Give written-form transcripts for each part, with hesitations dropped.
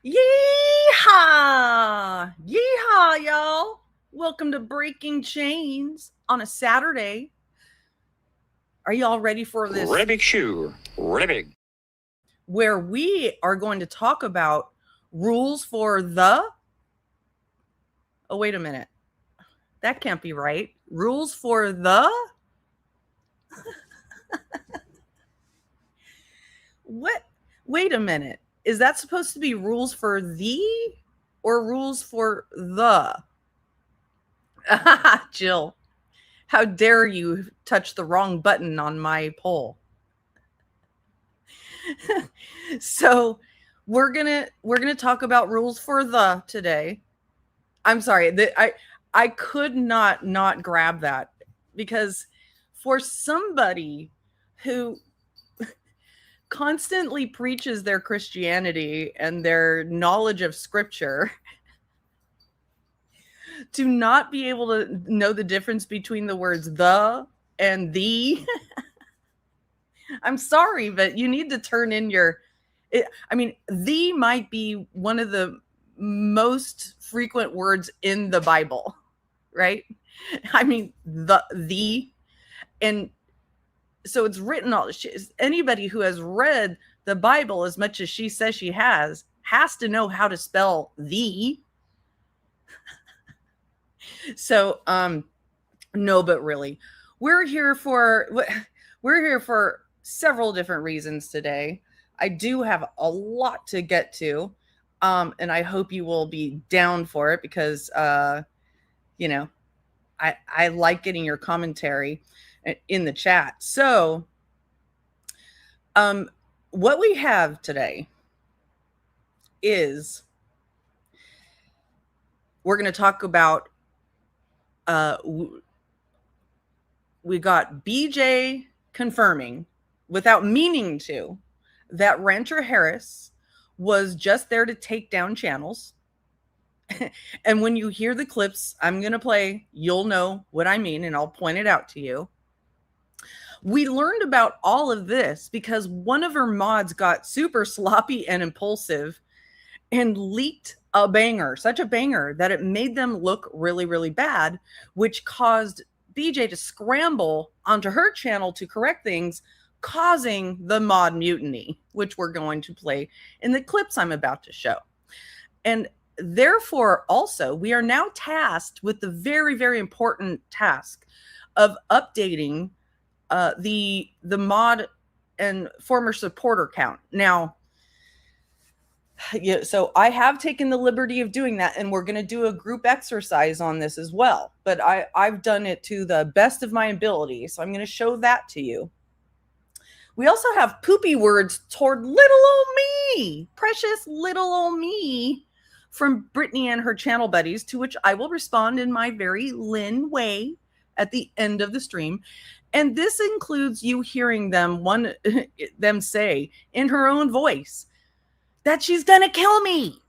Yeehaw! Yeehaw, y'all! Welcome to Breaking Chains on a Saturday. Are y'all ready for this? Ribbig shoe. Ribbig. Where we are going to talk about rules for the... Oh, wait a minute. That can't be right. Rules for the... What? Wait a minute. Is that supposed to be rules for the or rules for the? Jill, how dare you touch the wrong button on my poll? So we're gonna talk about rules for the today. I'm sorry, I could not grab that, because for somebody who constantly preaches their Christianity and their knowledge of scripture to not be able to know the difference between the words the and the. I'm sorry, but you need to turn in your... the might be one of the most frequent words in the Bible, right? The, and so it's written all. Anybody who has read the Bible as much as she says she has to know how to spell the. So, no, but really, we're here for several different reasons today. I do have a lot to get to, and I hope you will be down for it, because, I like getting your commentary in the chat. So, what we have today is we're going to talk about, we got BJ confirming, without meaning to, that Rancher Harris was just there to take down channels. And when you hear the clips I'm going to play, you'll know what I mean, and I'll point it out to you. We learned about all of this because one of her mods got super sloppy and impulsive and leaked a banger, such a banger that it made them look really, really bad, which caused BJ to scramble onto her channel to correct things, causing the mod mutiny, which we're going to play in the clips I'm about to show. And therefore, also, we are now tasked with the very, very important task of updating the mod and former supporter count. Now, yeah, so I have taken the liberty of doing that, and we're going to do a group exercise on this as well. But I've done it to the best of my ability, so I'm going to show that to you. We also have poopy words toward little old me, precious little old me, from Brittany and her channel buddies, to which I will respond in my very Lynn way at the end of the stream. And this includes you hearing them say in her own voice that she's gonna kill me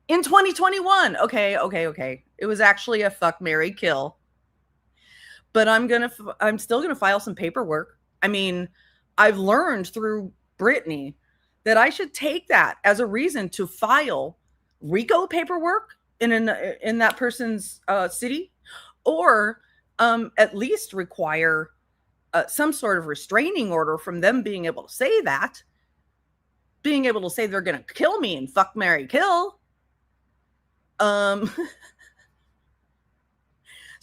in 2021. Okay. It was actually a fuck, marry, kill. But I'm still gonna file some paperwork. I mean, I've learned through Brittany that I should take that as a reason to file RICO paperwork in that person's city, or at least require some sort of restraining order from them being able to say that. Being able to say they're going to kill me and fuck, marry, kill. So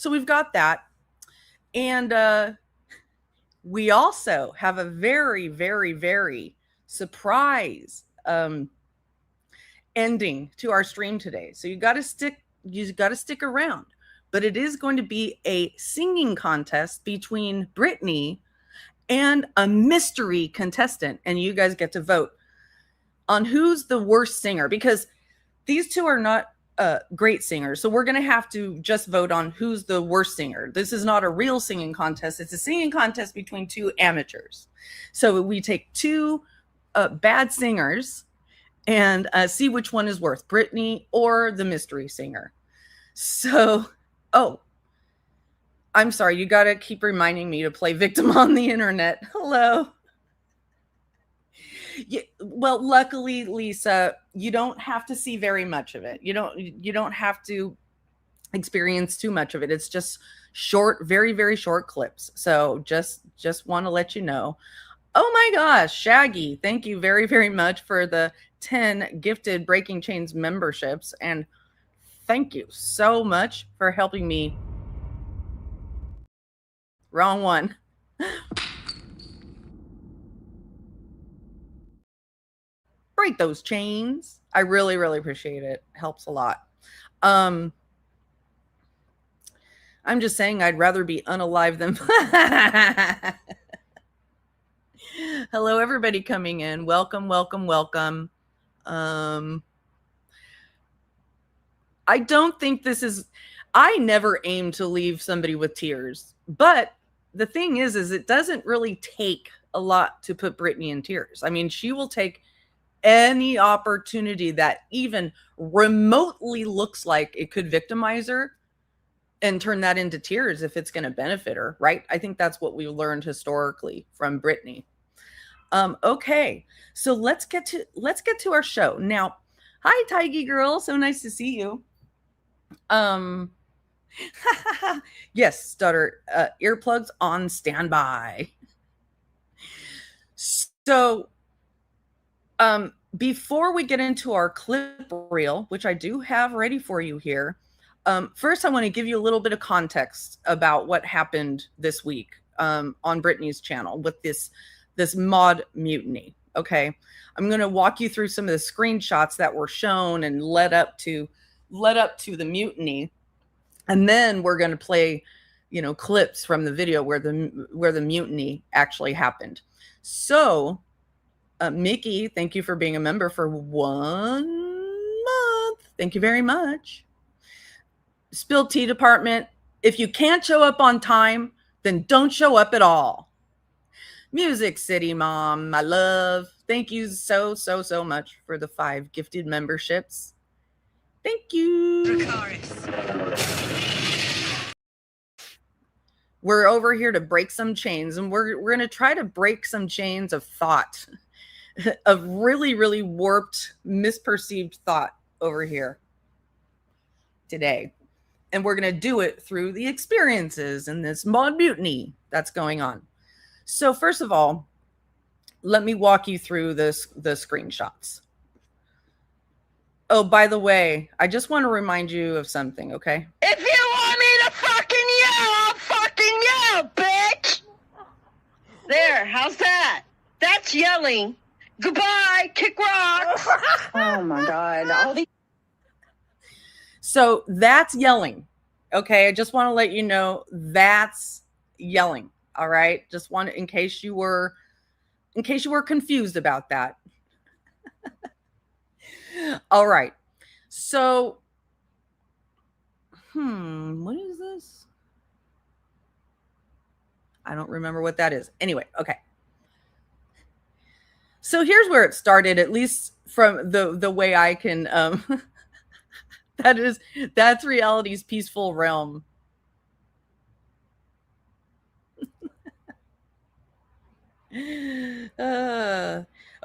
we've got that. And we also have a very, very, very surprise ending to our stream today. So you got to stick around. But it is going to be a singing contest between Brittany and a mystery contestant. And you guys get to vote on who's the worst singer, because these two are not great singers. So we're going to have to just vote on who's the worst singer. This is not a real singing contest. It's a singing contest between two amateurs. So we take two bad singers and see which one is worse, Brittany or the mystery singer. So, I'm sorry. You got to keep reminding me to play victim on the internet. Hello. Yeah, well, luckily, Lisa, you don't have to see very much of it. You don't have to experience too much of it. It's just short, very, very short clips. So just want to let you know. Oh my gosh, Shaggy, thank you very, very much for the 10 gifted Breaking Chains memberships. And thank you so much for helping me. Wrong one. Break those chains. I really, really appreciate it. Helps a lot. I'm just saying I'd rather be unalive than Hello, everybody coming in. Welcome, welcome, welcome. I don't think this is, I never aim to leave somebody with tears, but the thing is it doesn't really take a lot to put Brittany in tears. I mean, she will take any opportunity that even remotely looks like it could victimize her and turn that into tears if it's going to benefit her, right? I think that's what we learned historically from Brittany. Okay, so let's get to our show now. Hi, Tiggy girl, so nice to see you. Yes, stutter, earplugs on standby. So, before we get into our clip reel, which I do have ready for you here, first I want to give you a little bit of context about what happened this week on Brittany's channel with this mod mutiny. Okay, I'm going to walk you through some of the screenshots that were shown and led up to the mutiny, and then we're going to play, clips from the video where the mutiny actually happened. So, Mickey, thank you for being a member for 1 month. Thank you very much. Spilled Tea Department, if you can't show up on time, then don't show up at all. Music City Mom, my love. Thank you so much for the 5 gifted memberships. Thank you. We're over here to break some chains, and we're going to try to break some chains of thought, of really, really warped, misperceived thought over here today. And we're going to do it through the experiences and this mod mutiny that's going on. So first of all, let me walk you through the screenshots. Oh, by the way, I just want to remind you of something, okay? If you want me to fucking yell, I'll fucking yell, bitch! There, how's that? That's yelling. Goodbye, kick rocks! Oh my God. All these. So that's yelling, okay? I just want to let you know that's yelling, all right? Just want to, in case you were confused about that. All right. So, what is this? I don't remember what that is. Anyway, okay. So here's where it started, at least from the way I can, that's reality's peaceful realm.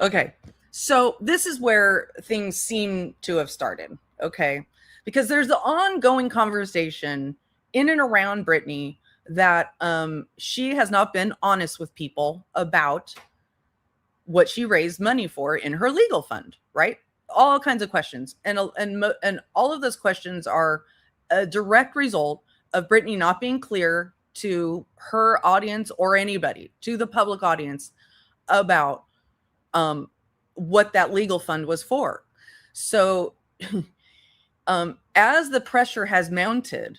Okay. So this is where things seem to have started, okay? Because there's the ongoing conversation in and around Brittany that she has not been honest with people about what she raised money for in her legal fund, right? All kinds of questions. And all of those questions are a direct result of Brittany not being clear to her audience or anybody, to the public audience, about what that legal fund was for. So as the pressure has mounted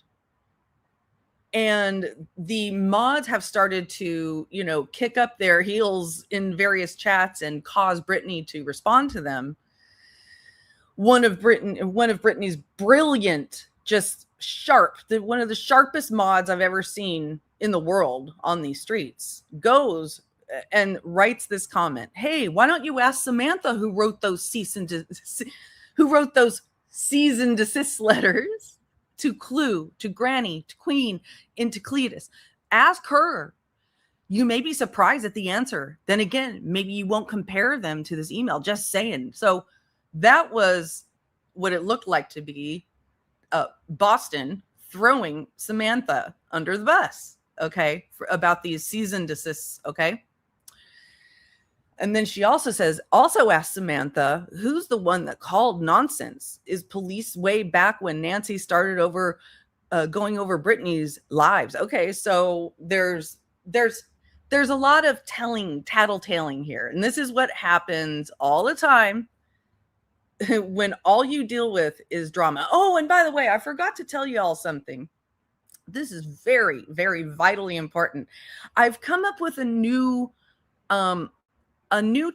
and the mods have started to, kick up their heels in various chats and cause Brittany to respond to them, one of Brittany's brilliant, just sharp, one of the sharpest mods I've ever seen in the world on these streets, goes and writes this comment. Hey, why don't you ask Samantha who wrote those cease and desist letters to Clue, to Granny, to Queen, and to Cletus? Ask her. You may be surprised at the answer. Then again, maybe you won't compare them to this email. Just saying. So that was what it looked like to be Boston throwing Samantha under the bus, okay, about these cease and desists, okay? And then she also asked Samantha, who's the one that called nonsense? Is police way back when Nancy started going over Brittany's lives? Okay, so there's a lot of tattletaling here. And this is what happens all the time when all you deal with is drama. Oh, and by the way, I forgot to tell you all something. This is very, very vitally important. I've come up with a new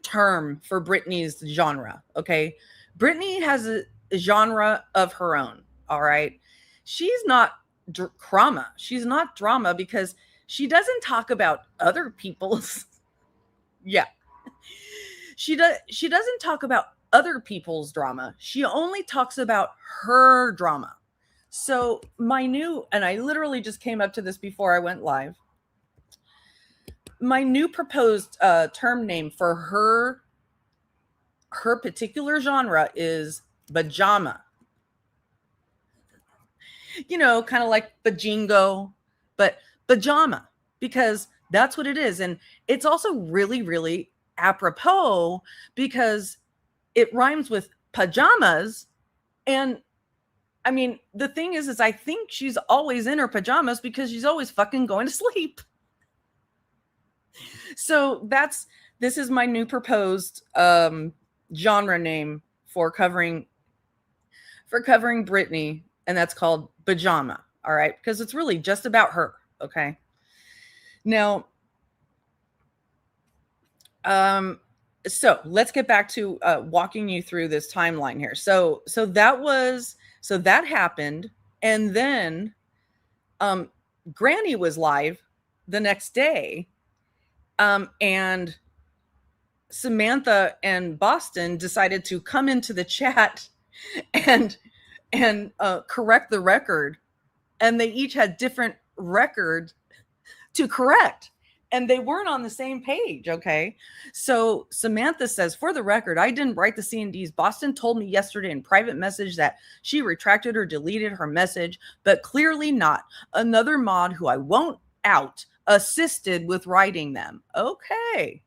term for Brittany's genre. Okay. Brittany has a genre of her own. All right. She's not Crama. She's not drama because she doesn't talk about other people's. Yeah. She doesn't talk about other people's drama. She only talks about her drama. So and I literally just came up to this before I went live. My new proposed term name for her particular genre is bajama. You know, kind of like bajingo, but bajama, because that's what it is. And it's also really, really apropos because it rhymes with pajamas. And I mean, the thing is I think she's always in her pajamas because she's always fucking going to sleep. So this is my new proposed genre name for covering Brittany, and that's called Pajama. All right, because it's really just about her. Okay. Now, so let's get back to walking you through this timeline here. So that happened, and then Granny was live the next day. And Samantha and Boston decided to come into the chat and correct the record. And they each had different records to correct. And they weren't on the same page, okay? So Samantha says, for the record, I didn't write the C&Ds. Boston told me yesterday in private message that she retracted or deleted her message, but clearly not. Another mod who I won't out assisted with writing them. Okay.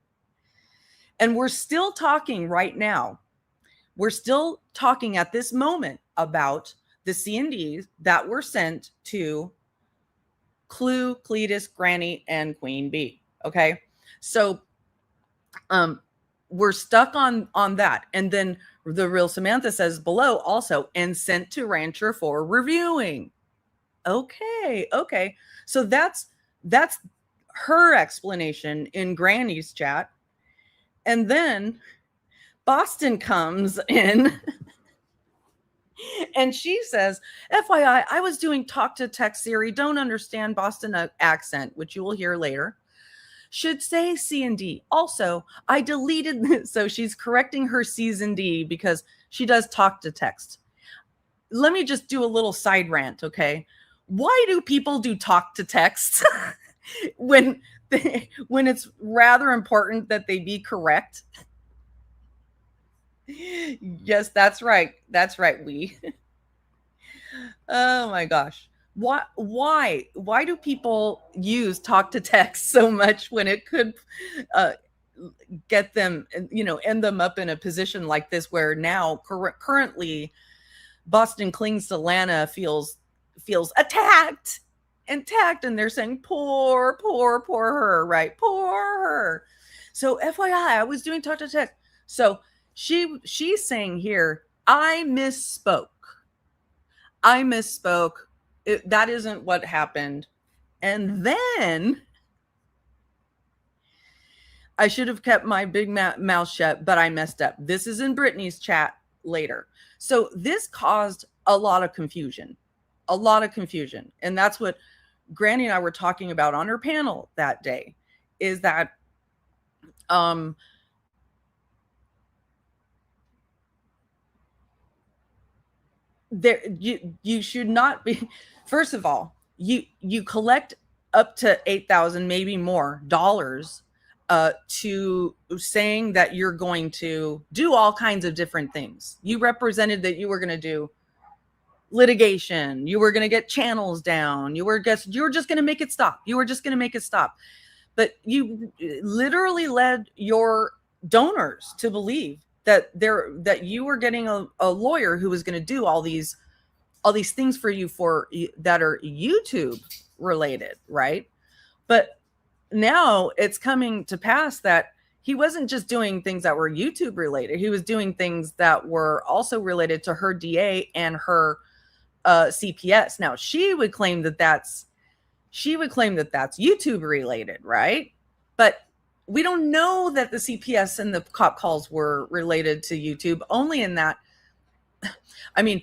And we're still talking right now. We're still talking at this moment about the C&Ds that were sent to Clue, Cletus, Granny, and Queen Bee. Okay. So we're stuck on that. And then the real Samantha says below also, and sent to Rancher for reviewing. Okay. Okay. So that's her explanation in Granny's chat. And then Boston comes in and she says, FYI, I was doing talk to text Siri, don't understand Boston accent, which you will hear later. Should say C and D. Also, I deleted this. So she's correcting her C's and D because she does talk to text. Let me just do a little side rant, okay? Why do people do talk to text when it's rather important that they be correct? Yes, that's right. That's right. Oh my gosh. Why do people use talk to text so much when it could get them, end them up in a position like this where now currently Boston clings to Lana, feels attacked, and they're saying poor her, right? Poor her. So FYI, I was doing talk to text. So she's saying here, I misspoke. That isn't what happened. And then I should have kept my big mouth shut, but I messed up. This is in Brittany's chat later. So this caused a lot of confusion. And that's what Granny and I were talking about on her panel that day, is that you should not be, first of all, you collect up to $8,000, maybe more dollars, to saying that you're going to do all kinds of different things. You represented that you were going to do litigation. You were going to get channels down. You were just going to make it stop. You were just going to make it stop. But you literally led your donors to believe that you were getting a lawyer who was going to do all these things for you that are YouTube related, right? But now it's coming to pass that he wasn't just doing things that were YouTube related. He was doing things that were also related to her DA and her CPS. Now she would claim that that's YouTube related, right? But we don't know that the CPS and the cop calls were related to YouTube, only in that, I mean,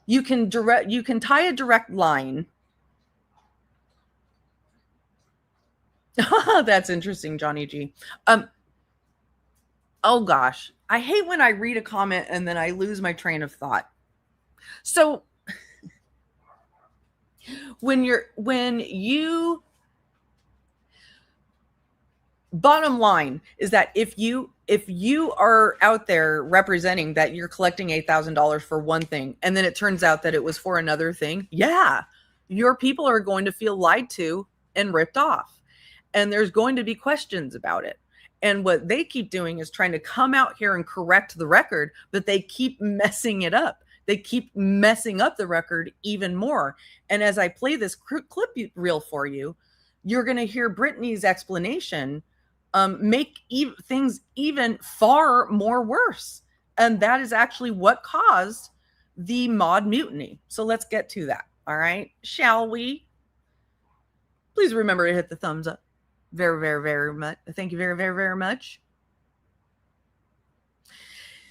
you can tie a direct line. That's interesting, Johnny G. Oh gosh, I hate when I read a comment and then I lose my train of thought. So bottom line is that if you are out there representing that you're collecting $8,000 for one thing, and then it turns out that it was for another thing, yeah, your people are going to feel lied to and ripped off. And there's going to be questions about it. And what they keep doing is trying to come out here and correct the record, but they keep messing it up. They keep messing up the record even more. And as I play this clip reel for you, you're going to hear Brittany's explanation make things even far more worse. And that is actually what caused the mod mutiny. So let's get to that. All right. Shall we? Please remember to hit the thumbs up. Very, very, very much. Thank you very, very, very much.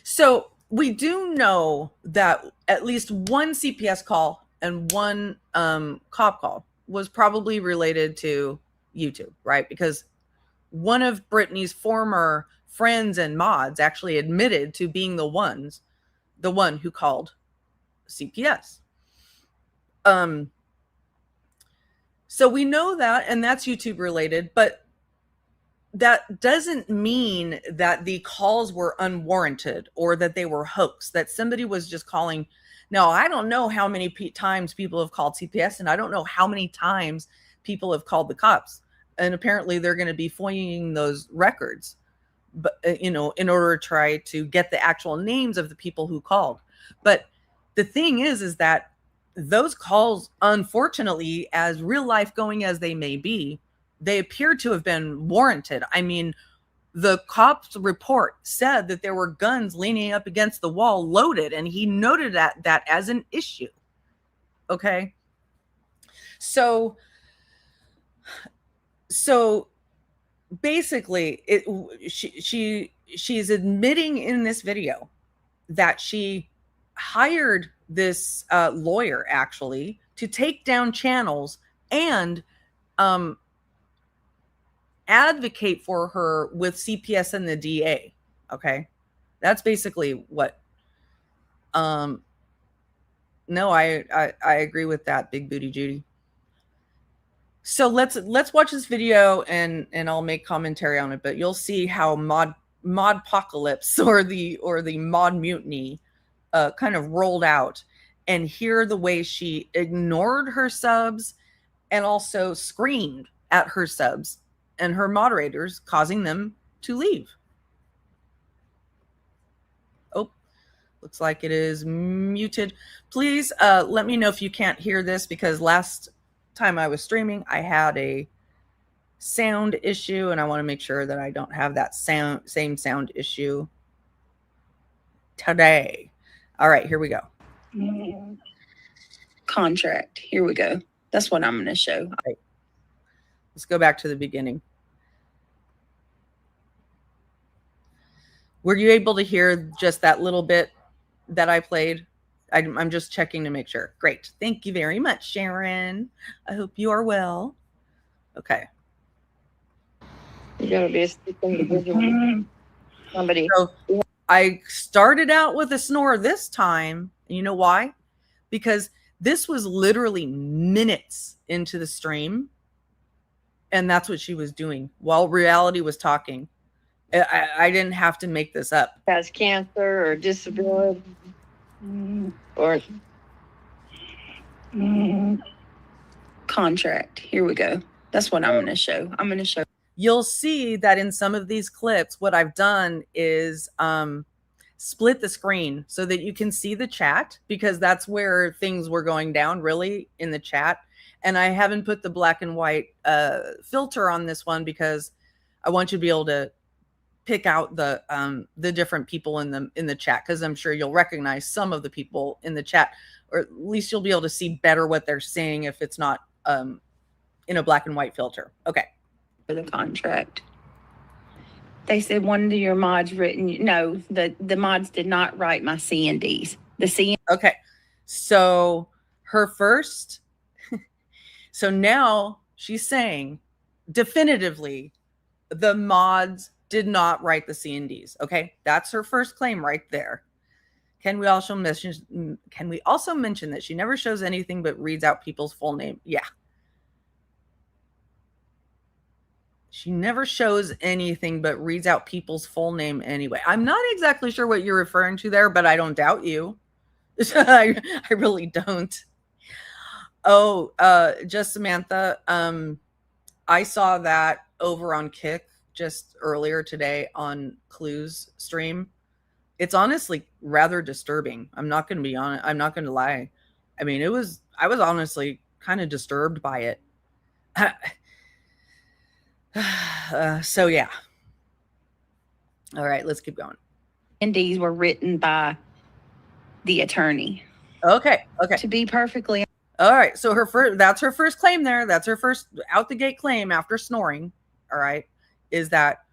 So we do know that at least one CPS call and one cop call was probably related to YouTube, right? Because one of Brittany's former friends and mods actually admitted to being the one who called CPS. So we know that, and that's YouTube related, but that doesn't mean that the calls were unwarranted or that they were hoax, that somebody was just calling. Now, I don't know how many times people have called CPS, and I don't know how many times people have called the cops. And apparently they're going to be FOIAing those records, but in order to try to get the actual names of the people who called. But the thing is that those calls, unfortunately, as real life going as they may be, they appear to have been warranted. I mean, the cop's report said that there were guns leaning up against the wall loaded, and he noted that as an issue. Okay. So basically she's admitting in this video that she hired this lawyer actually to take down channels and advocate for her with CPS and the DA. Okay. That's basically what no, I agree with that, Big Booty Judy. So let's watch this video and I'll make commentary on it, but you'll see how modpocalypse or the mod mutiny kind of rolled out, and hear the way she ignored her subs and also screamed at her subs and her moderators, causing them to leave. Oh, looks like it is muted. Please let me know if you can't hear this, because last time I was streaming, I had a sound issue, and I want to make sure that I don't have that same sound issue today. All right, here we go. Contract. Here we go. That's what I'm going to show. Right. Let's go back to the beginning. Were you able to hear just that little bit that I played? I'm just checking to make sure. Great. Thank you very much, Sharon. I hope you are well. Okay. You gotta be a somebody. So I started out with a snore this time. You know why? Because this was literally minutes into the stream, And that's what she was doing while reality was talking. I didn't have to make this up. Has cancer or disability or Contract. Here we go. That's what I'm going to show. I'm going to show. You'll see that in some of these clips, what I've done is split the screen so that you can see the chat, because that's where things were going down really in the chat. And I haven't put the black and white filter on this one because I want you to be able to pick out the different people in the chat, because I'm sure you'll recognize some of the people in the chat, or at least you'll be able to see better what they're saying if it's not in a black and white filter. Okay. For the contract. They said one of your mods written. No, the mods did not write my C&Ds. Okay. So her first. So now she's saying definitively the mods did not write the C&Ds. Okay. That's her first claim right there. Can we also mention that she never shows anything but reads out people's full name? Yeah. She never shows anything but reads out people's full name anyway. I'm not exactly sure what you're referring to there, but I don't doubt you. I really don't. Oh, just Samantha. I saw that over on Kick just earlier today on Clue's stream. It's honestly rather disturbing. I'm not going to be honest. I'm not going to lie. I mean, I was honestly kind of disturbed by it. So yeah. All right, let's keep going. C&Ds were written by the attorney. Okay. To be perfectly. All right. So that's her first claim there. That's her first out the gate claim after snoring. All right. Is that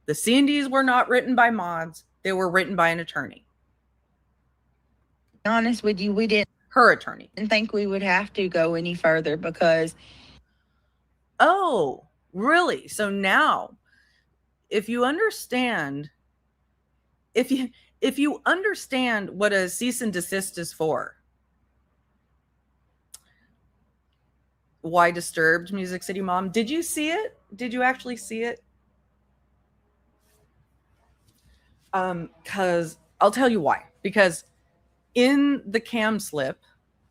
the C&Ds were not written by mods. They were written by an attorney. Honest with you, we didn't. Her attorney. Didn't think we would have to go any further because. Oh, really? So now, if you understand what a cease and desist is for, why disturbed, Music City Mom? Did you see it? Did you actually see it? Because I'll tell you why. Because in the cam slip,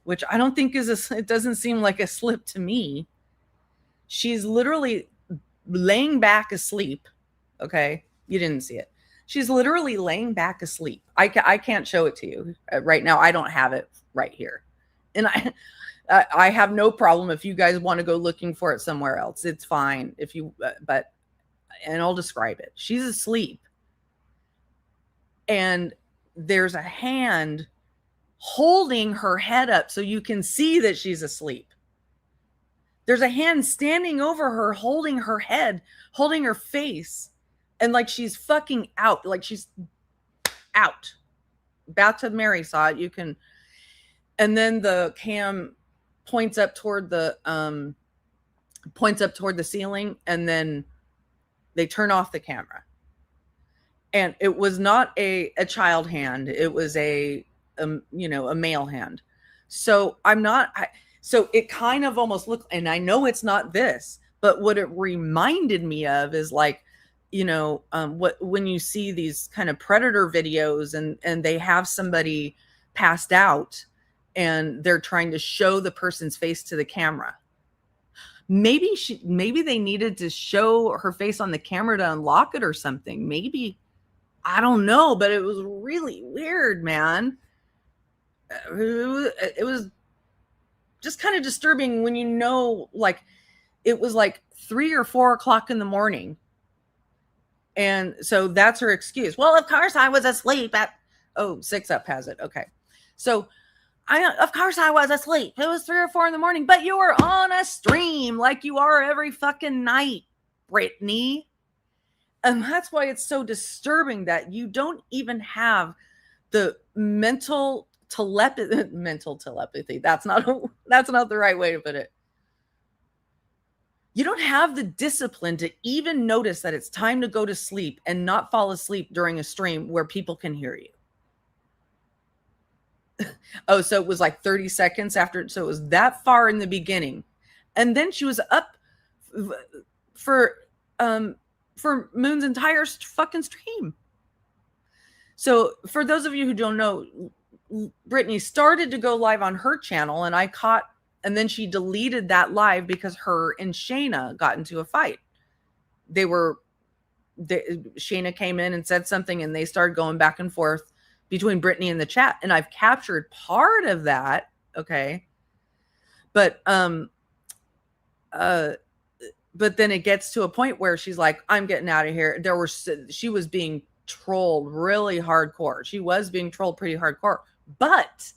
which I don't think it doesn't seem like a slip to me, she's literally laying back asleep. Okay, you didn't see it. She's literally laying back asleep. I can't show it to you right now. I don't have it right here, and I have no problem if you guys want to go looking for it somewhere else. It's fine if you, and I'll describe it. She's asleep, and there's a hand holding her head up so you can see that she's asleep. There's a hand standing over her, holding her head, holding her face, and like she's fucking out, like she's out. Bathtub Mary saw it. You can, and then the cam points up toward the ceiling, and then they turn off the camera. And it was not a child hand. It was a male hand. So so it kind of almost looked, and I know it's not this, but what it reminded me of is like, when you see these kind of predator videos and they have somebody passed out and they're trying to show the person's face to the camera. Maybe they needed to show her face on the camera to unlock it or something. Maybe, I don't know, but it was really weird, man. It was just kind of disturbing when like it was like 3 or 4 o'clock in the morning. And so that's her excuse. Well, of course I was asleep at, 6 Up has it. Okay. So of course I was asleep. It was 3 or 4 in the morning, but you were on a stream like you are every fucking night, Brittany. And that's why it's so disturbing that you don't even have the mental telepathy. That's not the right way to put it. You don't have the discipline to even notice that it's time to go to sleep and not fall asleep during a stream where people can hear you. So it was like 30 seconds after. So it was that far in the beginning. And then she was up for Moon's entire fucking stream. So for those of you who don't know, Brittany started to go live on her channel, and I caught, and then she deleted that live because her and Shayna got into a fight. Shayna came in and said something, and they started going back and forth between Brittany and the chat, and I've captured part of that. Okay. But then it gets to a point where she's like, I'm getting out of here. She was being trolled really hardcore. She was being trolled pretty hardcore, but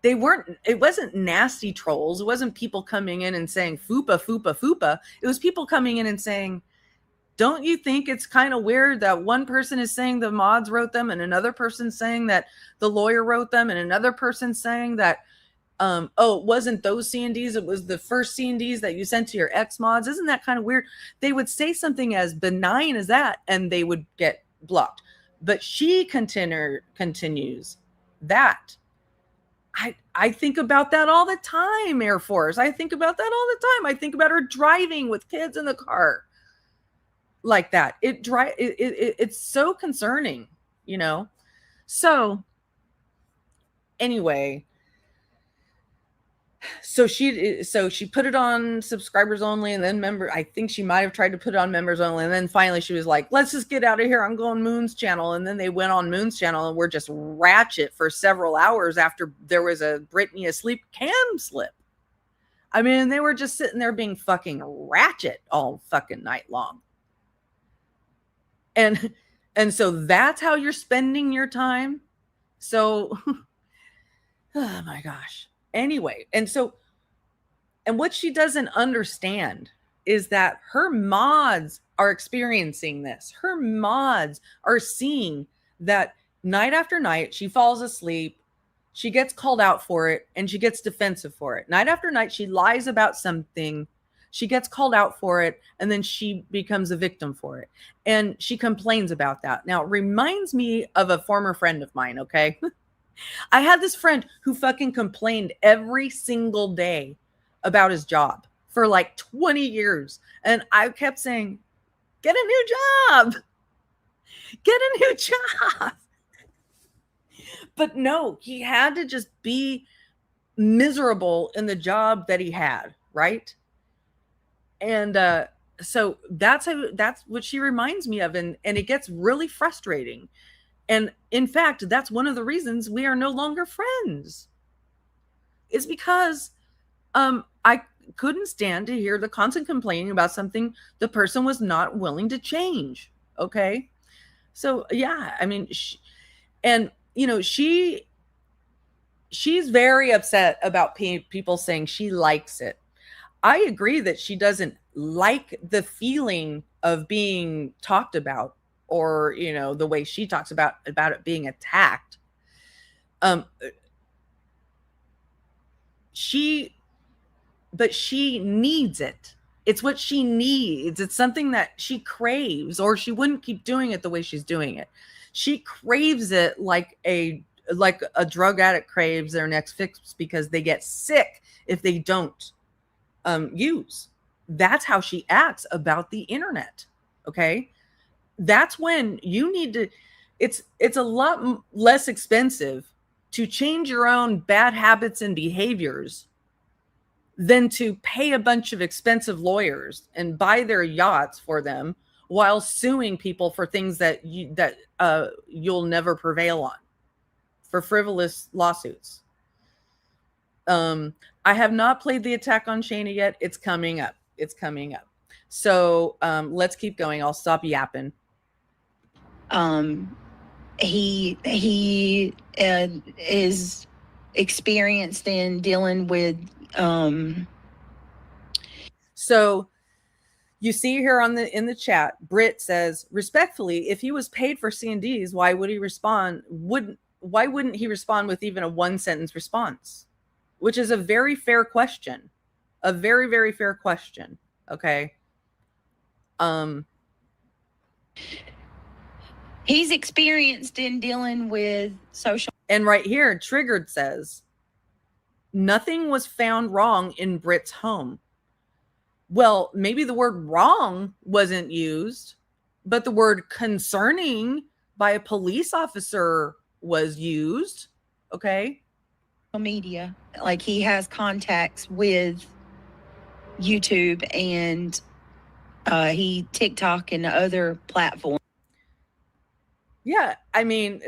it wasn't nasty trolls. It wasn't people coming in and saying fupa, fupa, fupa. It was people coming in and saying, don't you think it's kind of weird that one person is saying the mods wrote them, and another person saying that the lawyer wrote them, and another person saying that, it wasn't those C&Ds, it was the first C&Ds that you sent to your ex mods. Isn't that kind of weird? They would say something as benign as that, and they would get blocked. But she continues that. I think about that all the time, Air Force. I think about that all the time. I think about her driving with kids in the car like that. It's so concerning, you know? So anyway, so she put it on subscribers only, and then I think she might have tried to put it on members only, and then finally she was like, let's just get out of here, I'm going Moon's channel. And then they went on Moon's channel and were just ratchet for several hours after there was a Brittany asleep cam slip. I mean, they were just sitting there being fucking ratchet all fucking night long. And so that's how you're spending your time. So oh my gosh. Anyway, and what she doesn't understand is that her mods are experiencing this. Her mods are seeing that night after night, she falls asleep, she gets called out for it, and she gets defensive for it. Night after night, she lies about something, she gets called out for it, and then she becomes a victim for it. And she complains about that. Now, it reminds me of a former friend of mine, okay? I had this friend who fucking complained every single day about his job for like 20 years. And I kept saying, get a new job. Get a new job. But no, he had to just be miserable in the job that he had, right? And so that's what she reminds me of. And it gets really frustrating. And in fact, that's one of the reasons we are no longer friends. It's because I couldn't stand to hear the constant complaining about something the person was not willing to change. Okay. So yeah, I mean, she's very upset about people saying she likes it. I agree that she doesn't like the feeling of being talked about, or, the way she talks about it being attacked. But she needs it. It's what she needs. It's something that she craves, or she wouldn't keep doing it the way she's doing it. She craves it like a drug addict craves their next fix because they get sick if they don't use. That's how she acts about the internet. Okay. That's when you need to, it's a lot less expensive to change your own bad habits and behaviors than to pay a bunch of expensive lawyers and buy their yachts for them while suing people for things that you'll never prevail on, for frivolous lawsuits. I have not played the attack on Shayna yet. It's coming up. So let's keep going. I'll stop yapping. He is experienced in dealing with So you see here in the chat, Britt says, respectfully, if he was paid for C&Ds, why would he respond? Why wouldn't he respond with even a one sentence response? Which is a very fair question. A very, very fair question. Okay. He's experienced in dealing with social. And right here, Triggered says, nothing was found wrong in Britt's home. Well, maybe the word wrong wasn't used, but the word concerning by a police officer was used. Okay. Media. Like he has contacts with YouTube and he TikTok and other platforms. Yeah. I mean,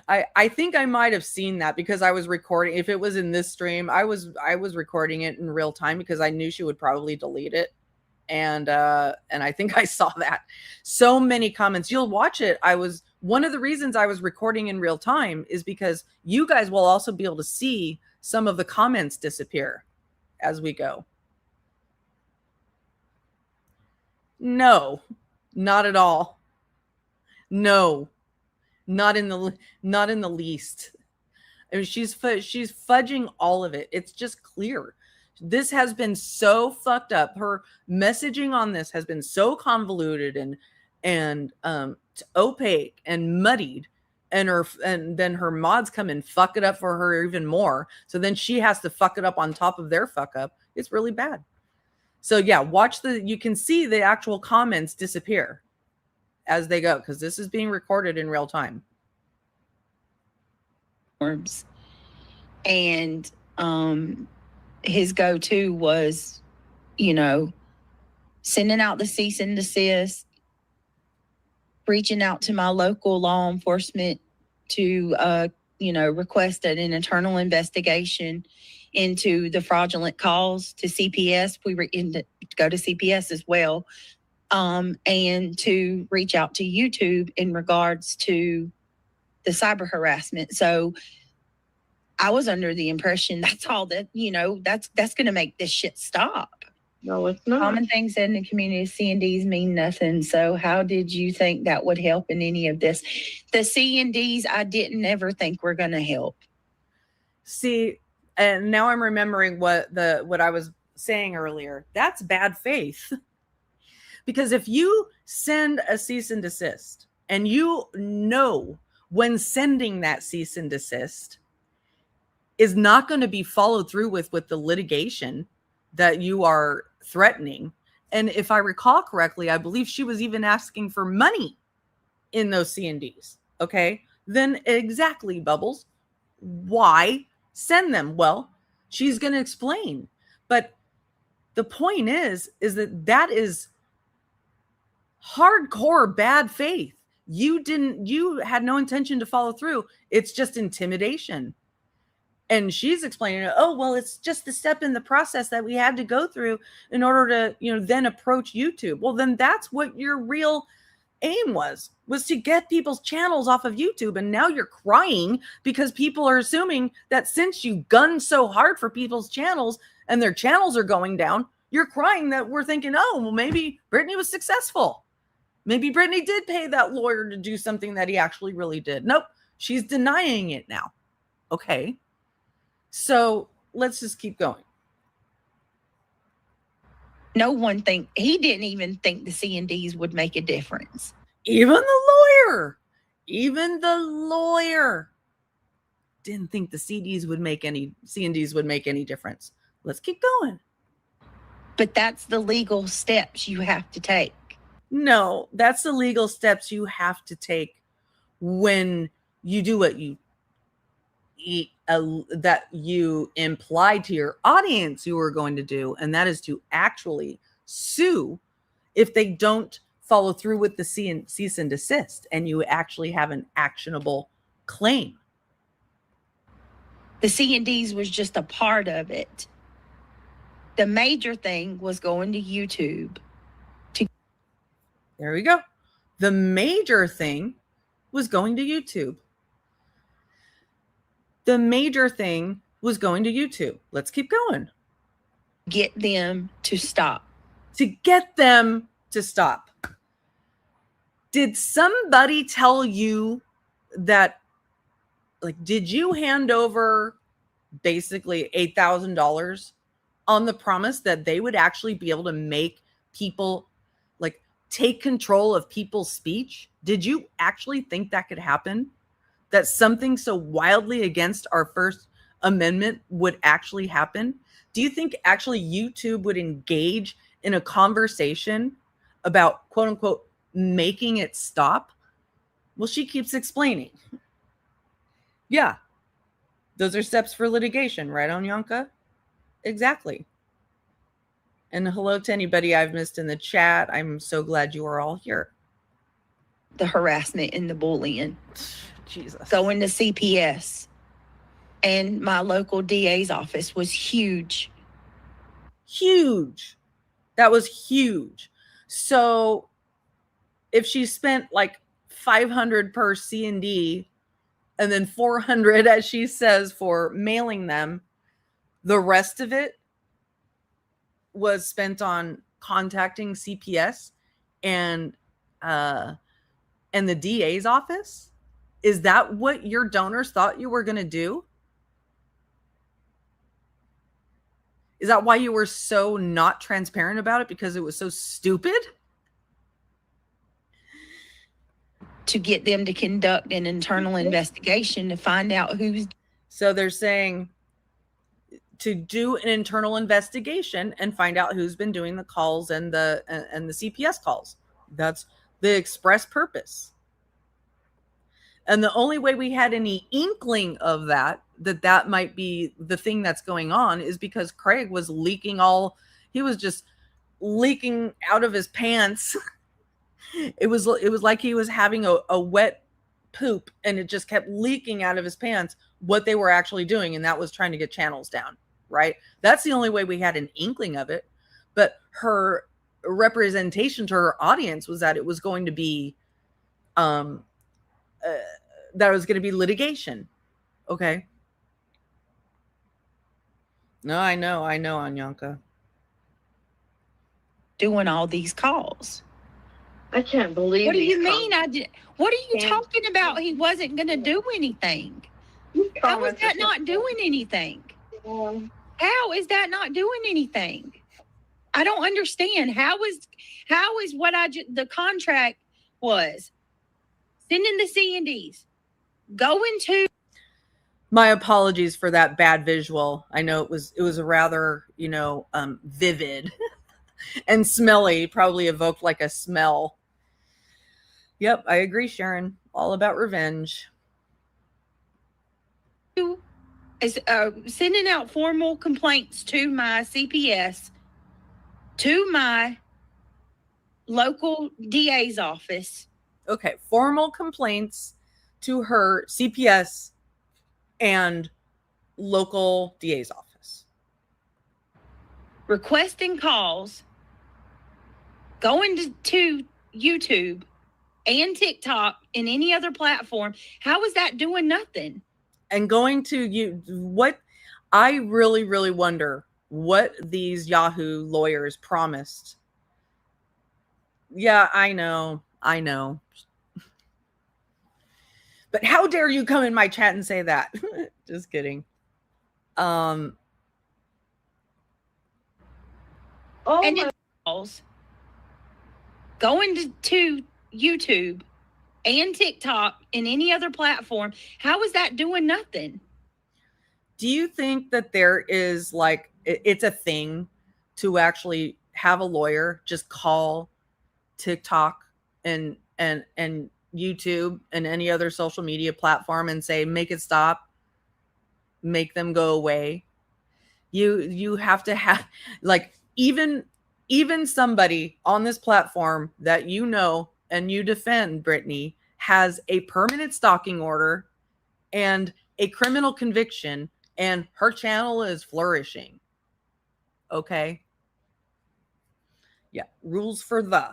I think I might have seen that because I was recording. If it was in this stream, I was recording it in real time because I knew she would probably delete it. And I think I saw that. So many comments. You'll watch it. One of the reasons I was recording in real time is because you guys will also be able to see some of the comments disappear as we go. No, not at all. No, not in the least. I mean, she's fudging all of it. It's just clear. This has been so fucked up. Her messaging on this has been so convoluted and opaque and muddied, and then her mods come and fuck it up for her even more. So then she has to fuck it up on top of their fuck up. It's really bad. So yeah, you can see the actual comments disappear as they go because this is being recorded in real time. And his go-to was, sending out the cease and desist, reaching out to my local law enforcement to, request an internal investigation into the fraudulent calls to CPS. We were to go to CPS as well, and to reach out to YouTube in regards to the cyber harassment. So I was under the impression that's all that, that's going to make this shit stop. No, it's not. Common things said in the community, C&Ds mean nothing. So how did you think that would help in any of this? The C&Ds, I didn't ever think were going to help. See, and now I'm remembering what I was saying earlier. That's bad faith. Because if you send a cease and desist and you know when sending that cease and desist is not going to be followed through with the litigation that you are threatening. And if I recall correctly, I believe she was even asking for money in those C&Ds. Okay. Then exactly, Bubbles, why send them? Well, she's going to explain. But the point is that is hardcore bad faith. You had no intention to follow through. It's just intimidation. And she's explaining, oh, well, it's just the step in the process that we had to go through in order to, then approach YouTube. Well, then that's what your real aim was to get people's channels off of YouTube. And now you're crying because people are assuming that since you gunned so hard for people's channels and their channels are going down, you're crying that we're thinking, oh, well, maybe Brittany was successful. Maybe Brittany did pay that lawyer to do something that he actually really did. Nope. She's denying it now. Okay. So let's just keep going. No one he didn't even think the C&Ds would make a difference. Even the lawyer didn't think the C&Ds would make any difference. Let's keep going. But that's the legal steps you have to take. No, that's the legal steps you have to take when you do what you that you implied to your audience you were going to do, and that is to actually sue if they don't follow through with the cease and desist, and you actually have an actionable claim. The C&Ds was just a part of it. The major thing was going to YouTube. There we go. The major thing was going to YouTube. The major thing was going to YouTube. Let's keep going. Get them to stop. To get them to stop. Did somebody tell you that, did you hand over basically $8,000 on the promise that they would actually be able to make people take control of people's speech? Did you actually think that could happen? That something so wildly against our First Amendment would actually happen? Do you think actually YouTube would engage in a conversation about quote unquote making it stop? Well, she keeps explaining. Yeah, those are steps for litigation, right, Onyanka? Exactly. And hello to anybody I've missed in the chat. I'm so glad you are all here. The harassment and the bullying. Jesus. Going to CPS and my local DA's office was huge. Huge. That was huge. So if she spent like 500 per C&D and then 400, as she says, for mailing them, the rest of it was spent on contacting CPS and the DA's office. Is that what your donors thought you were going to do? Is that why you were so not transparent about it? Because it was so stupid? To get them to conduct an internal investigation to find out who's. So they're saying to do an internal investigation and find out who's been doing the calls and the CPS calls. That's the express purpose. And the only way we had any inkling of that might be the thing that's going on is because Craig was he was just leaking out of his pants. It was like he was having a wet poop and it just kept leaking out of his pants what they were actually doing. And that was trying to get channels down, right? That's the only way we had an inkling of it. But her representation to her audience was that it was going to be, that was going to be litigation. Okay. No, I know, Anyanka. Doing all these calls. I can't believe. What do you mean? What are you talking about? He wasn't going to do anything. How is that not doing anything? How is that not doing anything? I don't understand. How is what the contract was sending the C&Ds, going to. My apologies for that bad visual. I know it was a rather, vivid and smelly, probably evoked like a smell. Yep, I agree, Sharon. All about revenge. Is sending out formal complaints to my CPS, to my local DA's office. Okay, formal complaints to her CPS and local DA's office. Requesting calls, going to YouTube and TikTok and any other platform. How is that doing nothing? And going to what I really, really wonder what these Yahoo lawyers promised. Yeah, I know. But how dare you come in my chat and say that? Just kidding. And calls, going to YouTube and TikTok and any other platform. How is that doing nothing? Do you think that there is it's a thing to actually have a lawyer just call TikTok and YouTube and any other social media platform and say, make it stop, make them go away? You have to have even somebody on this platform that and you defend, Brittany, has a permanent stalking order and a criminal conviction, and her channel is flourishing. Okay? Yeah, rules for the.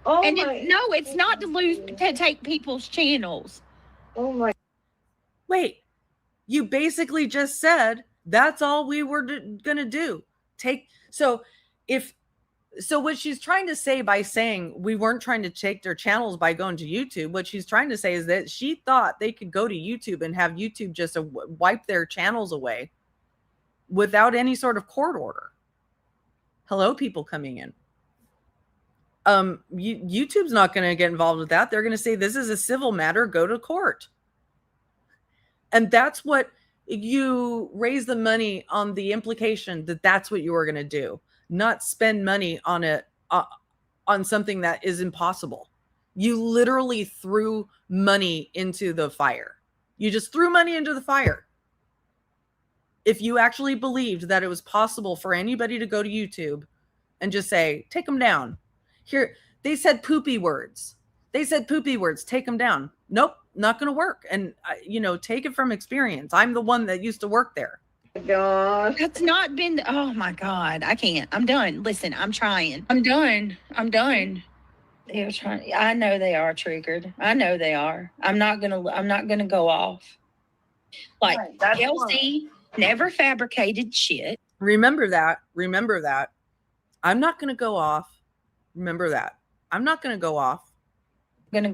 It's not to take people's channels. Oh my. Wait, you basically just said that's all we were going to do. So what she's trying to say by saying we weren't trying to take their channels by going to YouTube, what she's trying to say is that she thought they could go to YouTube and have YouTube just wipe their channels away without any sort of court order. Hello, people coming in. YouTube's not going to get involved with that. They're going to say this is a civil matter, go to court. And that's what you raise the money on the implication that that's what you were going to do, not spend money on on something that is impossible. You literally threw money into the fire. You just threw money into the fire. If you actually believed that it was possible for anybody to go to YouTube and just say, take them down. Here, they said poopy words. They said poopy words, take them down. Nope, not going to work. And, take it from experience. I'm the one that used to work there. God. That's not been, oh my God, I can't. I'm done. Listen, I'm trying. I'm done. They're trying. I know they are triggered. I know they are. I'm not gonna go off. Like, Right, Kelsey never fabricated shit. Remember that. I'm not going to go off. Remember that. I'm not going to go off. I'm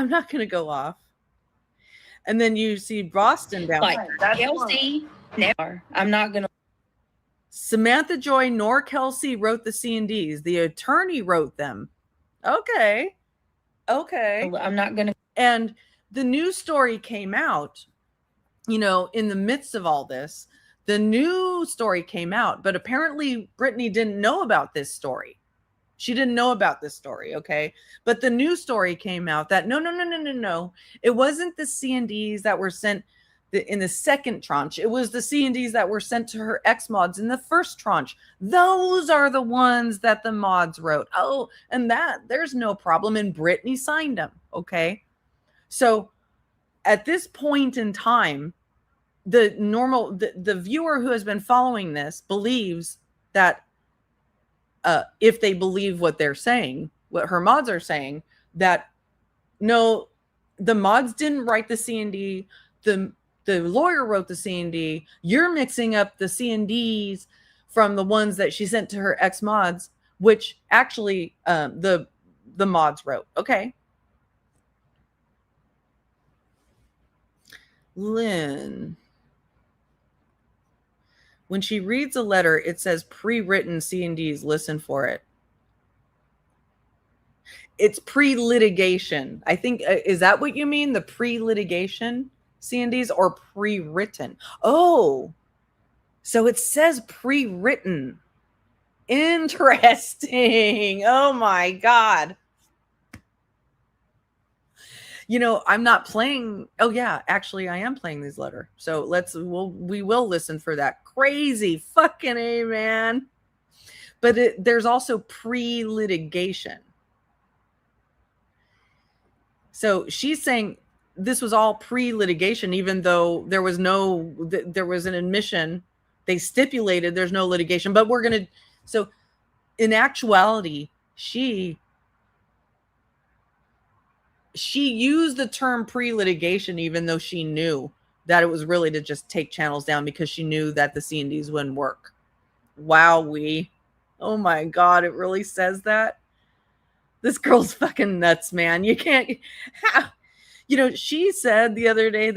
not going to go off. And then you see Boston down like there. Kelsey never. I'm not gonna. Samantha Joy nor Kelsey wrote the C&Ds. The attorney wrote them. Okay. I'm not gonna. And the news story came out, in the midst of all this. The new story came out, but apparently Brittany didn't know about this story. She didn't know about this story, okay? But the new story came out that no. It wasn't the C&Ds that were sent in the second tranche. It was the C&Ds that were sent to her ex-mods in the first tranche. Those are the ones that the mods wrote. Oh, and there's no problem. And Brittany signed them, okay? So at this point in time, the viewer who has been following this believes that if they believe what they're saying, what her mods are saying, that no, the mods didn't write the C&D, the lawyer wrote the C&D, you're mixing up the C&Ds from the ones that she sent to her ex-mods, which actually the mods wrote. Okay. Lynn. When she reads a letter, it says pre-written C&Ds. Listen for it. It's pre-litigation. I think, is that what you mean? The pre-litigation C&Ds or pre-written? Oh, so it says pre-written. Interesting. Oh my God. I'm not playing. Oh yeah, actually I am playing this letter. So we will listen for that. Crazy fucking A, man. But there's also pre-litigation. So she's saying this was all pre-litigation, even though there was an admission. They stipulated there's no litigation, but so in actuality, she used the term pre-litigation, even though she knew that it was really to just take channels down because she knew that the C&Ds wouldn't work. Wowee. Oh my God, it really says that? This girl's fucking nuts, man. You can't... she said the other day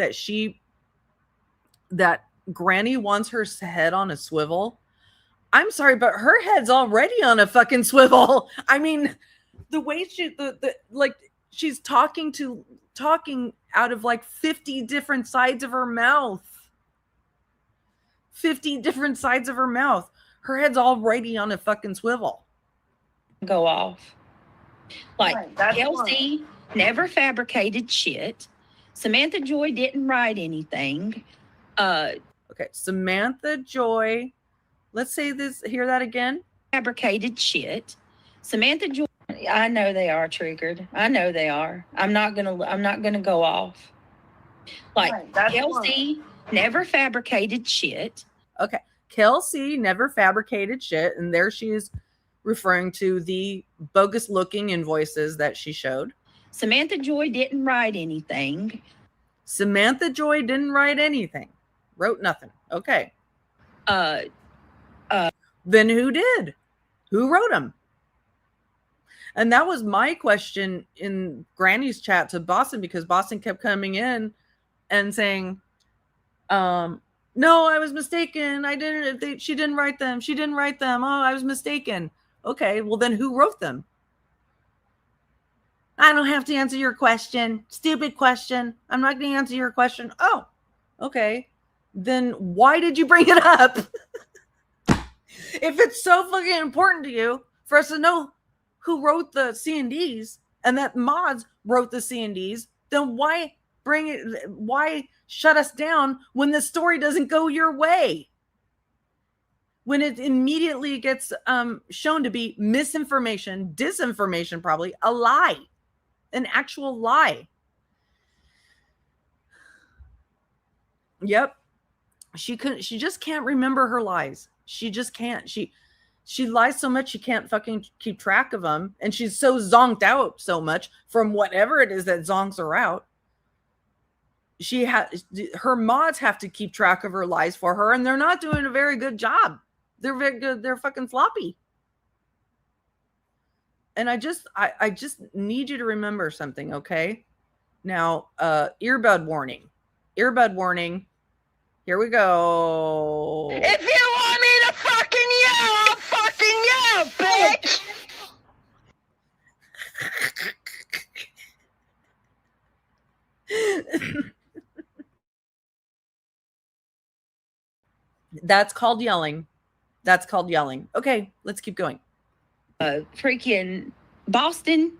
that Granny wants her head on a swivel. I'm sorry, but her head's already on a fucking swivel. I mean, the way she's talking out of like 50 different sides of her mouth. 50 different sides of her mouth. Her head's already on a fucking swivel. Go off. Like, Kelsey never fabricated shit. Samantha Joy didn't write anything. Okay, Samantha Joy. Let's say this. Hear that again. Fabricated shit. Samantha Joy. I know they are triggered. I know they are. I'm not gonna go off. Like, Kelsey never fabricated shit. Okay, Kelsey never fabricated shit, and there she is referring to the bogus looking invoices that she showed. Samantha Joy didn't write anything. Samantha Joy didn't write anything. Wrote nothing. Okay. Then who did? Who wrote them? And that was my question in Granny's chat to Boston, because Boston kept coming in and saying, no, I was mistaken. She didn't write them. She didn't write them. Oh, I was mistaken. Okay, well then who wrote them? I don't have to answer your question. Stupid question. I'm not going to answer your question. Oh, Okay. Then why did you bring it up? If it's so fucking important to you for us to know who wrote the C&Ds and that mods wrote the C&Ds, then why bring it? Why shut us down when the story doesn't go your way? When it immediately gets shown to be misinformation, disinformation, probably a lie, an actual lie. Yep. She just can't remember her lies. She just can't. She lies so much she can't fucking keep track of them. And she's so zonked out so much from whatever it is that zonks her out. Her mods have to keep track of her lies for her, and they're not doing a very good job. They're very good. They're fucking sloppy. And I just need you to remember something, okay? Now, earbud warning. Earbud warning. Here we go. If you want me to fucking yell, I'll fucking yell, bitch! That's called yelling. That's called yelling. Okay, let's keep going. Freaking Boston,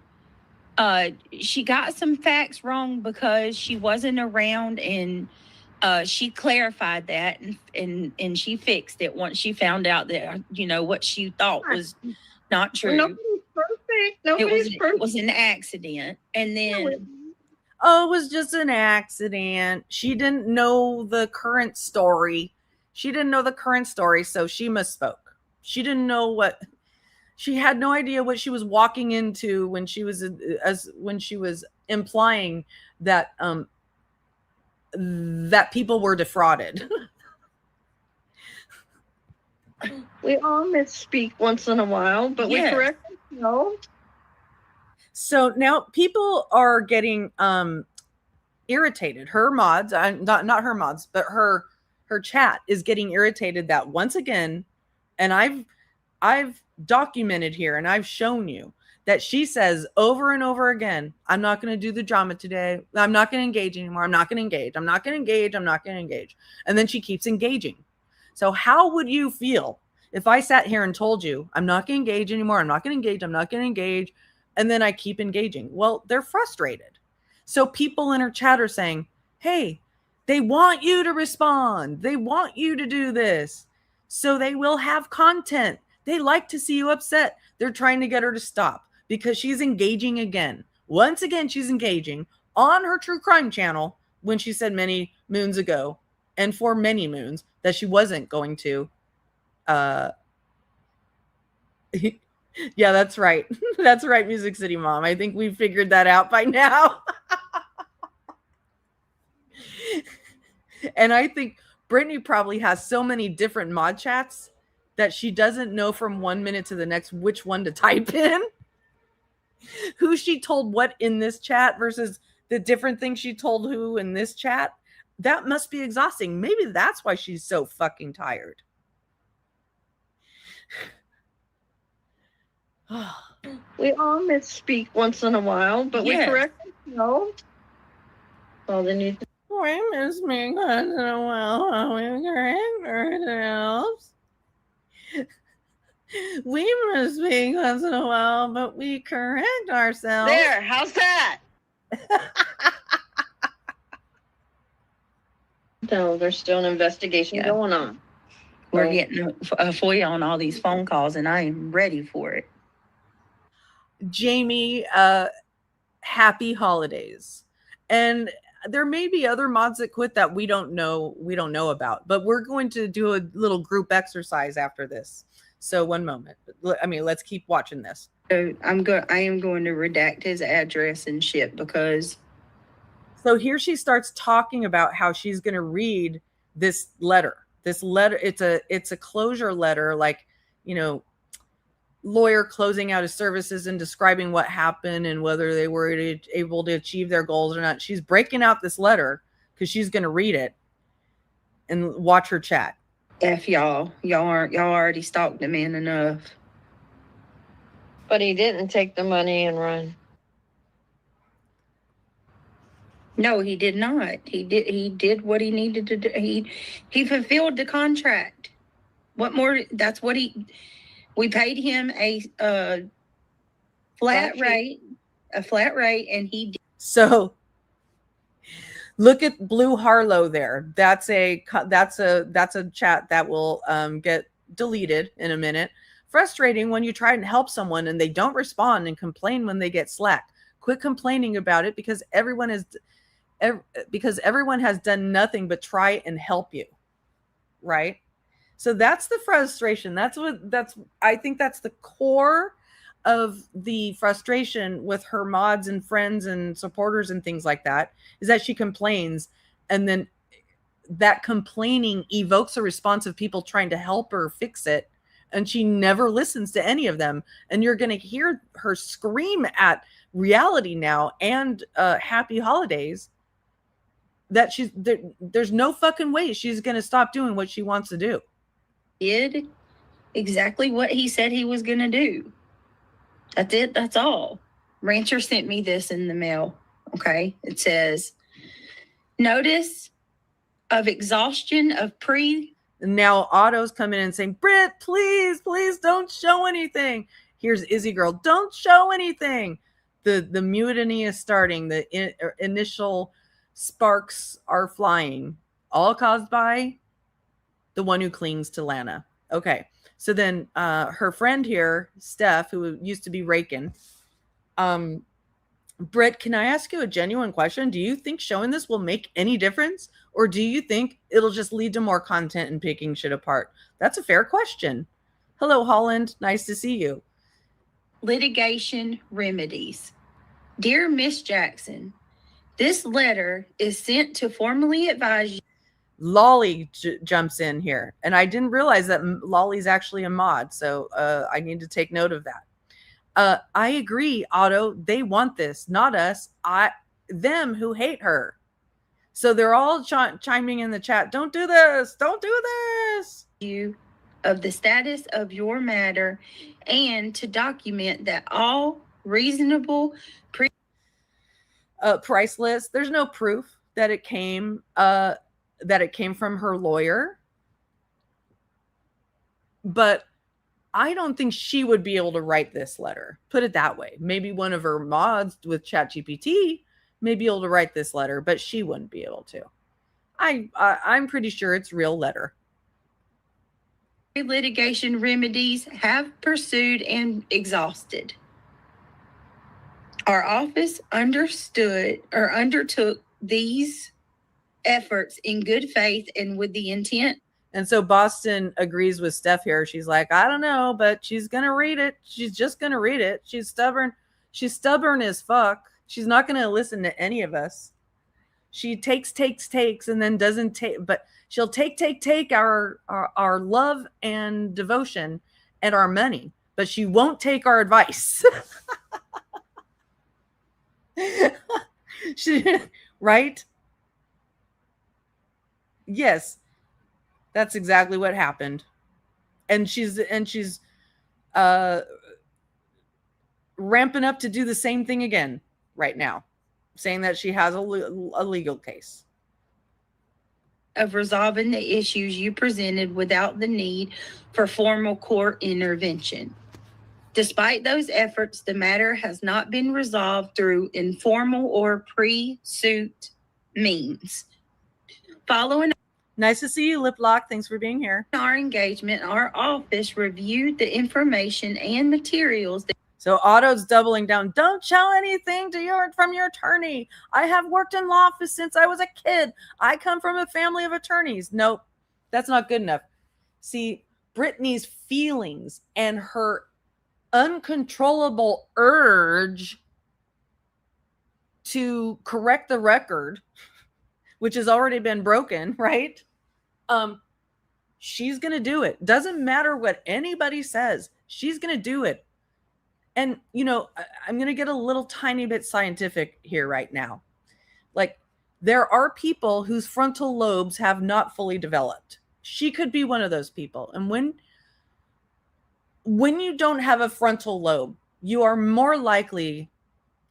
she got some facts wrong because she wasn't around, and she clarified that and she fixed it once she found out that, you know, what she thought was not true. Nobody's perfect. Nobody's perfect. It was an accident. And then oh, it was just an accident. She didn't know the current story. She didn't know the current story, so she misspoke. She didn't know what she had no idea what she was walking into when she was implying that that people were defrauded. We all misspeak once in a while, but we correct ourselves. So now people are getting irritated. Her mods, not her mods, but her chat is getting irritated that once again, and I've documented here and I've shown you that she says over and over again, I'm not going to do the drama today. I'm not going to engage anymore. I'm not going to engage. I'm not going to engage. I'm not going to engage. And then she keeps engaging. So how would you feel if I sat here and told you, I'm not going to engage anymore. I'm not going to engage. I'm not going to engage. And then I keep engaging. Well, they're frustrated. So people in her chat are saying, hey, they want you to respond. They want you to do this. So they will have content. They like to see you upset. They're trying to get her to stop because she's engaging again. Once again, she's engaging on her true crime channel when she said many moons ago and for many moons that she wasn't going to. Yeah, that's right. That's right, Music City Mom. I think we figured that out by now. And I think Brittany probably has so many different mod chats that she doesn't know from 1 minute to the next which one to type in. Who she told what in this chat versus the different things she told who in this chat. That must be exhausting. Maybe that's why she's so fucking tired. We all misspeak once in a while, but we correct ourselves. Well, then you we misspeak once in a while, we correct ourselves. We misspeak once in a while, but we correct ourselves. There, how's that? So there's still an investigation going on. We're getting a FOIA on all these phone calls, and I am ready for it. Jamie, happy holidays. And there may be other mods that quit that we don't know about, but we're going to do a little group exercise after this. So one moment. I mean, let's keep watching this. So I am going to redact his address and shit because. So here she starts talking about how she's going to read this letter. This letter, it's a closure letter, like, you know, lawyer closing out his services and describing what happened and whether they were able to achieve their goals or not. She's breaking out this letter because she's going to read it and watch her chat. F y'all already stalked the man enough. But he didn't take the money and run. No, he did not. He did what he needed to do. He fulfilled the contract. What more? That's what we paid him a flat rate, and he did. So look at Blue Harlow there. That's a chat that will get deleted in a minute. Frustrating when you try and help someone and they don't respond and complain when they get slacked. Quit complaining about it because everyone has done nothing but try and help you, right? So that's the frustration. I think that's the core of the frustration with her mods and friends and supporters and things like that, is that she complains, and then that complaining evokes a response of people trying to help her fix it, and she never listens to any of them. And you're going to hear her scream at reality now and happy holidays that there's no fucking way she's going to stop doing what she wants to do. Did exactly what he said he was going to do. That's it. That's all. Rancher sent me this in the mail. Okay. It says, notice of exhaustion of Now Otto's coming in and saying, Britt, please don't show anything. Here's Izzy Girl. Don't show anything. The mutiny is starting. The initial sparks are flying, all caused by the one who clings to Lana. Okay. So then her friend here, Steph, who used to be Rakin, Britt, can I ask you a genuine question? Do you think showing this will make any difference? Or do you think it'll just lead to more content and picking shit apart? That's a fair question. Hello, Holland. Nice to see you. Litigation remedies. Dear Miss Jackson, this letter is sent to formally advise you. Lolly jumps in here, and I didn't realize that Lolly's actually a mod, so I need to take note of that. I agree, Otto. They want this, not us. Them who hate her. So they're all chiming in the chat. Don't do this. Don't do this. You of the status of your matter, and to document that all reasonable price list. There's no proof that it came from her lawyer, but I don't think she would be able to write this letter. Put it that way. Maybe one of her mods with ChatGPT may be able to write this letter, but she wouldn't be able to. I'm pretty sure it's real letter. Litigation remedies have pursued and exhausted. Our office undertook these efforts in good faith and with the intent. And so Boston agrees with Steph here. She's like, I don't know, but she's going to read it. She's just going to read it. She's stubborn. She's stubborn as fuck. She's not going to listen to any of us. She takes, and then doesn't take, but she'll take our love and devotion and our money, but she won't take our advice. Right? Yes, that's exactly what happened. And she's ramping up to do the same thing again right now, saying that she has a legal case. Of resolving the issues you presented without the need for formal court intervention. Despite those efforts, the matter has not been resolved through informal or pre-suit means. Following Nice to see you, Liplock. Thanks for being here. our engagement, our office reviewed the information and materials. So Otto's doubling down. Don't show anything from your attorney. I have worked in law office since I was a kid. I come from a family of attorneys. Nope, that's not good enough. See, Brittany's feelings and her uncontrollable urge to correct the record, which has already been broken, right? She's going to do it. Doesn't matter what anybody says. She's going to do it. And, I'm going to get a little tiny bit scientific here right now. Like, there are people whose frontal lobes have not fully developed. She could be one of those people. And when you don't have a frontal lobe, you are more likely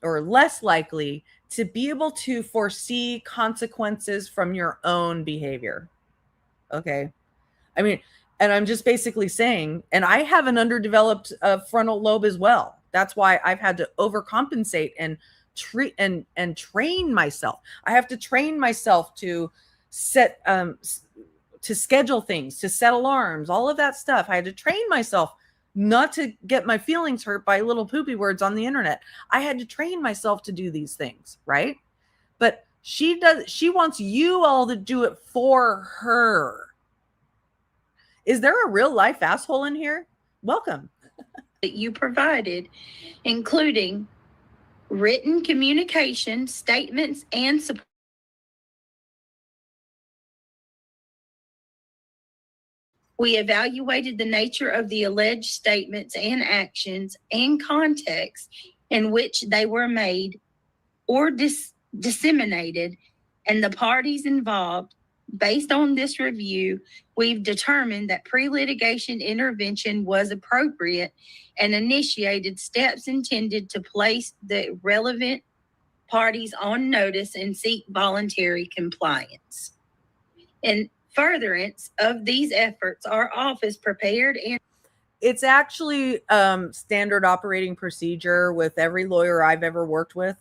or less likely to be able to foresee consequences from your own behavior. Okay. I mean, and I'm just basically saying, and I have an underdeveloped frontal lobe as well. That's why I've had to overcompensate and treat and train myself. I have to train myself to set to schedule things, to set alarms, all of that stuff. I had to train myself not to get my feelings hurt by little poopy words on the internet. I had to train myself to do these things, right? But she wants you all to do it for her. Is there a real life asshole in here? Welcome. That you provided, including written communication, statements, and support. We evaluated the nature of the alleged statements and actions and context in which they were made or disseminated, and the parties involved. Based on this review, we've determined that pre-litigation intervention was appropriate and initiated steps intended to place the relevant parties on notice and seek voluntary compliance. In furtherance of these efforts, our office prepared and it's actually standard operating procedure with every lawyer I've ever worked with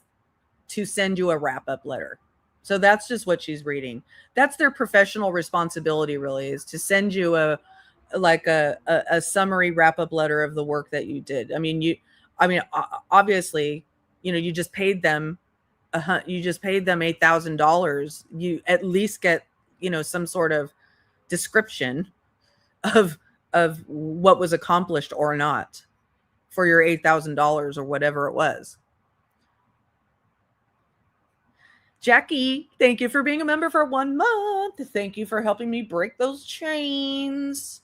to send you a wrap-up letter. So that's just what she's reading. That's their professional responsibility, really, is to send you a summary wrap-up letter of the work that you did. Obviously, you just paid them $8,000. You at least get, some sort of description of what was accomplished or not for your $8,000 or whatever it was. Jackie, thank you for being a member for 1 month. Thank you for helping me break those chains.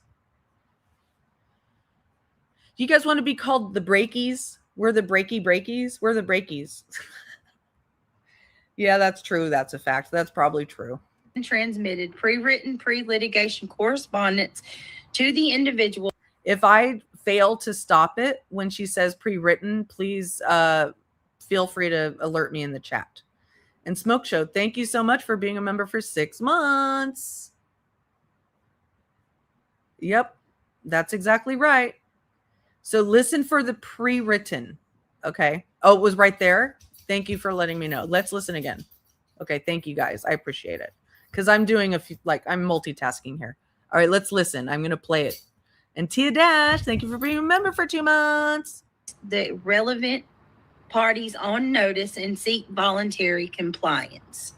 You guys want to be called the breakies? We're the breakies. We're the breakies. Yeah, that's true. That's a fact. That's probably true. transmitted pre-written pre-litigation correspondence to the individual. If I fail to stop it when she says pre-written, please feel free to alert me in the chat. And Smoke Show, thank you so much for being a member for 6 months. Yep, that's exactly right. So listen for the pre-written. Okay. Oh, it was right there. Thank you for letting me know. Let's listen again. Okay. Thank you guys. I appreciate it. Because I'm doing I'm multitasking here. All right, let's listen. I'm going to play it. And Tia Dash, thank you for being a member for 2 months. The relevant parties on notice and seek voluntary compliance.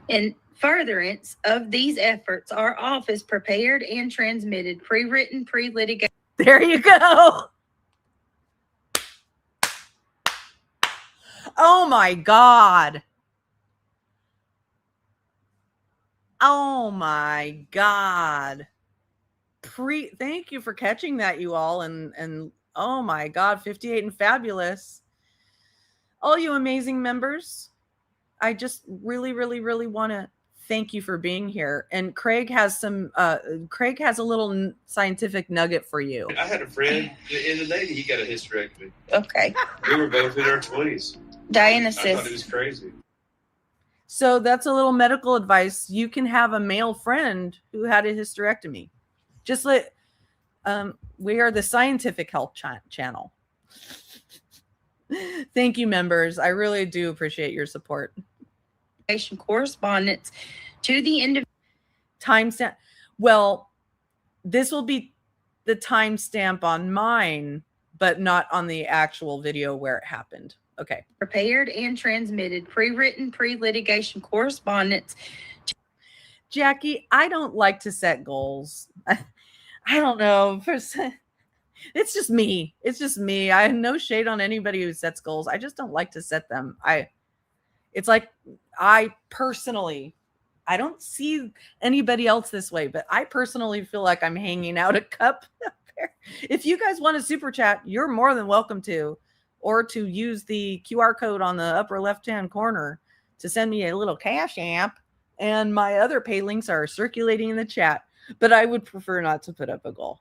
In furtherance of these efforts, our office prepared and transmitted pre-written pre-litigation. There you go. Oh my God. Oh my God. Thank you for catching that, you all. And oh my God, 58 and fabulous. All you amazing members. I just really, really, really want to thank you for being here. And Craig has a little scientific nugget for you. I had a friend in the Navy, he got a hysterectomy. Okay. We were both in our 20s. Dionysus. I thought it was crazy. So that's a little medical advice. You can have a male friend who had a hysterectomy. Just we are the scientific health channel. Thank you, members. I really do appreciate your support. Correspondence to the individual. Timestamp. Well, this will be the timestamp on mine, but not on the actual video where it happened. Okay. Prepared and transmitted pre-written pre-litigation correspondence. Jackie, I don't like to set goals. I don't know. It's just me. It's just me. I have no shade on anybody who sets goals. I just don't like to set them. It's like I don't see anybody else this way, but I personally feel like I'm hanging out a cup. If you guys want to super chat, you're more than welcome to, or to use the QR code on the upper left-hand corner to send me a little cash app. And my other pay links are circulating in the chat, but I would prefer not to put up a goal.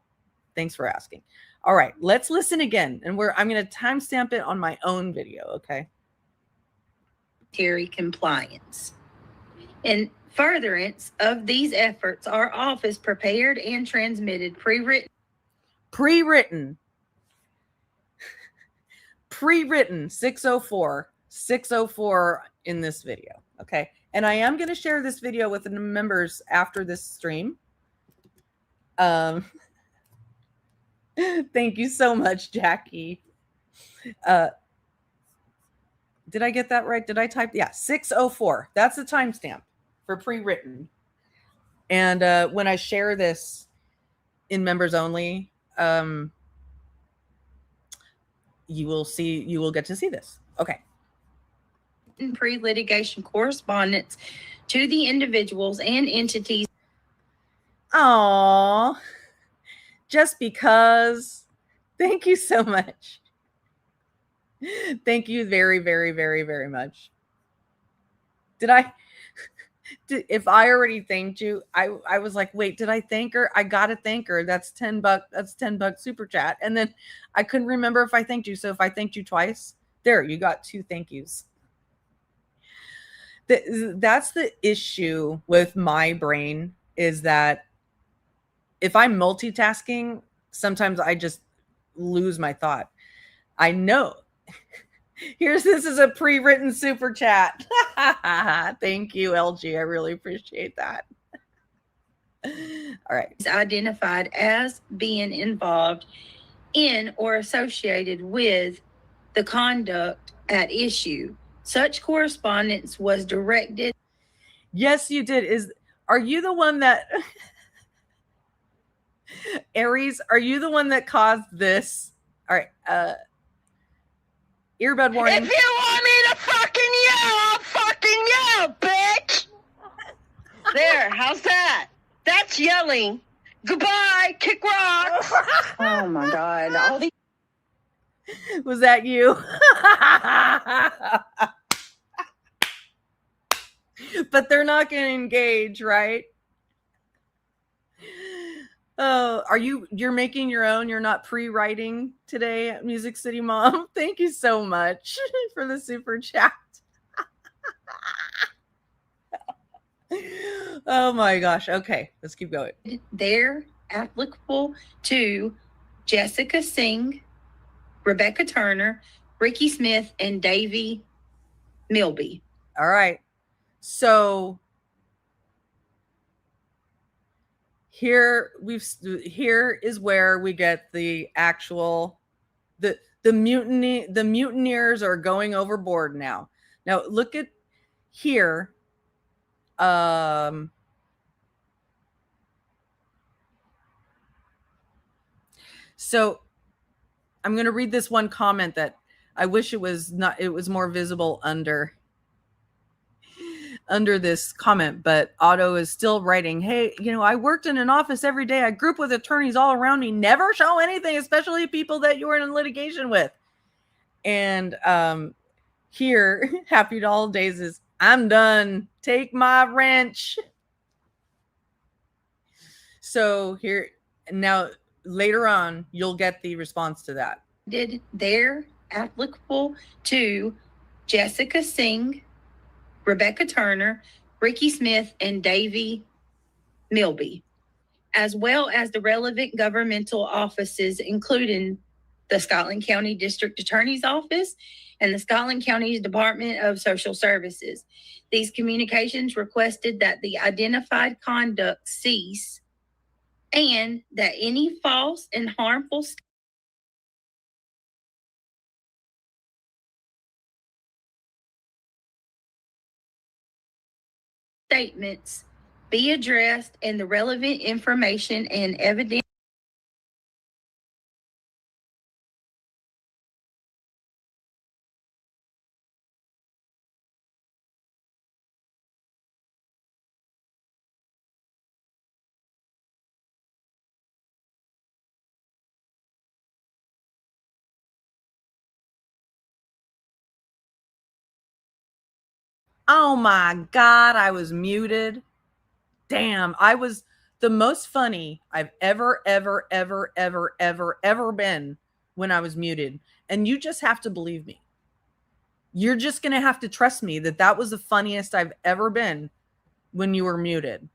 Thanks for asking. All right, let's listen again. And I'm going to timestamp it on my own video. Okay. compliance. In furtherance of these efforts, our office prepared and transmitted pre-written 604 in this video. Okay. And I am going to share this video with the members after this stream. Thank you so much, Jackie. Did I get that right? Did I type? Yeah, 604. That's the timestamp for pre-written. And when I share this in members only, you will get to see this. Okay. Pre-litigation correspondence to the individuals and entities. Aww. Just because. Thank you so much. Thank you very, very, very, very much. If I already thanked you, I was like, wait, did I thank her? I gotta thank her. That's $10. That's $10 super chat. And then I couldn't remember if I thanked you. So if I thanked you twice, there, you got 2 thank yous. That's the issue with my brain, is that if I'm multitasking, sometimes I just lose my thought. I know. This is a pre-written super chat. Thank you, LG. I really appreciate that. All right. Identified as being involved in or associated with the conduct at issue. Such correspondence was directed. Yes, you did. Are you the one that Aries, are you the one that caused this? All right. Earbud warning. If you want me to fucking yell, I'll fucking yell, bitch. There, how's that? That's yelling. Goodbye, kick rocks. Oh my God. All these Was that you? But they're not going to engage, right? Oh, you're making your own? You're not pre-writing today at Music City Mom? Thank you so much for the super chat. Oh my gosh. Okay, let's keep going. They're applicable to Jessica Singh, Rebecca Turner, Ricky Smith, and Davy Milby. All right. So here is where we get the actual the mutiny. The mutineers are going overboard now. Now look at here. So I'm going to read this one comment that I wish it was more visible under this comment, but Otto is still writing, hey, I worked in an office every day. I group with attorneys all around me. Never show anything, especially people that you were in litigation with. And here, Happy Doll Days is, I'm done. Take my wrench. So here, now, later on, you'll get the response to that. They're applicable to Jessica Singh, Rebecca Turner, Ricky Smith, and Davy Milby, as well as the relevant governmental offices, including the Scotland County District Attorney's Office and the Scotland County Department of Social Services. These communications requested that the identified conduct cease and that any false and harmful statements be addressed and the relevant information and evidence Oh my God, I was muted. Damn, I was the most funny I've ever been when I was muted. And you just have to believe me. You're just going to have to trust me that was the funniest I've ever been when you were muted.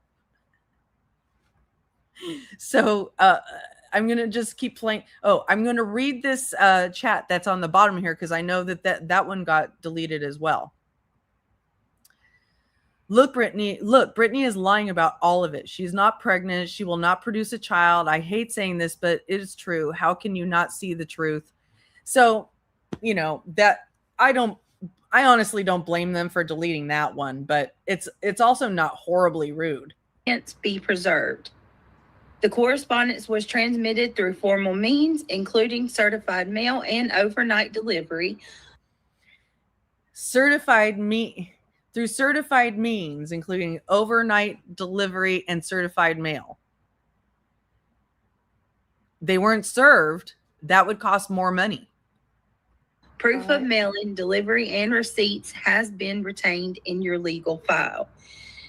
So I'm going to just keep playing. Oh, I'm going to read this chat that's on the bottom here because I know that one got deleted as well. Look, Brittany is lying about all of it. She's not pregnant. She will not produce a child. I hate saying this, but it is true. How can you not see the truth? So, you know, that I honestly don't blame them for deleting that one, but it's also not horribly rude. Can't be preserved. The correspondence was transmitted through formal means, including certified mail and overnight delivery. Through certified means, including overnight delivery and certified mail. They weren't served. That would cost more money. Proof of mailing, delivery, and receipts has been retained in your legal file.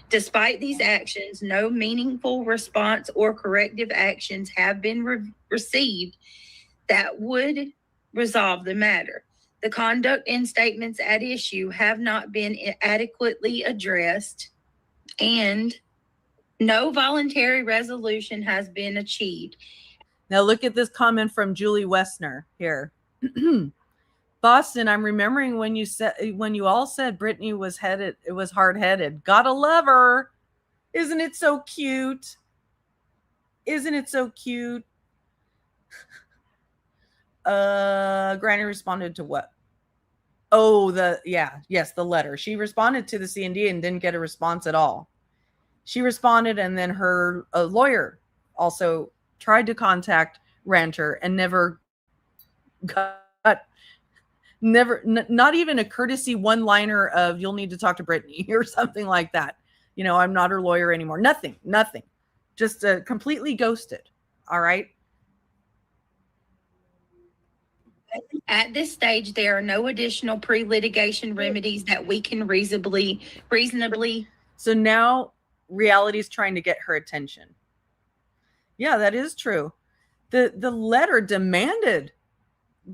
Despite these actions, no meaningful response or corrective actions have been received that would resolve the matter. The conduct and statements at issue have not been adequately addressed, and no voluntary resolution has been achieved. Now look at this comment from Julie Westner here. Boston, I'm remembering when you all said Brittany was hard-headed. Gotta love her. Isn't it so cute? Isn't it so cute? Granny responded to what? Oh, the letter. She responded to the C&D and didn't get a response at all. She responded, and then her lawyer also tried to contact Ranter and never got not even a courtesy one-liner of you'll need to talk to Brittany or something like that. You know, I'm not her lawyer anymore. Nothing. Just completely ghosted. All right. At this stage, there are no additional pre-litigation remedies that we can reasonably. So now reality is trying to get her attention. Yeah, that is true. The letter demanded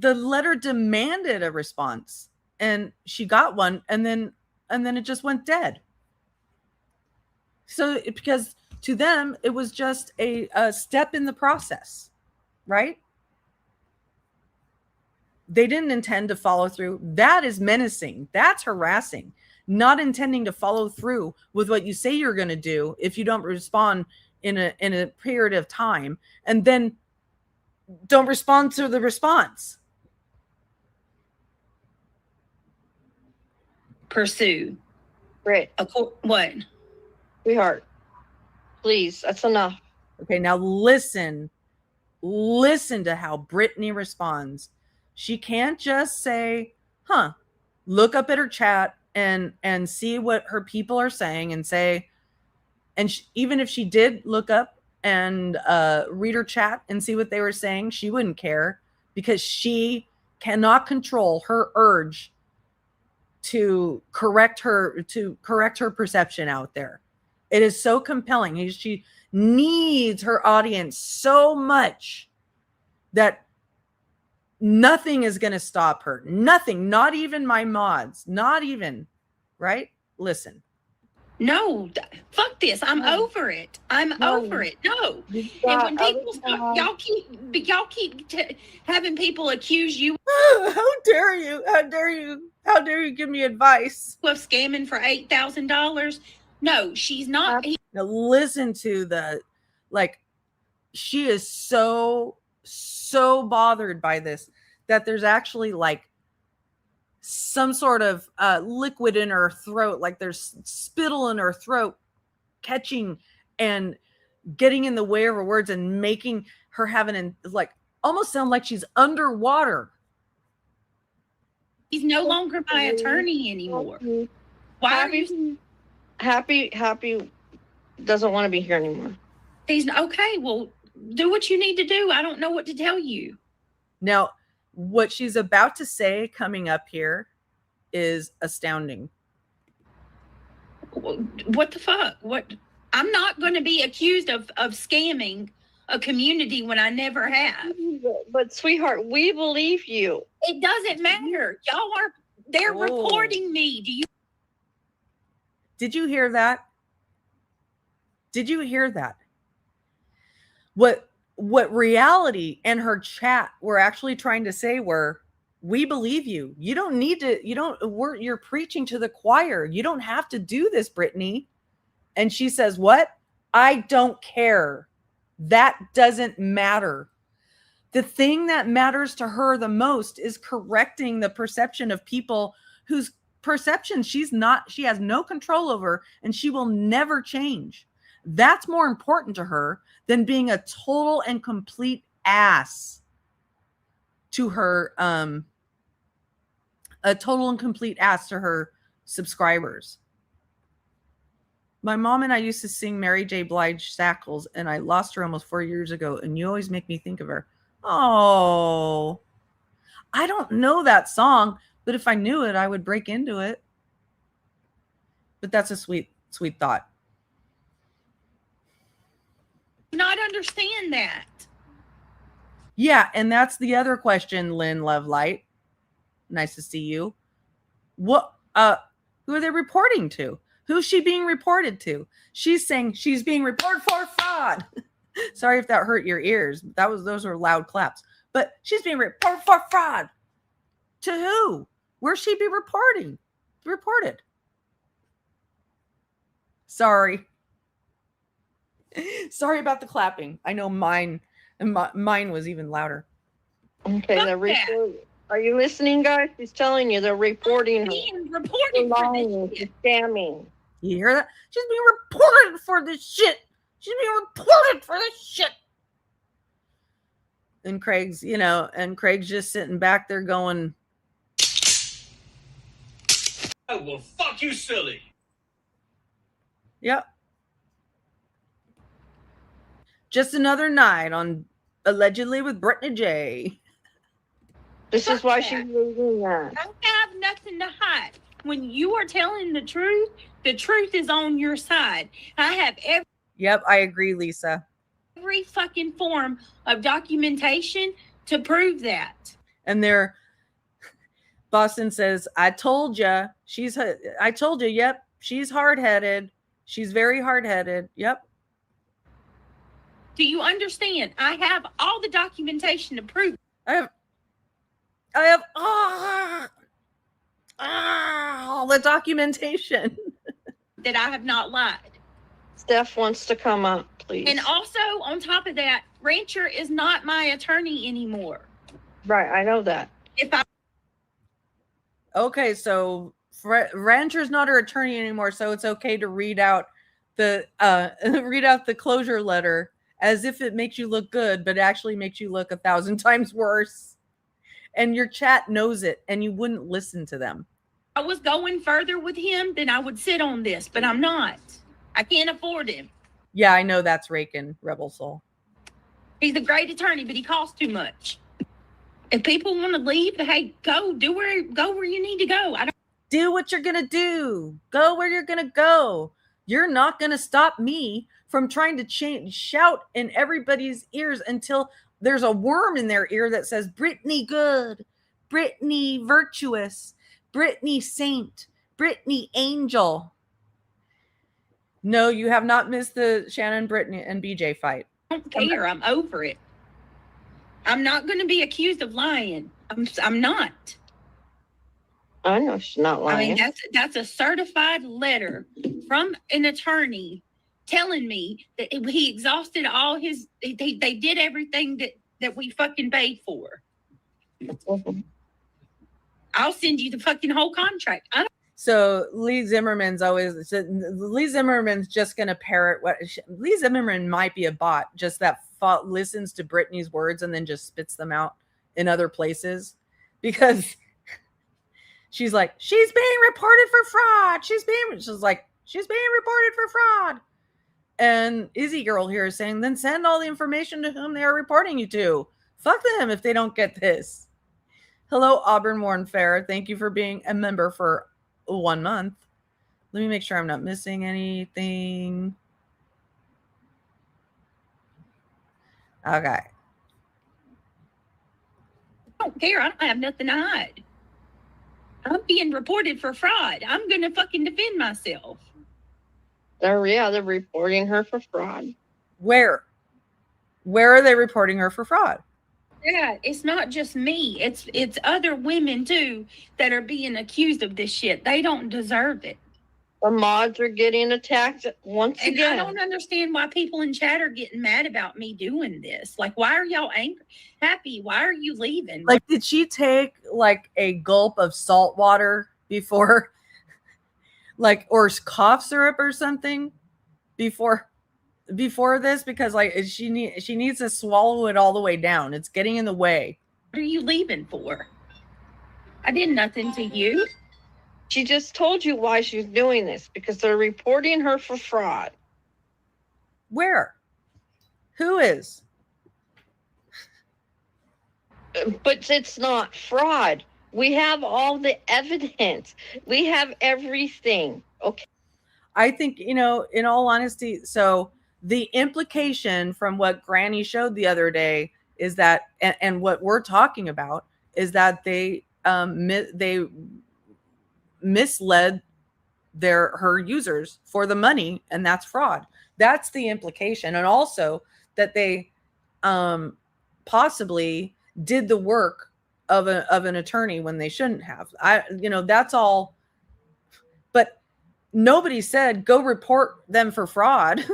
a response, and she got one, and then it just went dead. So because to them it was just a step in the process, right? They didn't intend to follow through. That is menacing. That's harassing. Not intending to follow through with what you say you're going to do if you don't respond in a period of time, and then don't respond to the response. Pursue. Britt, What? sweetheart, please, that's enough. Okay, now listen to how Brittany responds. She can't just say, look up at her chat and see what her people are saying and say, even if she did look up and read her chat and see what they were saying, she wouldn't care because she cannot control her urge to correct her perception out there. It is so compelling. She needs her audience so much that nothing is going to stop her. Nothing, not even my mods, not even, right? Listen. No, fuck this. I'm over it. I'm over it. No. And when people stop, y'all keep having people accuse you How dare you? How dare you? How dare you give me advice? of scamming for $8,000. No, she's not. Now listen to she is so bothered by this that there's actually like some sort of liquid in her throat, like there's spittle in her throat catching and getting in the way of her words and making her almost sound like she's underwater. He's no longer my attorney anymore. Why are you? Happy doesn't want to be here anymore. He's okay. Well, do what you need to do. I don't know what to tell you. Now, what she's about to say coming up here is astounding. What the fuck? What? I'm not going to be accused of scamming a community when I never have. But sweetheart, we believe you. It doesn't matter. They're Oh. reporting me. Did you hear that? Did you hear that? What reality and her chat were actually trying to say were, we believe you. You don't need to, you're preaching to the choir. You don't have to do this, Brittany. And she says, what? I don't care. That doesn't matter. The thing that matters to her the most is correcting the perception of people whose perception she has no control over, and she will never change. That's more important to her than being a total and complete ass to her, subscribers. My mom and I used to sing Mary J. Blige Shackles, and I lost her almost 4 years ago, and you always make me think of her. Oh, I don't know that song, but if I knew it, I would break into it. But that's a sweet, sweet thought. Not understand that. Yeah, and that's the other question, Lynn Lovelight. Nice to see you. What? Who are they reporting to? Who's she being reported to? She's saying she's being reported for fraud. Sorry if that hurt your ears. Those were loud claps. But she's being reported for fraud. To who? Where's she be reported? Sorry. Sorry about the clapping. I know mine was even louder. Okay, Fuck they're that. reporting. Are you listening, guys? She's telling you they're reporting her. Being For reported for lying, this for shit. scamming. You hear that? She's being reported for this shit. She's being reported for this shit. And Craig's just sitting back there going, Oh, well, fuck you, silly. yep. Just another night on Allegedly with Brittney J. This is Fuck why that. she's losing that. I have nothing to hide. When you are telling the truth is on your side. I have Yep, I agree, Lisa. every fucking form of documentation to prove that. And Boston says, I told you. Yep, she's hard-headed. She's very hard-headed. Yep. Do you understand? I have all the documentation to prove I have all the documentation. that I have not lied. Steph wants to come up, please. And also, on top of that, Rancher is not my attorney anymore. Right, I know that. If I Okay, so Rancher's not her attorney anymore, so it's okay to read out the closure letter as if it makes you look good, but actually makes you look 1,000 times worse. And your chat knows it, and you wouldn't listen to them. was going further with him, then I would sit on this, but I'm not. I can't afford him. Yeah, I know that's Rakin, Rebel Soul. He's a great attorney, but he costs too much. If people want to leave, hey, go where you need to go. I don't Do what you're going to do. Go where you're going to go. You're not going to stop me from trying to shout in everybody's ears until there's a worm in their ear that says, Brittany good, Brittany virtuous, Brittany saint, Brittany angel. No, you have not missed the Shannon, Brittany, and BJ fight. care. I'm over it. I'm not going to be accused of lying. I'm not. I know she's not lying. I mean, that's a certified letter from an attorney telling me that he exhausted all his. They did everything that we fucking paid for. Mhm. I'll send you the fucking whole contract. So Lee Zimmerman's just going to parrot what Lee Zimmerman might be a bot, just that listens to Brittany's words and then just spits them out in other places because she's like, she's being reported for fraud. She's being reported for fraud. And Izzy Girl here is saying, then send all the information to whom they are reporting you to. Fuck them if they don't get this. Hello, Auburn Warnfair. Thank you for being a member for 1 month. Let me make sure I'm not missing anything. Okay. I don't care. I don't have nothing to hide. I'm being reported for fraud. I'm going to fucking defend myself. They're reporting her for fraud. Where are they reporting her for fraud? Yeah, it's not just me. It's other women too that are being accused of this shit. They don't deserve it. The mods are getting attacked once And again. I don't understand why people in chat are getting mad about me doing this. Like, why are y'all angry? Happy? Why are you leaving? Like, did she take like a gulp of salt water before, like, or cough syrup or something before this? Because like she needs to swallow it all the way down. It's getting in the way. What are you leaving for? I did nothing to you. She just told you why she's doing this, because they're reporting her for fraud. Where? Who is? But it's not fraud. We have all the evidence. We have everything. Okay. I think, in all honesty, so the implication from what Granny showed the other day is that, and what we're talking about is that they misled her users for the money, and that's fraud. That's the implication. And also that they possibly did the work of an attorney when they shouldn't have. That's all. But nobody said go report them for fraud.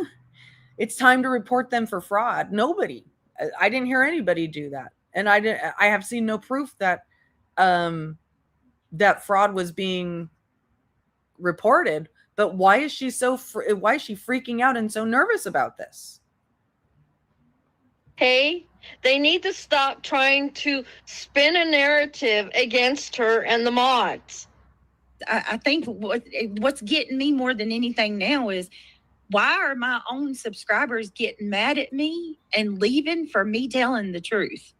It's time to report them for fraud. Nobody. I didn't hear anybody do that. And I have seen no proof that that fraud was being reported. But why is she freaking out and so nervous about this? Hey, they need to stop trying to spin a narrative against her and the mods. I think what's getting me more than anything now is, why are my own subscribers getting mad at me and leaving for me telling the truth?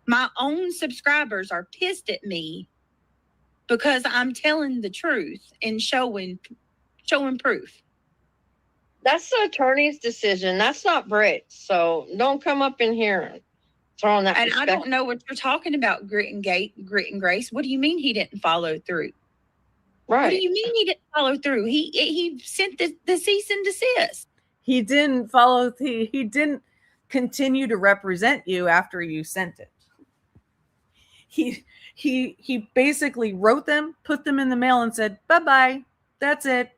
My own subscribers are pissed at me because I'm telling the truth and showing proof. That's the attorney's decision. That's not Britt's. So don't come up in here throwing that. And I don't know what you're talking about, Grit and Grace. What do you mean he didn't follow through? Right. What do you mean he didn't follow through? He sent the cease and desist. He didn't follow. He didn't continue to represent you after you sent it. He basically wrote them, put them in the mail, and said, "Bye-bye. That's it.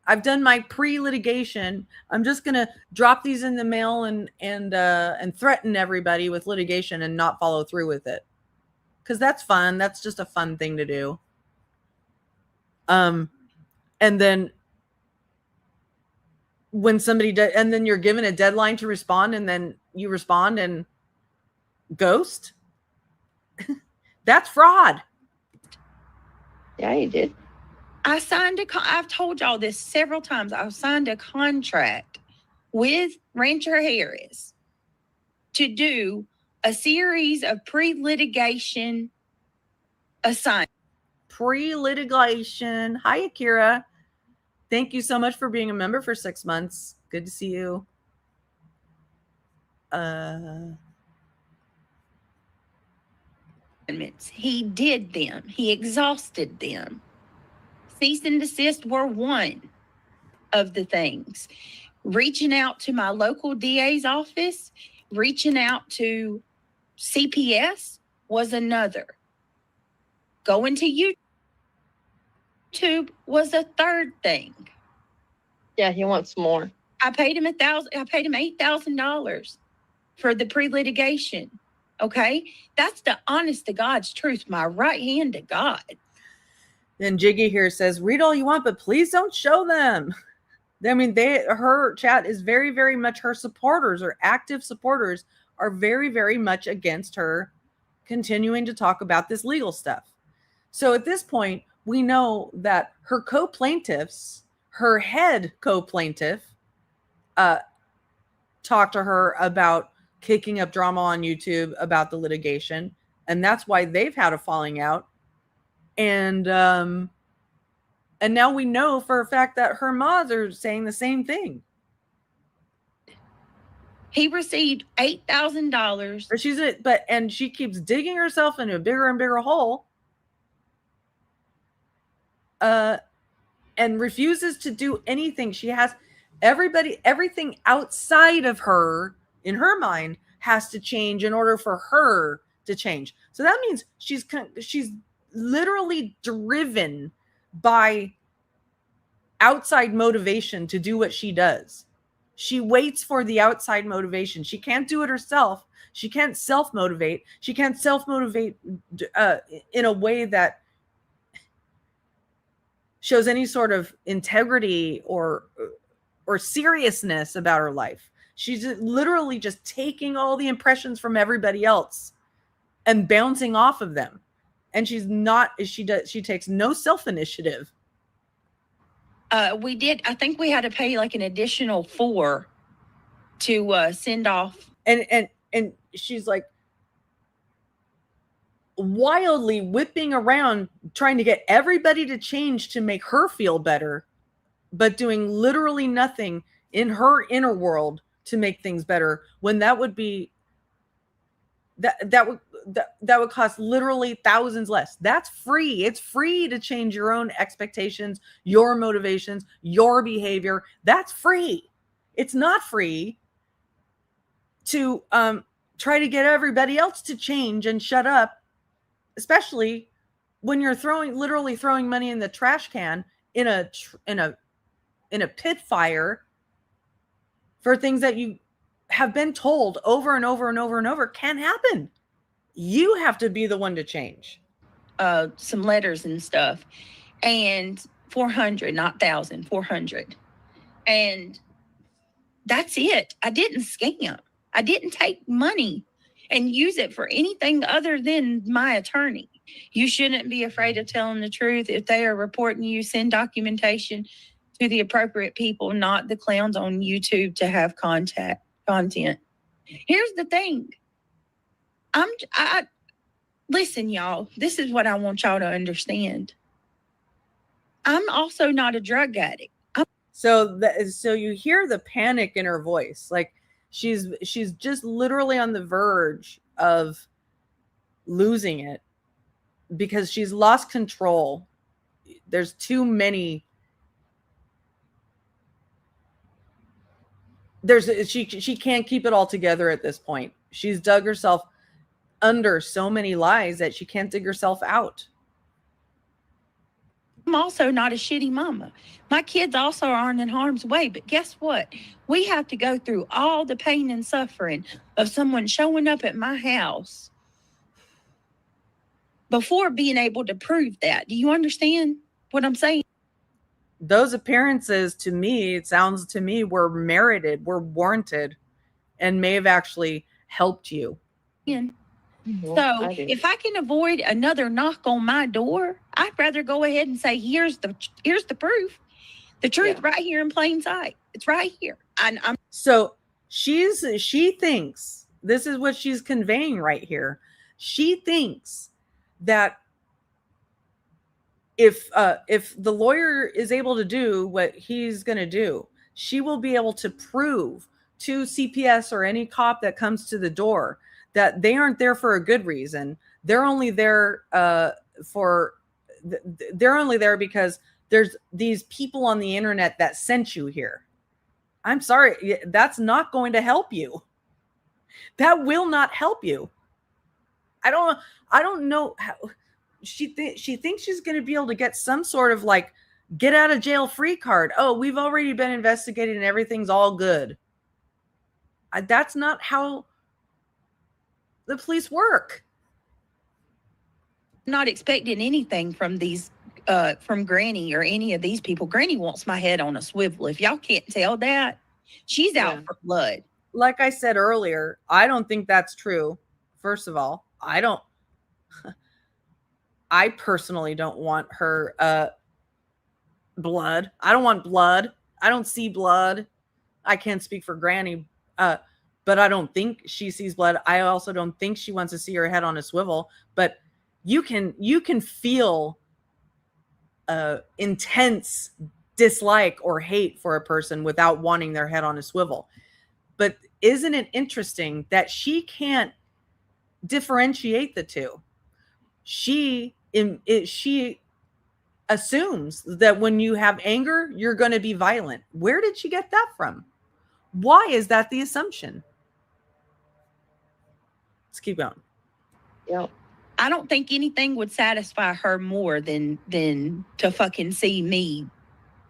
I've done my pre-litigation. I'm just gonna drop these in the mail and threaten everybody with litigation and not follow through with it, because that's fun. That's just a fun thing to do." And then when somebody does, and then you're given a deadline to respond, and then you respond and ghost. That's fraud. Yeah, you did. I signed I've told y'all this several times. I've signed a contract with Rancher Harris to do a series of pre-litigation assignments. Pre-litigation. Hi, Akira. Thank you so much for being a member for 6 months. Good to see you. He did them. He exhausted them. Cease and desist were one of the things. Reaching out to my local DA's office, reaching out to CPS was another. Going to YouTube was a third thing. Yeah, he wants more. I paid him $8,000 for the pre-litigation. Okay, that's the honest to God's truth. My right hand to God. Then Jiggy here says, "Read all you want, but please don't show them." I mean, her chat is very, very much, her supporters or active supporters are very, very much against her continuing to talk about this legal stuff. So at this point, we know that her co-plaintiffs, her head co-plaintiff, talked to her about kicking up drama on YouTube about the litigation, and that's why they've had a falling out. And now we know for a fact that her mods are saying the same thing. He received $8,000. And she keeps digging herself into a bigger and bigger hole and refuses to do anything. She has everything outside of her, in her mind, has to change in order for her to change. So that means she's literally driven by outside motivation to do what she does. She waits for the outside motivation. She can't do it herself. She can't self-motivate. She can't self-motivate in a way that shows any sort of integrity or seriousness about her life. She's literally just taking all the impressions from everybody else and bouncing off of them. And she takes no self-initiative. I think we had to pay like an additional $4 to send off. And she's like wildly whipping around trying to get everybody to change to make her feel better, but doing literally nothing in her inner world to make things better, when that would cost literally thousands less. That's free. It's free to change your own expectations, your motivations, your behavior. That's free. It's not free to try to get everybody else to change and shut up, especially when you're literally throwing money in the trash can in a pit fire for things that you have been told over and over and over and over can't happen. You have to be the one to change. Some letters and stuff, and 400, not 1,000, 400. And that's it. I didn't scam. I didn't take money and use it for anything other than my attorney. You shouldn't be afraid of telling the truth. If they are reporting you, send documentation to the appropriate people, not the clowns on YouTube to have content. Here's the thing. Listen, y'all, this is what I want y'all to understand. I'm also not a drug addict. So you hear the panic in her voice. Like she's just literally on the verge of losing it because she's lost control. There's too many. She can't keep it all together at this point. She's dug herself under so many lies that she can't dig herself out. I'm also not a shitty mama. My kids also aren't in harm's way, but guess what? We have to go through all the pain and suffering of someone showing up at my house before being able to prove that. Do you understand what I'm saying? Those appearances, to me, it sounds to me, were merited, were warranted, and may have actually helped you. So if I can avoid another knock on my door, I'd rather go ahead and say, here's the proof. The truth right here in plain sight. It's right here. So she thinks, this is what she's conveying right here. She thinks that if the lawyer is able to do what he's going to do, she will be able to prove to CPS or any cop that comes to the door that they aren't there for a good reason. They're only there they're only there because there's these people on the internet that sent you here. I'm sorry, that's not going to help you. That will not help you. I don't know how she thinks she's going to be able to get some sort of like get out of jail free card. Oh, we've already been investigated and everything's all good. That's not how the police work. I'm not expecting anything from these, from Granny or any of these people. Granny wants my head on a swivel. If y'all can't tell that, she's out for blood. Like I said earlier, I don't think that's true. First of all, I personally don't want her blood. I don't want blood. I don't see blood. I can't speak for Granny, but I don't think she sees blood. I also don't think she wants to see her head on a swivel. But you can feel intense dislike or hate for a person without wanting their head on a swivel. But isn't it interesting that she can't differentiate the two? She assumes that when you have anger, you're going to be violent. Where did she get that from? Why is that the assumption? Let's keep going. Yep. I don't think anything would satisfy her more than to fucking see me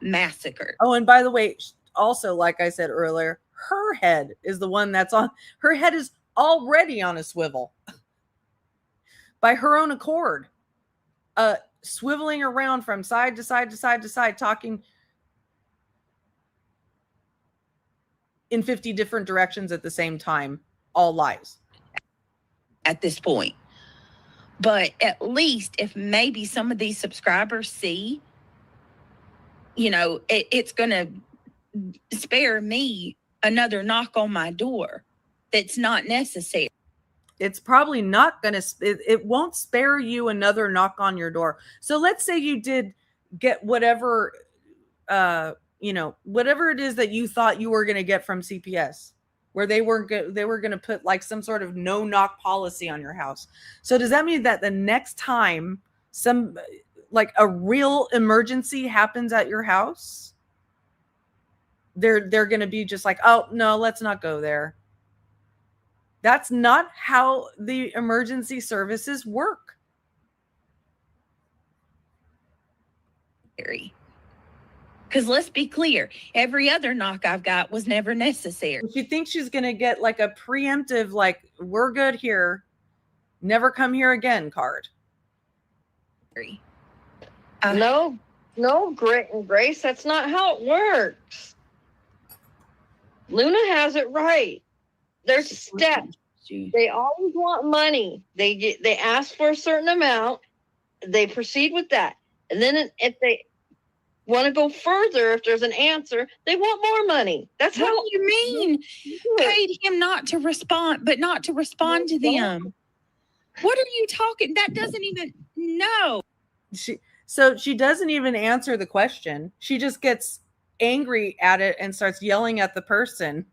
massacred. Oh, and by the way, also, like I said earlier, her head is the one that's on, her head is already on a swivel by her own accord, swiveling around from side to side to side to side, talking in 50 different directions at the same time, all lies. At this point. But at least if maybe some of these subscribers see, you know, it's going to spare me another knock on my door that's not necessary. It's probably not going to, it won't spare you another knock on your door. So let's say you did get whatever, you know, whatever it is that you thought you were going to get from CPS, where they were going to put like some sort of no knock policy on your house. So does that mean that the next time some like a real emergency happens at your house, they're going to be just like, oh no, let's not go there? That's not how the emergency services work. Because let's be clear, every other knock I've got was never necessary. She thinks she's going to get like a preemptive, like, we're good here, never come here again card. No, Grit and Grace, that's not how it works. Luna has it right. There's steps. They always want money. They ask for a certain amount. They proceed with that. And then if they want to go further, if there's an answer, they want more money. That's What how do you mean? Paid him not to respond, but not to respond to them. What are you talking? That doesn't even, no. So she doesn't even answer the question. She just gets angry at it and starts yelling at the person.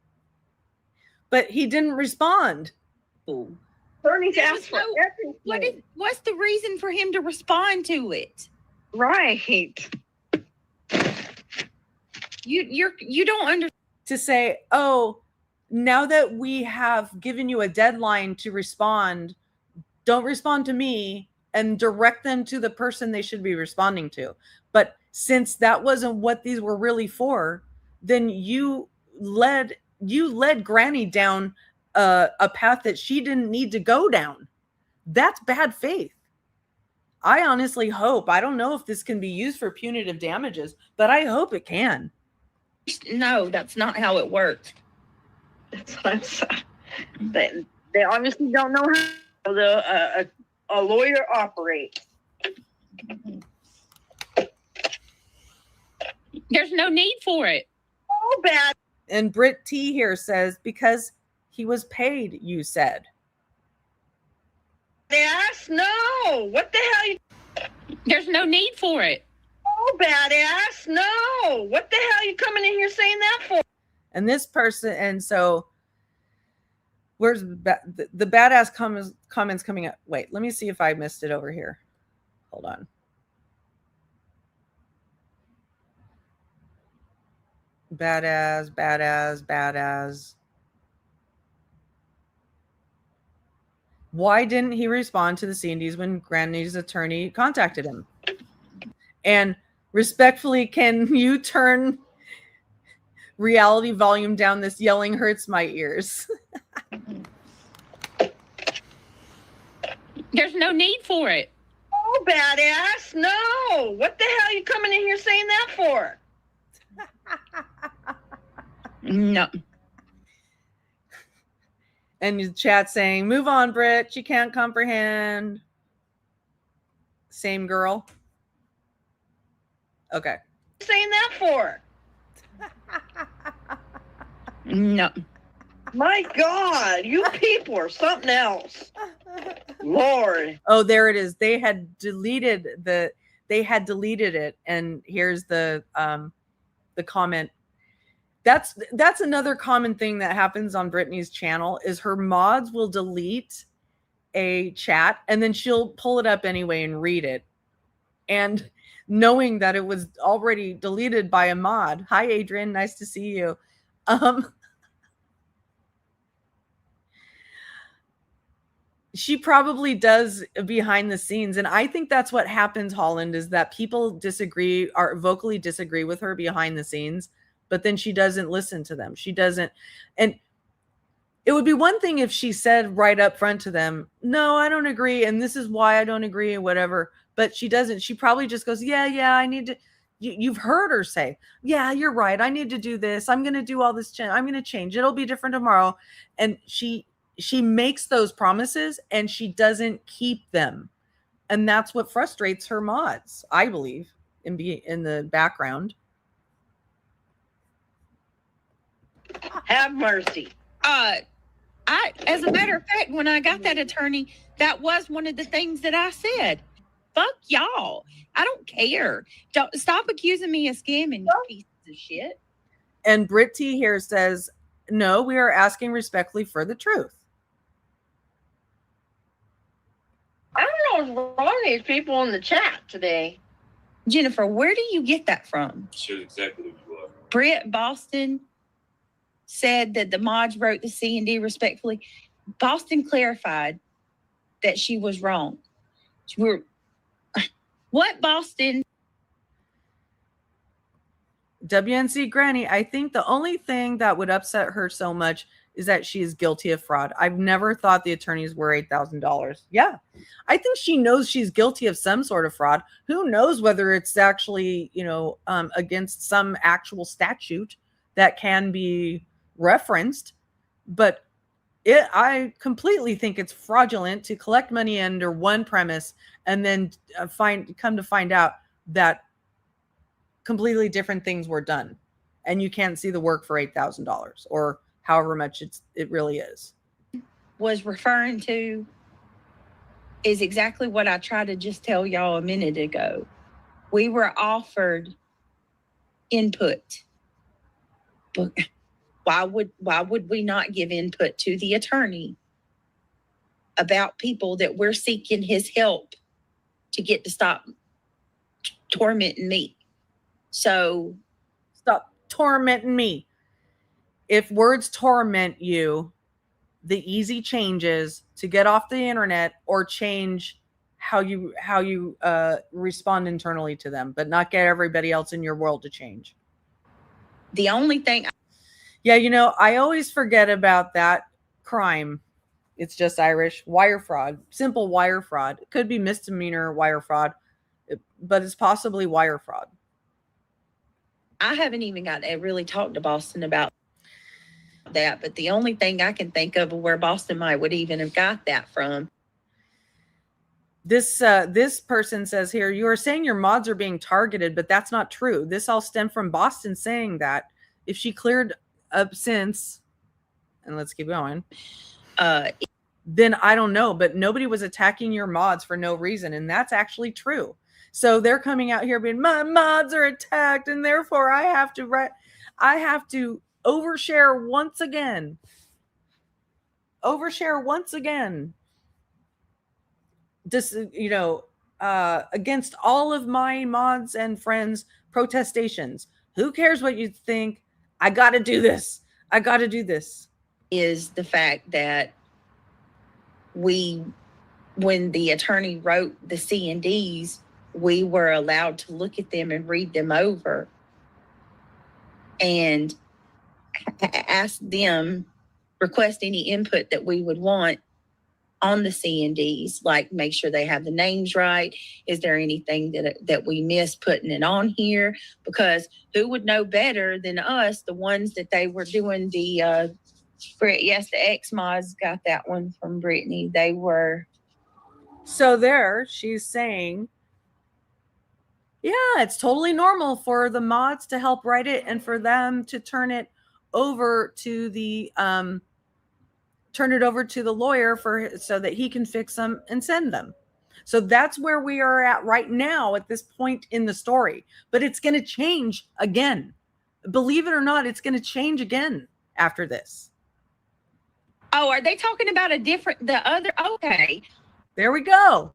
But he didn't respond. attorneys ask for everything. What's the reason for him to respond to it? Right. You don't understand. To say, oh, now that we have given you a deadline to respond, don't respond to me, and direct them to the person they should be responding to. But since that wasn't what these were really for, then you led Granny down a path that she didn't need to go down. That's bad faith. I honestly hope, I don't know if this can be used for punitive damages, but I hope it can. No, that's not how it works. That's what I'm saying. They obviously don't know how a lawyer operates. There's no need for it. Oh, bad. And Britt T here says, because he was paid, you said. Yes, no. What the hell? There's no need for it. Oh, badass. No. What the hell are you coming in here saying that for? And this person, and so where's the badass comments coming up? Wait, let me see if I missed it over here. Hold on. Badass. Why didn't he respond to the CNDs when Granny's attorney contacted him? And respectfully, can you turn reality volume down? This yelling hurts my ears. There's no need for it. Oh, badass. No. What the hell are you coming in here saying that for? No. And the chat saying, move on, Britt. She can't comprehend. Same girl. Okay. Saying that for? No. My God, you people are something else. Lord. Oh, there it is. They had deleted it. And here's the comment. That's another common thing that happens on Brittany's channel is her mods will delete a chat and then she'll pull it up anyway and read it. And knowing that it was already deleted by a mod. Hi, Adrian. Nice to see you. She probably does behind the scenes. And I think that's what happens, Holland, is that people disagree or vocally disagree with her behind the scenes, but then she doesn't listen to them. She doesn't. And it would be one thing if she said right up front to them, no, I don't agree. And this is why I don't agree and whatever. But she doesn't. She probably just goes, yeah, I need to. You've heard her say, yeah, you're right. I need to do this. I'm going to do all this. I'm going to change. It'll be different tomorrow. And she makes those promises and she doesn't keep them. And that's what frustrates her mods, I believe, in the background. Have mercy. As a matter of fact, when I got that attorney, that was one of the things that I said. Fuck y'all. I don't care. Don't stop accusing me of scamming, you pieces of shit. And Brittney here says, no, we are asking respectfully for the truth. I don't know what's wrong with these people in the chat today. Jennifer, where do you get that from? Shows exactly who you are. Britt Boston said that the mods wrote the C&D respectfully. Boston clarified that she was wrong. What Boston? WNC Granny, I think the only thing that would upset her so much is that she is guilty of fraud. I've never thought the attorneys were $8,000. Yeah, I think she knows she's guilty of some sort of fraud. Who knows whether it's actually, against some actual statute that can be referenced. But I completely think it's fraudulent to collect money under one premise and then come to find out that completely different things were done, and you can't see the work for $8,000 or however much it really is. Was referring to is exactly what I tried to just tell y'all a minute ago. We were offered input. But why would we not give input to the attorney about people that we're seeking his help to get to stop tormenting me? So stop tormenting me. If words torment you, the easy change is to get off the internet or change how you respond internally to them, but not get everybody else in your world to change. The only thing. I always forget about that crime. It's just Irish wire fraud, simple wire fraud. It could be misdemeanor wire fraud, but it's possibly wire fraud. I haven't even got to really talk to Boston about that, but the only thing I can think of where Boston would even have got that from. This person says here, you are saying your mods are being targeted, but that's not true. This all stemmed from Boston saying that. If she cleared up since, and let's keep going, then I don't know, but nobody was attacking your mods for no reason, and that's actually true. So they're coming out here being, my mods are attacked, and therefore I have to overshare once again. This, against all of my mods and friends' protestations. Who cares what you think? I got to do this. Is the fact that when the attorney wrote the C&Ds, we were allowed to look at them and read them over and ask them, request any input that we would want on the C&Ds, like make sure they have the names right. Is there anything that we missed putting it on here? Because who would know better than us, the ones that they were doing the the X mods got that one from Brittany. They were. So there, she's saying, yeah, it's totally normal for the mods to help write it and for them to turn it over to the lawyer so that he can fix them and send them. So that's where we are at right now at this point in the story. But it's going to change again. Believe it or not, it's going to change again after this. Oh, are they talking about the other? Okay. There we go.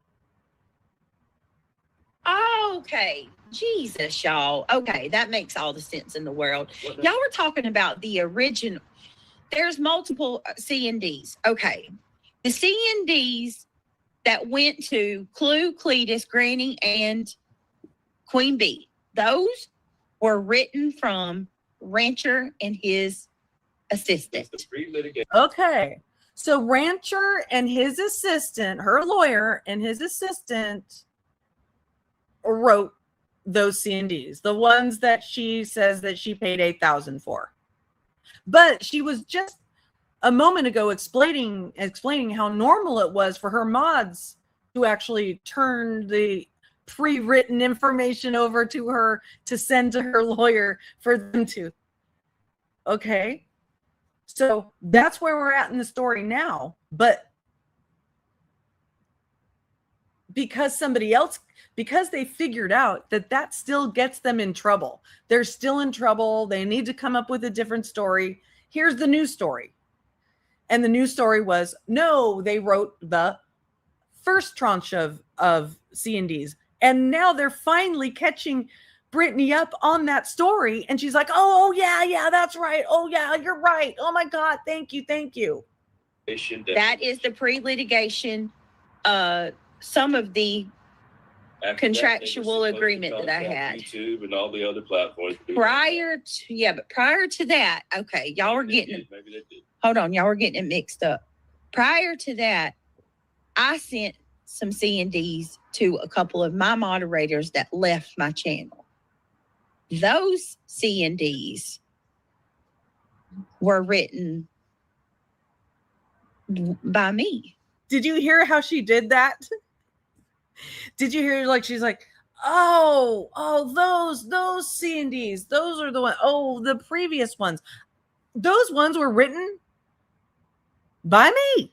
Okay. Jesus, y'all. Okay, that makes all the sense in the world. Y'all were talking about the original. There's multiple C&Ds. Okay. The C&Ds that went to Clue, Cletus, Granny, and Queen Bee. Those were written from Rancher and his assistant. Okay. So Rancher and his assistant, her lawyer and his assistant wrote those C&Ds, the ones that she says that she paid $8,000 for. But she was just a moment ago explaining how normal it was for her mods to actually turn the pre-written information over to her to send to her lawyer for them to. Okay. So that's where we're at in the story now. But because they figured out that still gets them in trouble. They're still in trouble. They need to come up with a different story. Here's the new story. And the new story was, no, they wrote the first tranche of C&Ds. And now they're finally catching Brittany up on that story. And she's like, oh yeah, that's right. Oh yeah, you're right. Oh my God, thank you. That is the pre-litigation, some of the contractual agreement that I had. YouTube and all the other platforms. Prior to that, okay, y'all were getting it. Maybe they did. Hold on, y'all were getting it mixed up. Prior to that, I sent some C&Ds to a couple of my moderators that left my channel. Those C&Ds were written by me. Did you hear how she did that? Did you hear, like, she's like, oh, those C&Ds, those are the ones. Oh, the previous ones. Those ones were written by me.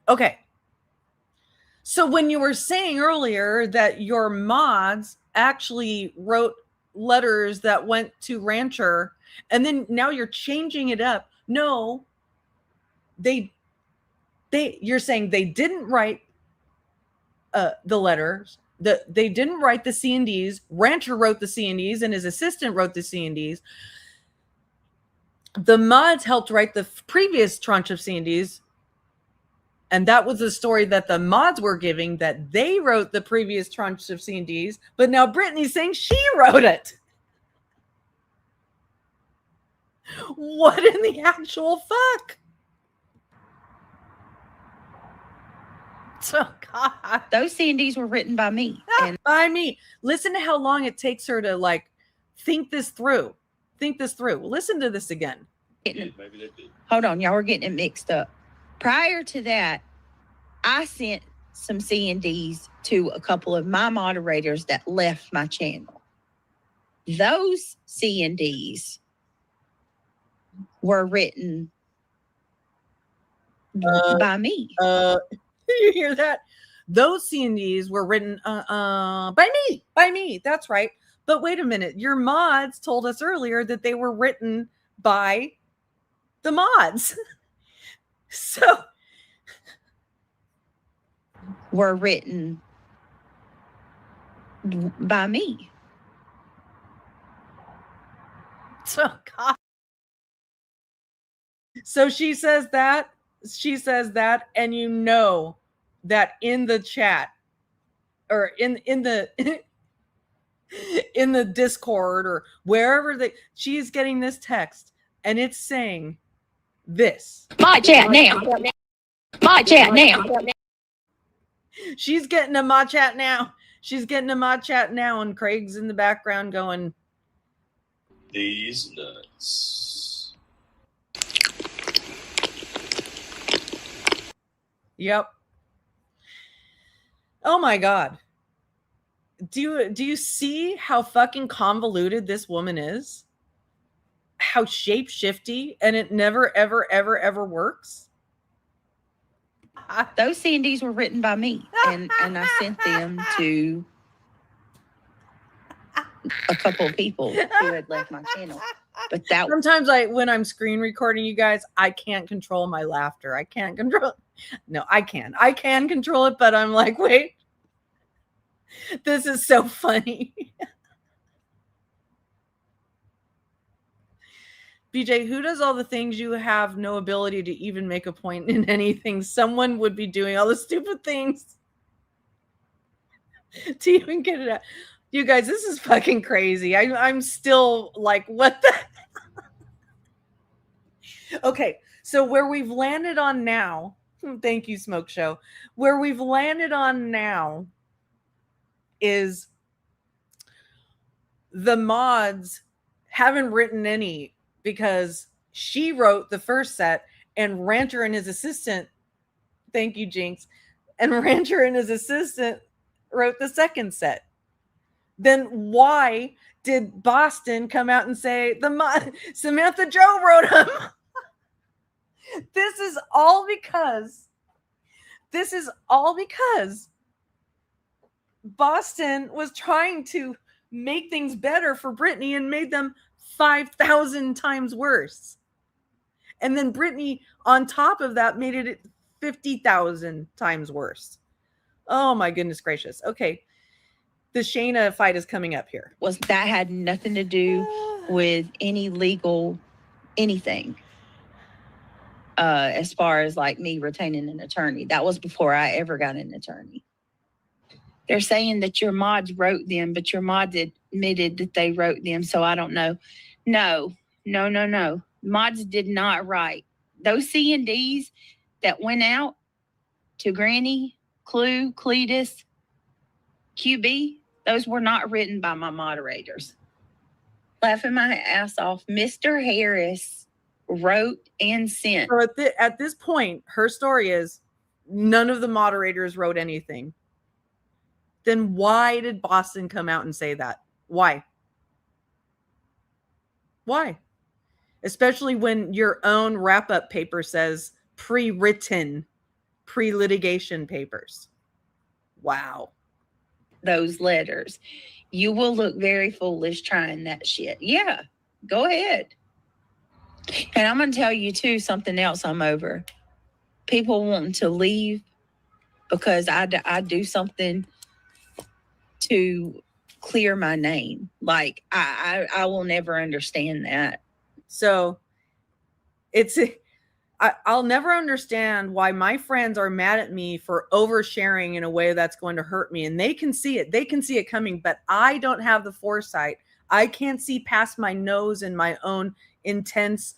Okay. So when you were saying earlier that your mods actually wrote letters that went to Rancher, and then now you're changing it up. No, you're saying they didn't write the letters. They didn't write the C&Ds. Rancher wrote the C&Ds, and his assistant wrote the C&Ds. The mods helped write the previous tranche of C&Ds, and that was the story that the mods were giving, that they wrote the previous tranche of C&Ds, but now Brittany's saying she wrote it. What in the actual fuck? Oh, God. Those C&Ds were written by me. And By me. Listen to how long it takes her to, like, think this through. Listen to this again. Maybe they did. Hold on, y'all were getting it mixed up. Prior to that, I sent some C&Ds to a couple of my moderators that left my channel. Those C&Ds were written by me. You hear that? Those C&Ds were written by me. That's right. But wait a minute. Your mods told us earlier that they were written by the mods. So were written by me. Oh, God. So she says that, and you know that in the chat or in the in the Discord or wherever she's getting this text, and it's saying this. My chat now. She's getting a mod chat now. And Craig's in the background going, These nuts. yep. Oh my God. Do you see how fucking convoluted this woman is? How shape-shifty, and it never, ever, ever, ever works? Those C&Ds were written by me, and I sent them to a couple of people who had left my channel. But that sometimes when I'm screen recording you guys, I can't control my laughter. I can't control. No, I can control it, but I'm like, wait. This is so funny. BJ, who does all the things you have no ability to even make a point in anything? Someone would be doing all the stupid things to even get it out. You guys, this is fucking crazy. I'm still like, what the? Okay, so where we've landed on now, thank you, Smoke Show. Where we've landed on now is the mods haven't written any because she wrote the first set and Rancher and his assistant, thank you, Jinx, and Rancher and his assistant wrote the second set. Then why did Boston come out and say Samantha Joe wrote him? This is all because Boston was trying to make things better for Brittany and made them 5,000 times worse. And then Brittany, on top of that, made it 50,000 times worse. Oh my goodness gracious. Okay. The Shayna fight is coming up here. That had nothing to do with any legal anything. As far as like me retaining an attorney. That was before I ever got an attorney. They're saying that your mods wrote them, but your mods admitted that they wrote them, so I don't know. No. Mods did not write. Those C&Ds that went out to Granny, Clue, Cletus, QB, those were not written by my moderators. Laughing my ass off. Mr. Harris wrote and sent. So at this point, her story is none of the moderators wrote anything. Then why did Boston come out and say that? Why? Especially when your own wrap-up paper says pre-written, pre-litigation papers. Wow. Those letters. You will look very foolish trying that shit. Yeah, go ahead. And I'm going to tell you, too, something else I'm over. People wanting to leave because I do something to clear my name. Like, I will never understand that. So I'll never understand why my friends are mad at me for oversharing in a way that's going to hurt me. And they can see it. They can see it coming, but I don't have the foresight. I can't see past my nose and my own intense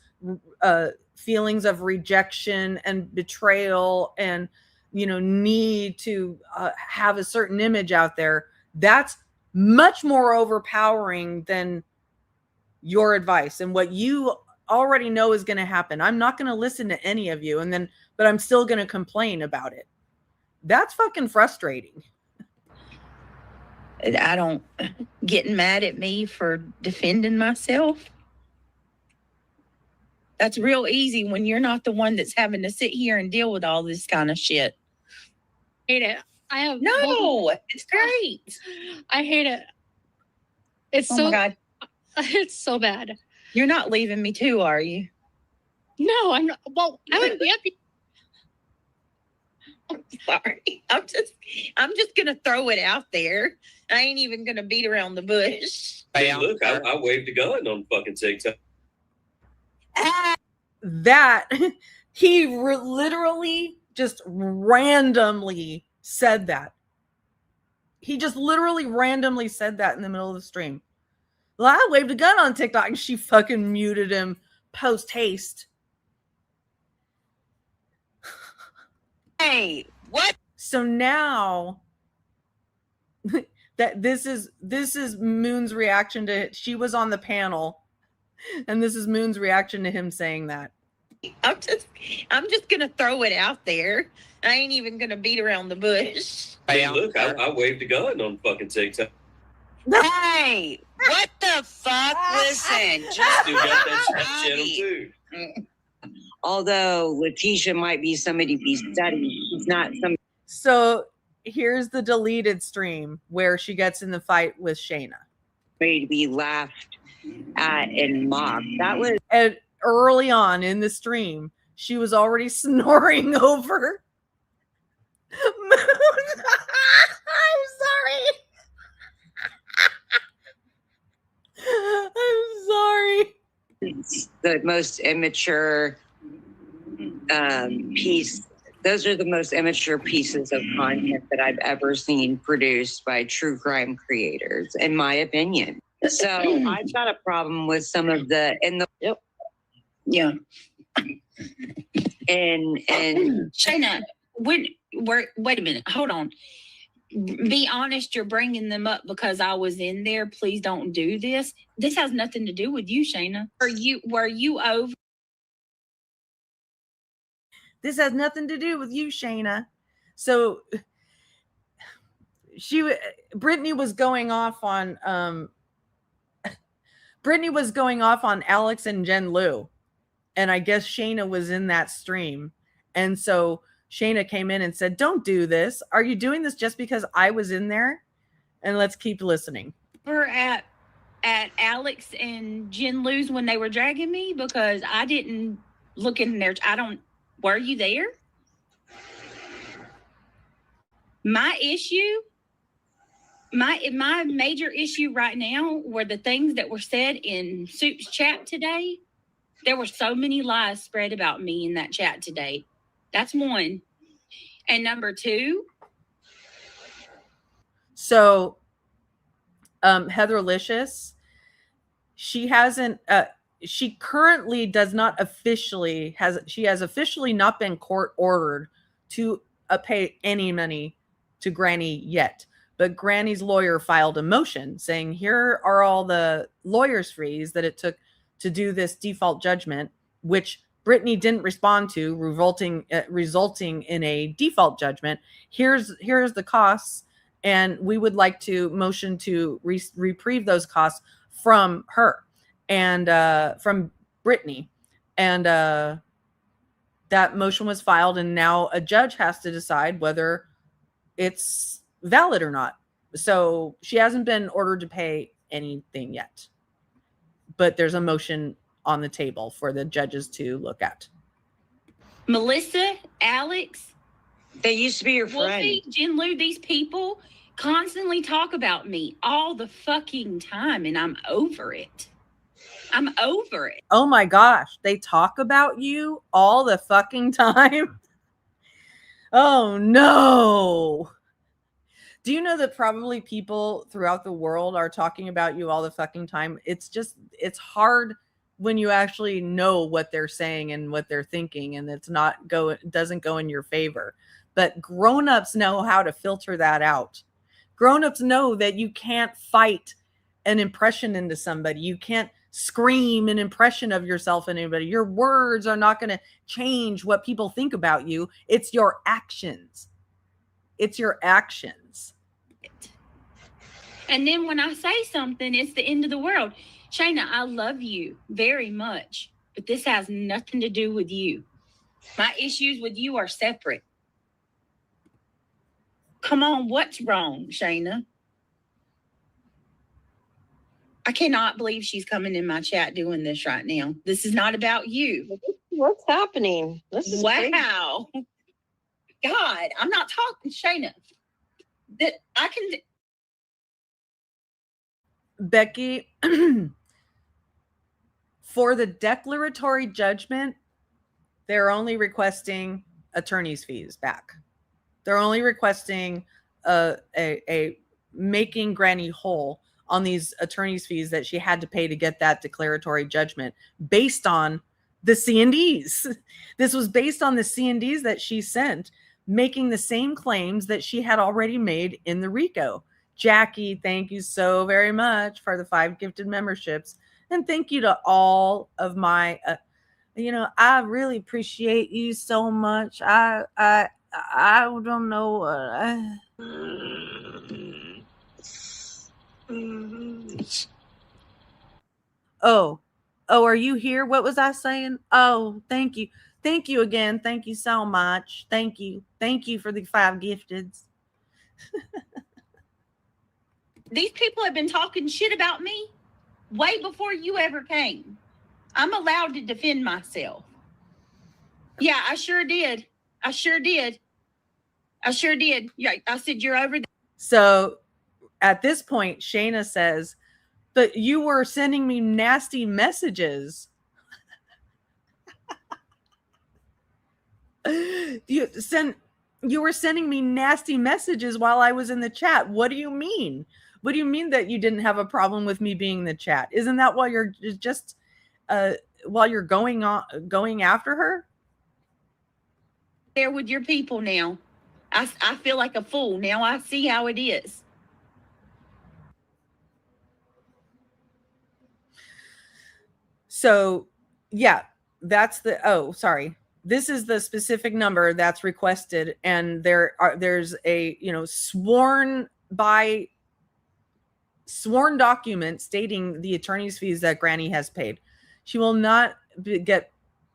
feelings of rejection and betrayal and, need to have a certain image out there. That's much more overpowering than your advice and what you already know is going to happen. I'm not going to listen to any of you, but I'm still going to complain about it. That's fucking frustrating. I don't getting mad at me for defending myself. That's real easy when you're not the one that's having to sit here and deal with all this kind of shit. Hate it. I have It's great. I hate it. It's Oh so my God. It's so bad. You're not leaving me too, are you? No, I'm not. Well, I would be happy. I'm sorry. I'm just gonna throw it out there. I ain't even gonna beat around the bush. Hey, look, I waved a gun on fucking TikTok. That he literally just randomly said that. He just literally randomly said that in the middle of the stream. Well, I waved a gun on TikTok and she fucking muted him post haste. Hey, what? So now that this is Moon's reaction to it. She was on the panel and this is Moon's reaction to him saying that. I'm just gonna throw it out there. I ain't even gonna beat around the bush. Hey, look, I waved a gun on fucking TikTok. Hey, what the fuck? Listen, just Still got that channel too. Although Letitia might be somebody to be studied, she's not some. So here's the deleted stream where she gets in the fight with Shayna. Somebody to be laughed at and mocked. That was And early on in the stream, she was already snoring over Moon. I'm sorry. I'm sorry. It's the most immature piece. Those are the most immature pieces of content that I've ever seen produced by true crime creators, in my opinion. So I've got a problem with some of the Yeah. and Shayna, wait a minute. Hold on. Be honest, you're bringing them up because I was in there. Please don't do this. This has nothing to do with you, Shayna. Were you over? This has nothing to do with you, Shayna. So Brittany was going off on Alex and Jen Lu. And I guess Shayna was in that stream. And so Shayna came in and said, don't do this. Are you doing this just because I was in there? And let's keep listening. We're at Alex and Jen Lu's when they were dragging me, because I didn't look in there. Were you there? My major issue right now were the things that were said in Soup's chat today. There were so many lies spread about me in that chat today. That's one. And number two. So Heatherlicious, she currently does not officially has officially not been court ordered to pay any money to Granny yet. But Granny's lawyer filed a motion saying, here are all the lawyer's fees that it took to do this default judgment, which Brittany didn't respond to, resulting in a default judgment. Here's the costs, and we would like to motion to reprieve those costs from her and from Brittany. And that motion was filed, and now a judge has to decide whether it's valid or not. So she hasn't been ordered to pay anything yet, but there's a motion on the table for the judges to look at. Melissa, Alex, they used to be your friend. Wolfie, Jen Lu, these people constantly talk about me all the fucking time, and I'm over it. I'm over it. Oh my gosh, they talk about you all the fucking time? Oh no. Do you know that probably people throughout the world are talking about you all the fucking time? It's hard when you actually know what they're saying and what they're thinking, and doesn't go in your favor. But grown-ups know how to filter that out. Grown-ups know that you can't fight an impression into somebody. You can't scream an impression of yourself in anybody. Your words are not going to change what people think about you. It's your actions. It's your actions. And then when I say something, it's the end of the world. Shayna, I love you very much, but this has nothing to do with you. My issues with you are separate. Come on, what's wrong, Shayna? I cannot believe she's coming in my chat doing this right now. This is not about you. What's happening? This is crazy. Wow. God, I'm not talking, Shayna. That I can. Becky, for the declaratory judgment, they're only requesting attorney's fees back. They're only requesting a making Granny whole on these attorney's fees that she had to pay to get that declaratory judgment based on the C&Ds. This was based on the C&Ds that she sent, making the same claims that she had already made in the RICO. Jackie, thank you so very much for the 5 gifted memberships. And thank you to all of my, I really appreciate you so much. I don't know what Oh, are you here? What was I saying? Oh, thank you. Thank you again. Thank you so much. Thank you. Thank you for the 5 gifteds. These people have been talking shit about me way before you ever came. I'm allowed to defend myself. Yeah, I sure did. I sure did. Yeah, I said, you're over there. So at this point, Shayna says, But you were sending me nasty messages. You were sending me nasty messages while I was in the chat. What do you mean? What do you mean that you didn't have a problem with me being in the chat? Isn't that why you're just while you're going after her? There with your people now. I feel like a fool. Now I see how it is. So, yeah, that's sorry. This is the specific number that's requested, and there's a sworn document stating the attorney's fees that Granny has paid. She will not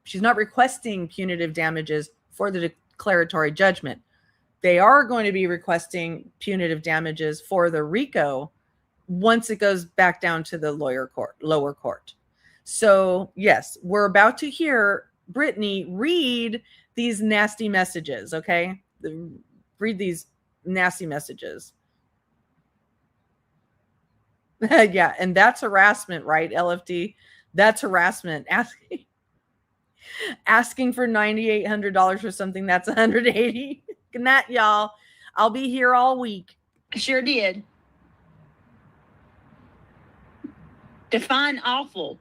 she's not requesting punitive damages for the declaratory judgment. They are going to be requesting punitive damages for the RICO once it goes back down to the lower court. So, yes, we're about to hear Brittany read these nasty messages, okay? Read these nasty messages. Yeah, and that's harassment, right, LFD? That's harassment. Asking for $9,800 for something that's $180. Good night, y'all. I'll be here all week. Sure did. Define awful.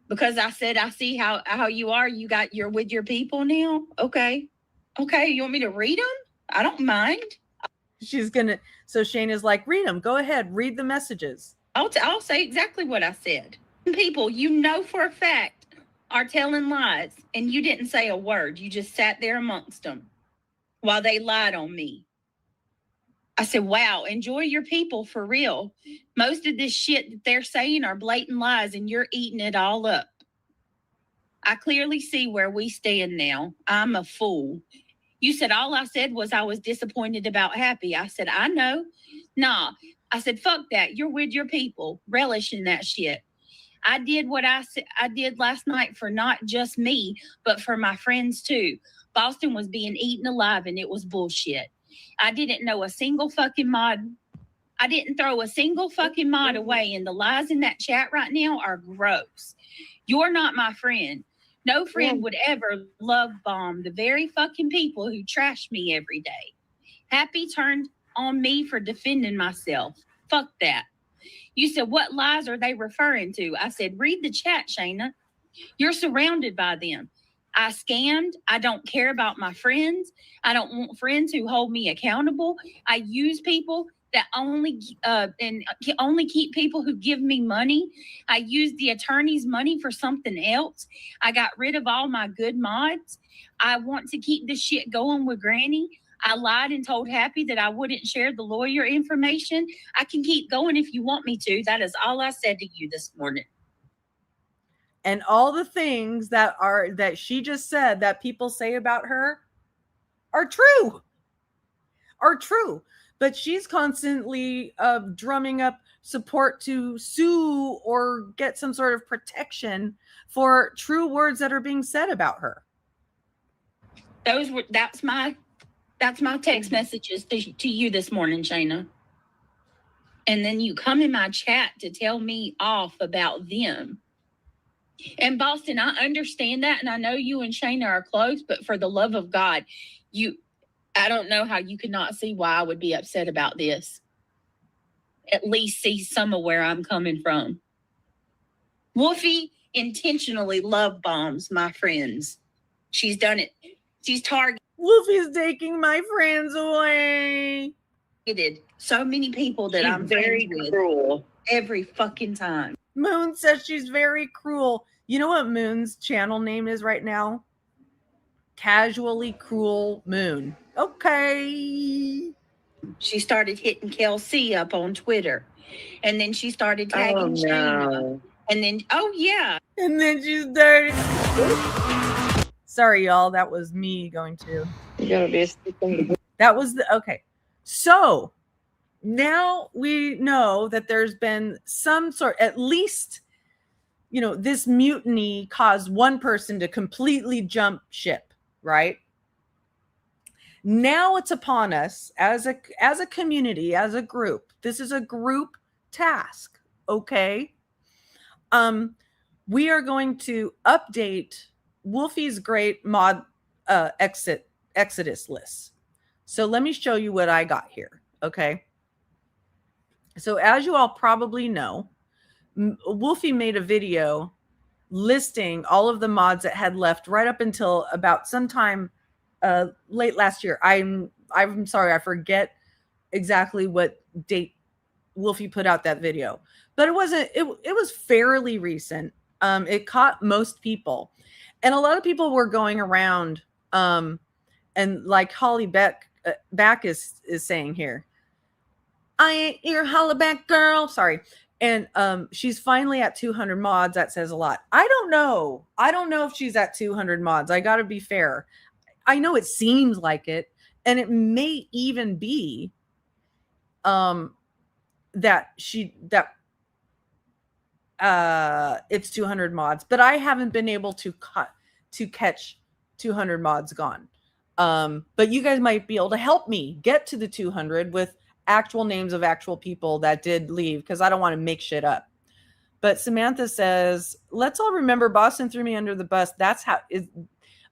Because I said, I see how you are. You're with your people now. Okay. You want me to read them? I don't mind. So Shayna's like, read them. Go ahead. Read the messages. I'll say exactly what I said. People for a fact are telling lies, and you didn't say a word. You just sat there amongst them while they lied on me. I said, wow, enjoy your people for real. Most of this shit that they're saying are blatant lies, and you're eating it all up. I clearly see where we stand now. I'm a fool. You said all I said was I was disappointed about Happy. I said, I know. Nah. I said, fuck that. You're with your people, relishing that shit. I did what I did last night for not just me, but for my friends too. Boston was being eaten alive, and it was bullshit. I didn't know a single fucking mod. I didn't throw a single fucking mod away, and the lies in that chat right now are gross. You're not my friend. No friend would ever love bomb the very fucking people who trash me every day. Happy turned on me for defending myself. Fuck that. You said, what lies are they referring to? I said, read the chat, Shayna. You're surrounded by them. I scammed. I don't care about my friends. I don't want friends who hold me accountable. I use people that only keep people who give me money. I used the attorney's money for something else. I got rid of all my good mods. I want to keep this shit going with Granny. I lied and told Happy that I wouldn't share the lawyer information. I can keep going if you want me to. That is all I said to you this morning. And all the things that she just said that people say about her are true. But she's constantly drumming up support to sue or get some sort of protection for true words that are being said about her. That's my text messages to you this morning, Shayna. And then you come in my chat to tell me off about them. And Boston, I understand that, and I know you and Shayna are close, but for the love of God, I don't know how you could not see why I would be upset about this. At least see some of where I'm coming from. Wolfie intentionally love bombs my friends. She's done it. She's targeted. Wolfie's taking my friends away. So many people that I'm very cruel every fucking time. Moon says she's very cruel. You know what Moon's channel name is right now? Casually Cruel Moon. Okay. She started hitting Kelsey up on Twitter. And then she started tagging Shayna. And then, And then she started. Sorry, y'all. That was me going to. That was okay. So now we know that there's been some sort, at least, this mutiny caused one person to completely jump ship, right? Now it's upon us as a community, as a group. This is a group task, okay? We are going to update Wolfie's Great Mod Exodus list. So let me show you what I got here, okay? So as you all probably know, Wolfie made a video listing all of the mods that had left right up until about sometime late last year. I'm sorry, I forget exactly what date Wolfie put out that video, but it was fairly recent. It caught most people, and a lot of people were going around and like Holly back is saying here, I ain't your hollaback girl. Sorry. And she's finally at 200 mods. That says a lot. I don't know if she's at 200 mods. I got to be fair. I know it seems like it, and it may even be that it's 200 mods, but I haven't been able to catch 200 mods gone. But you guys might be able to help me get to the 200 with actual names of actual people that did leave, because I don't want to make shit up. But Samantha says, let's all remember Boston threw me under the bus. That's how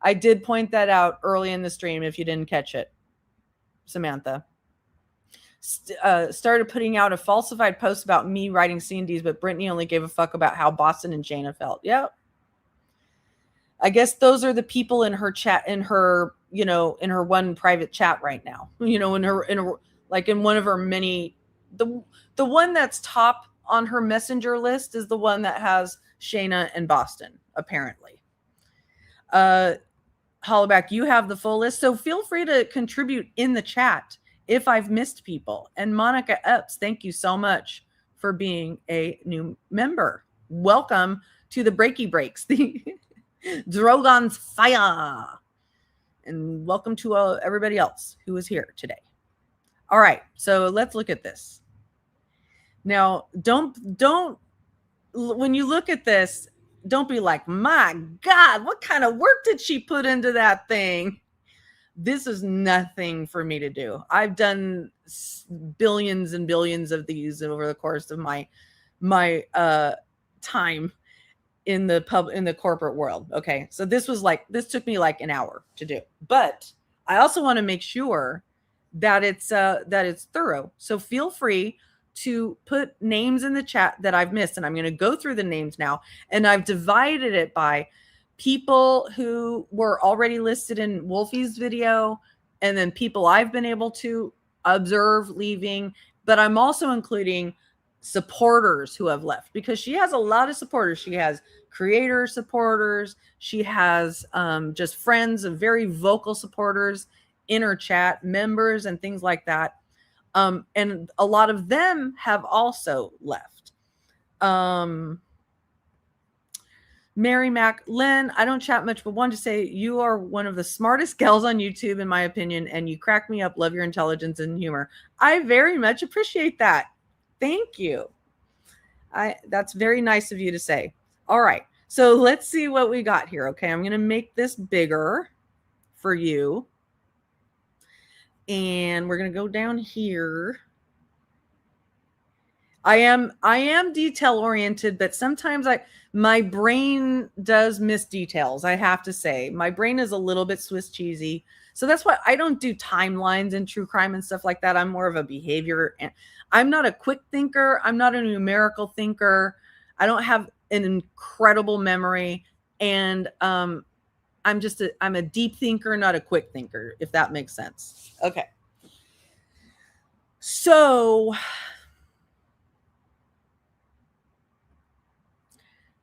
I did point that out early in the stream if you didn't catch it. Samantha started putting out a falsified post about me writing C&Ds, but Brittany only gave a fuck about how Boston and Jana felt. Yep. I guess those are the people in her chat, in her one private chat right now, in one of her many, the one that's top on her messenger list is the one that has Shayna and Boston, apparently. Hollaback, you have the full list, so feel free to contribute in the chat if I've missed people. And Monica Epps, thank you so much for being a new member. Welcome to the Breaky Breaks, the Drogon's Fire. And welcome to everybody else who is here today. All right, so let's look at this. Now, don't when you look at this, don't be like, my God, what kind of work did she put into that thing? This is nothing for me to do. I've done billions and billions of these over the course of my time in the corporate world. Okay, so this took me like an hour to do, but I also want to make sure that it's thorough. So feel free to put names in the chat that I've missed, and I'm going to go through the names now, and I've divided it by people who were already listed in Wolfie's video, and then people I've been able to observe leaving, but I'm also including supporters who have left, because she has a lot of supporters. She has creator supporters. She has just friends of very vocal supporters in her chat, members and things like that. And a lot of them have also left. Mary Mac, Lynn, I don't chat much, but wanted to say you are one of the smartest gals on YouTube, in my opinion, and you crack me up. Love your intelligence and humor. I very much appreciate that. Thank you. That's very nice of you to say. All right, so let's see what we got here. Okay, I'm going to make this bigger for you. And we're going to go down here. I am detail oriented, but sometimes my brain does miss details. I have to say, my brain is a little bit Swiss cheesy. So that's why I don't do timelines and true crime and stuff like that. I'm more of a behavior. And I'm not a quick thinker. I'm not a numerical thinker. I don't have an incredible memory. And I'm a deep thinker, not a quick thinker, if that makes sense. Okay. So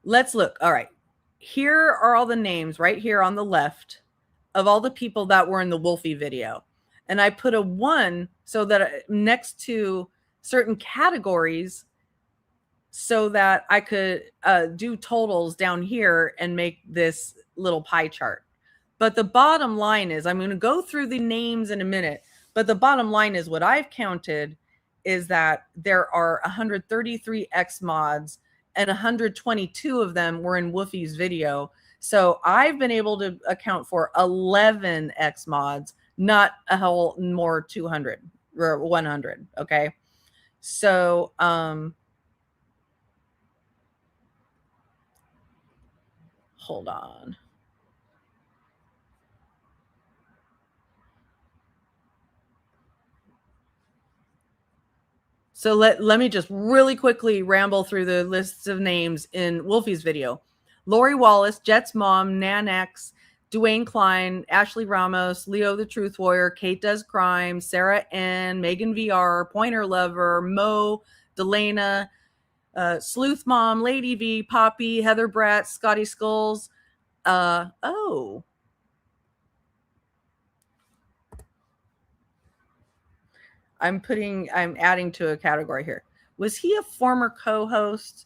let's look. All right. Here are all the names right here on the left of all the people that were in the Wolfie video. And I put a 1 so that next to certain categories so that I could do totals down here and make this little pie chart. But the bottom line is, I'm going to go through the names in a minute, but the bottom line is what I've counted is that there are 133 X mods and 122 of them were in Wolfie's video. So I've been able to account for 11 X mods, not a whole more 200 or 100. Okay. So, Hold on. So let me just really quickly ramble through the lists of names in Wolfie's video. Lori Wallace, Jet's mom, Nan X, Dwayne Klein, Ashley Ramos, Leo the Truth Warrior, Kate Does Crime, Sarah N, Megan VR, Pointer Lover, Mo, Delana, Sleuth Mom, Lady V, Poppy, Heather Bratz, Scotty Skulls. Oh. I'm adding to a category here. Was he a former co-host?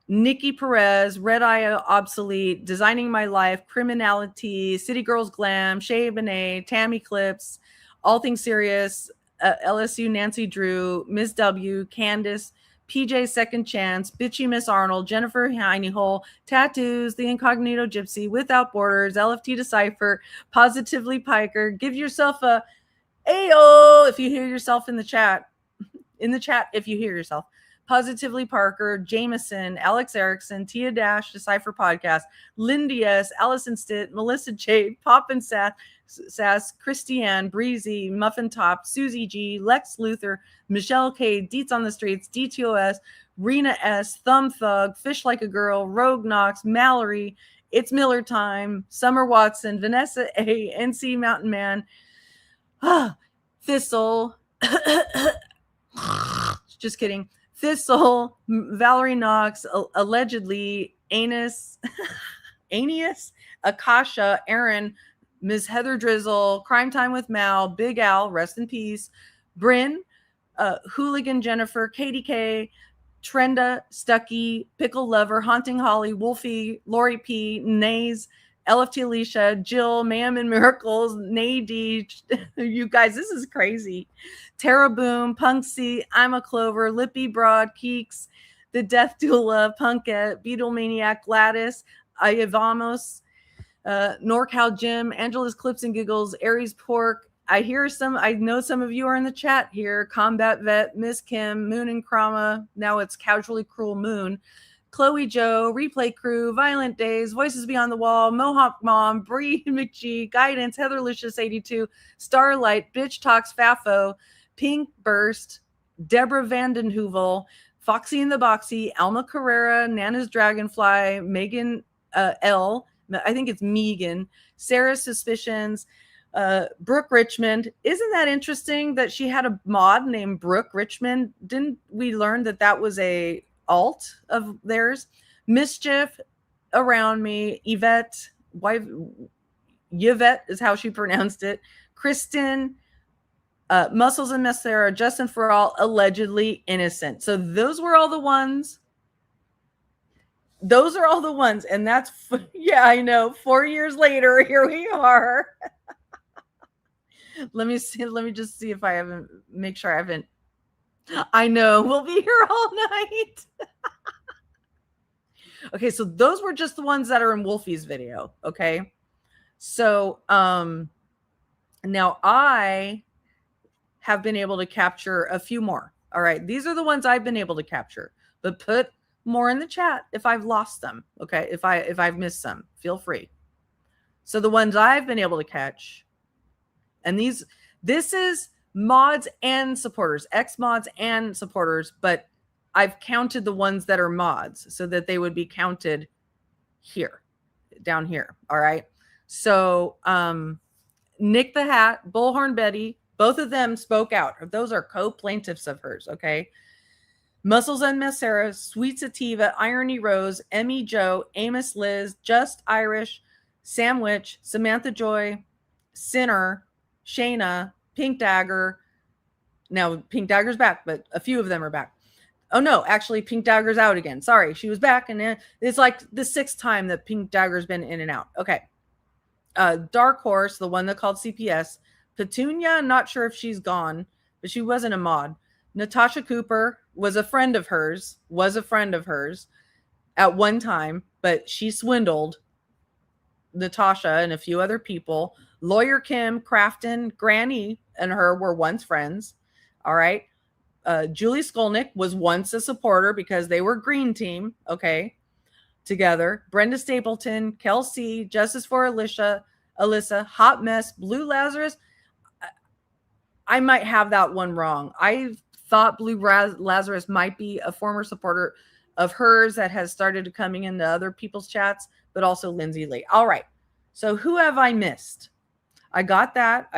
Nikki Perez, Red Eye Obsolete, Designing My Life, Criminality, City Girls Glam, Shay Benet, Tammy Clips, All Things Serious, LSU Nancy Drew, Miss W, Candace, PJ Second Chance, Bitchy Miss Arnold, Jennifer Hineyhole, Tattoos, The Incognito Gypsy, Without Borders, LFT Decipher, Positively Piker. Give yourself a Ayo if you hear yourself in the chat. In the chat, if you hear yourself. Positively Parker, Jameson, Alex Erickson, Tia Dash, Decipher Podcast, Lindy S, Allison Stitt, Melissa J, Pop and Sass, Christiane, Breezy, Muffin Top, Susie G, Lex Luthor, Michelle K, Deets on the Streets, DTOS, Rena S, Thumb Thug, Fish Like a Girl, Rogue Knox, Mallory, It's Miller Time, Summer Watson, Vanessa A, NC Mountain Man, Thistle, just kidding. Thistle, Valerie Knox, allegedly, Aeneas, Akasha, Aaron, Ms. Heather Drizzle, Crime Time with Mal, Big Al, rest in peace, Bryn, Hooligan Jennifer, Katie K, Trenda, Stucky, Pickle Lover, Haunting Holly, Wolfie, Lori P, Nays, LFT Alicia, Jill, Ma'am and Miracles, Nadie, you guys, this is crazy. Tara Boom, Punksy, I'm a Clover, Lippy Broad, Keeks, The Death Doula, Punkette, Beatlemaniac, Gladys, Ayavamos, NorCal Jim, Angela's Clips and Giggles, Aries Pork. I know some of you are in the chat here. Combat Vet, Miss Kim, Moon and Crama. Now it's Casually Cruel Moon. Chloe Joe, Replay Crew, Violent Days, Voices Beyond the Wall, Mohawk Mom, Bree McGee, Guidance, Heatherlicious82, Starlight, Bitch Talks Fafo, Pink Burst, Deborah Vandenheuvel, Foxy in the Boxy, Alma Carrera, Nana's Dragonfly, Megan L, I think it's Megan, Sarah's Suspicions, Brooke Richmond. Isn't that interesting that she had a mod named Brooke Richmond? Didn't we learn that was a alt of theirs? Mischief Around Me, Yvette is how she pronounced it, Kristen, Muscles and Mascara, Justin For All, Allegedly Innocent. So those were all the ones. And that's, yeah, I know, 4 years later, here we are. Let me just see if I haven't, make sure I haven't. I know, we'll be here all night. Okay, so those were just the ones that are in Wolfie's video, okay? So now I have been able to capture a few more. All right, these are the ones I've been able to capture, but put more in the chat if I've lost them, okay? If I've missed some, feel free. So the ones I've been able to catch, and this is mods and supporters, ex-mods and supporters, but I've counted the ones that are mods so that they would be counted here, down here. All right. So Nick the Hat, Bullhorn Betty, both of them spoke out. Those are co-plaintiffs of hers. Okay. Muscles and Mascara, Sweet Sativa, Irony Rose, Emmy Joe, Amos Liz, Just Irish, Sam Witch, Samantha Joy, Sinner, Shayna, Pink Dagger. Now Pink Dagger's back, but a few of them are back. Oh no, actually Pink Dagger's out again. Sorry, she was back, and it's like the 6th time that Pink Dagger's been in and out. Okay. Dark Horse, the one that called CPS. Petunia, not sure if she's gone, but she wasn't a mod. Natasha Cooper was a friend of hers at one time, but she swindled Natasha and a few other people. Lawyer Kim, Crafton, Granny, and her were once friends. All right. Julie Skolnick was once a supporter because they were green team. Okay. together. Brenda Stapleton, Kelsey, Justice for Alyssa, Hot Mess, Blue Lazarus. I might have that one wrong. I thought Blue Lazarus might be a former supporter of hers that has started coming into other people's chats, but also Lindsay Lee. All right. So who have I missed? I got that.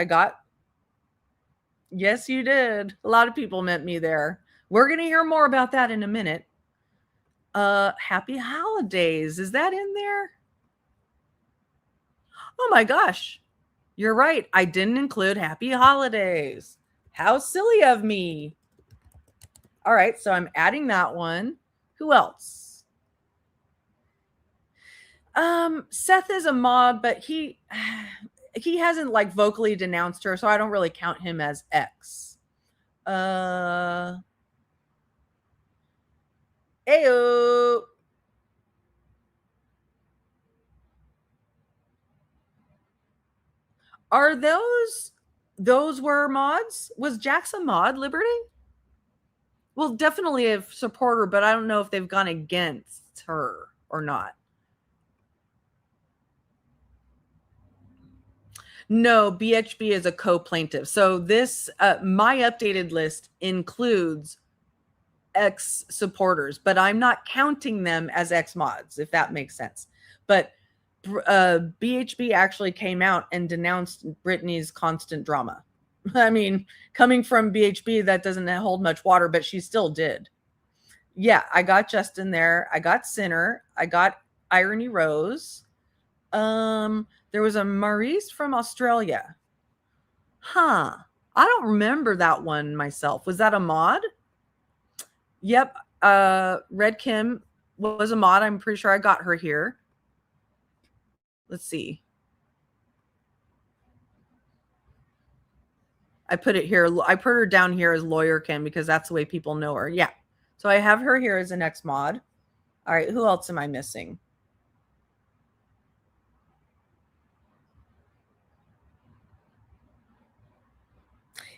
Yes, you did. A lot of people met me there. We're going to hear more about that in a minute. Happy holidays. Is that in there? Oh my gosh. You're right. I didn't include happy holidays. How silly of me. All right. So I'm adding that one. Who else? Seth is a mod, but he hasn't like vocally denounced her, so I don't really count him as X. Ayo. Are those were mods? Was Jax a mod, Liberty? Well, definitely a supporter, but I don't know if they've gone against her or not. No, BHB is a co-plaintiff. So this, my updated list includes X supporters, but I'm not counting them as X mods, if that makes sense. But BHB actually came out and denounced Brittany's constant drama. I mean, coming from BHB, that doesn't hold much water, but she still did. Yeah, I got Justin there. I got Sinner. I got Irony Rose. There was a Maurice from Australia. Huh. I don't remember that one myself. Was that a mod? Yep. Red Kim was a mod. I'm pretty sure I got her here. Let's see. I put it here. I put her down here as Lawyer Kim because that's the way people know her. Yeah. So I have her here as an X mod. All right. Who else am I missing?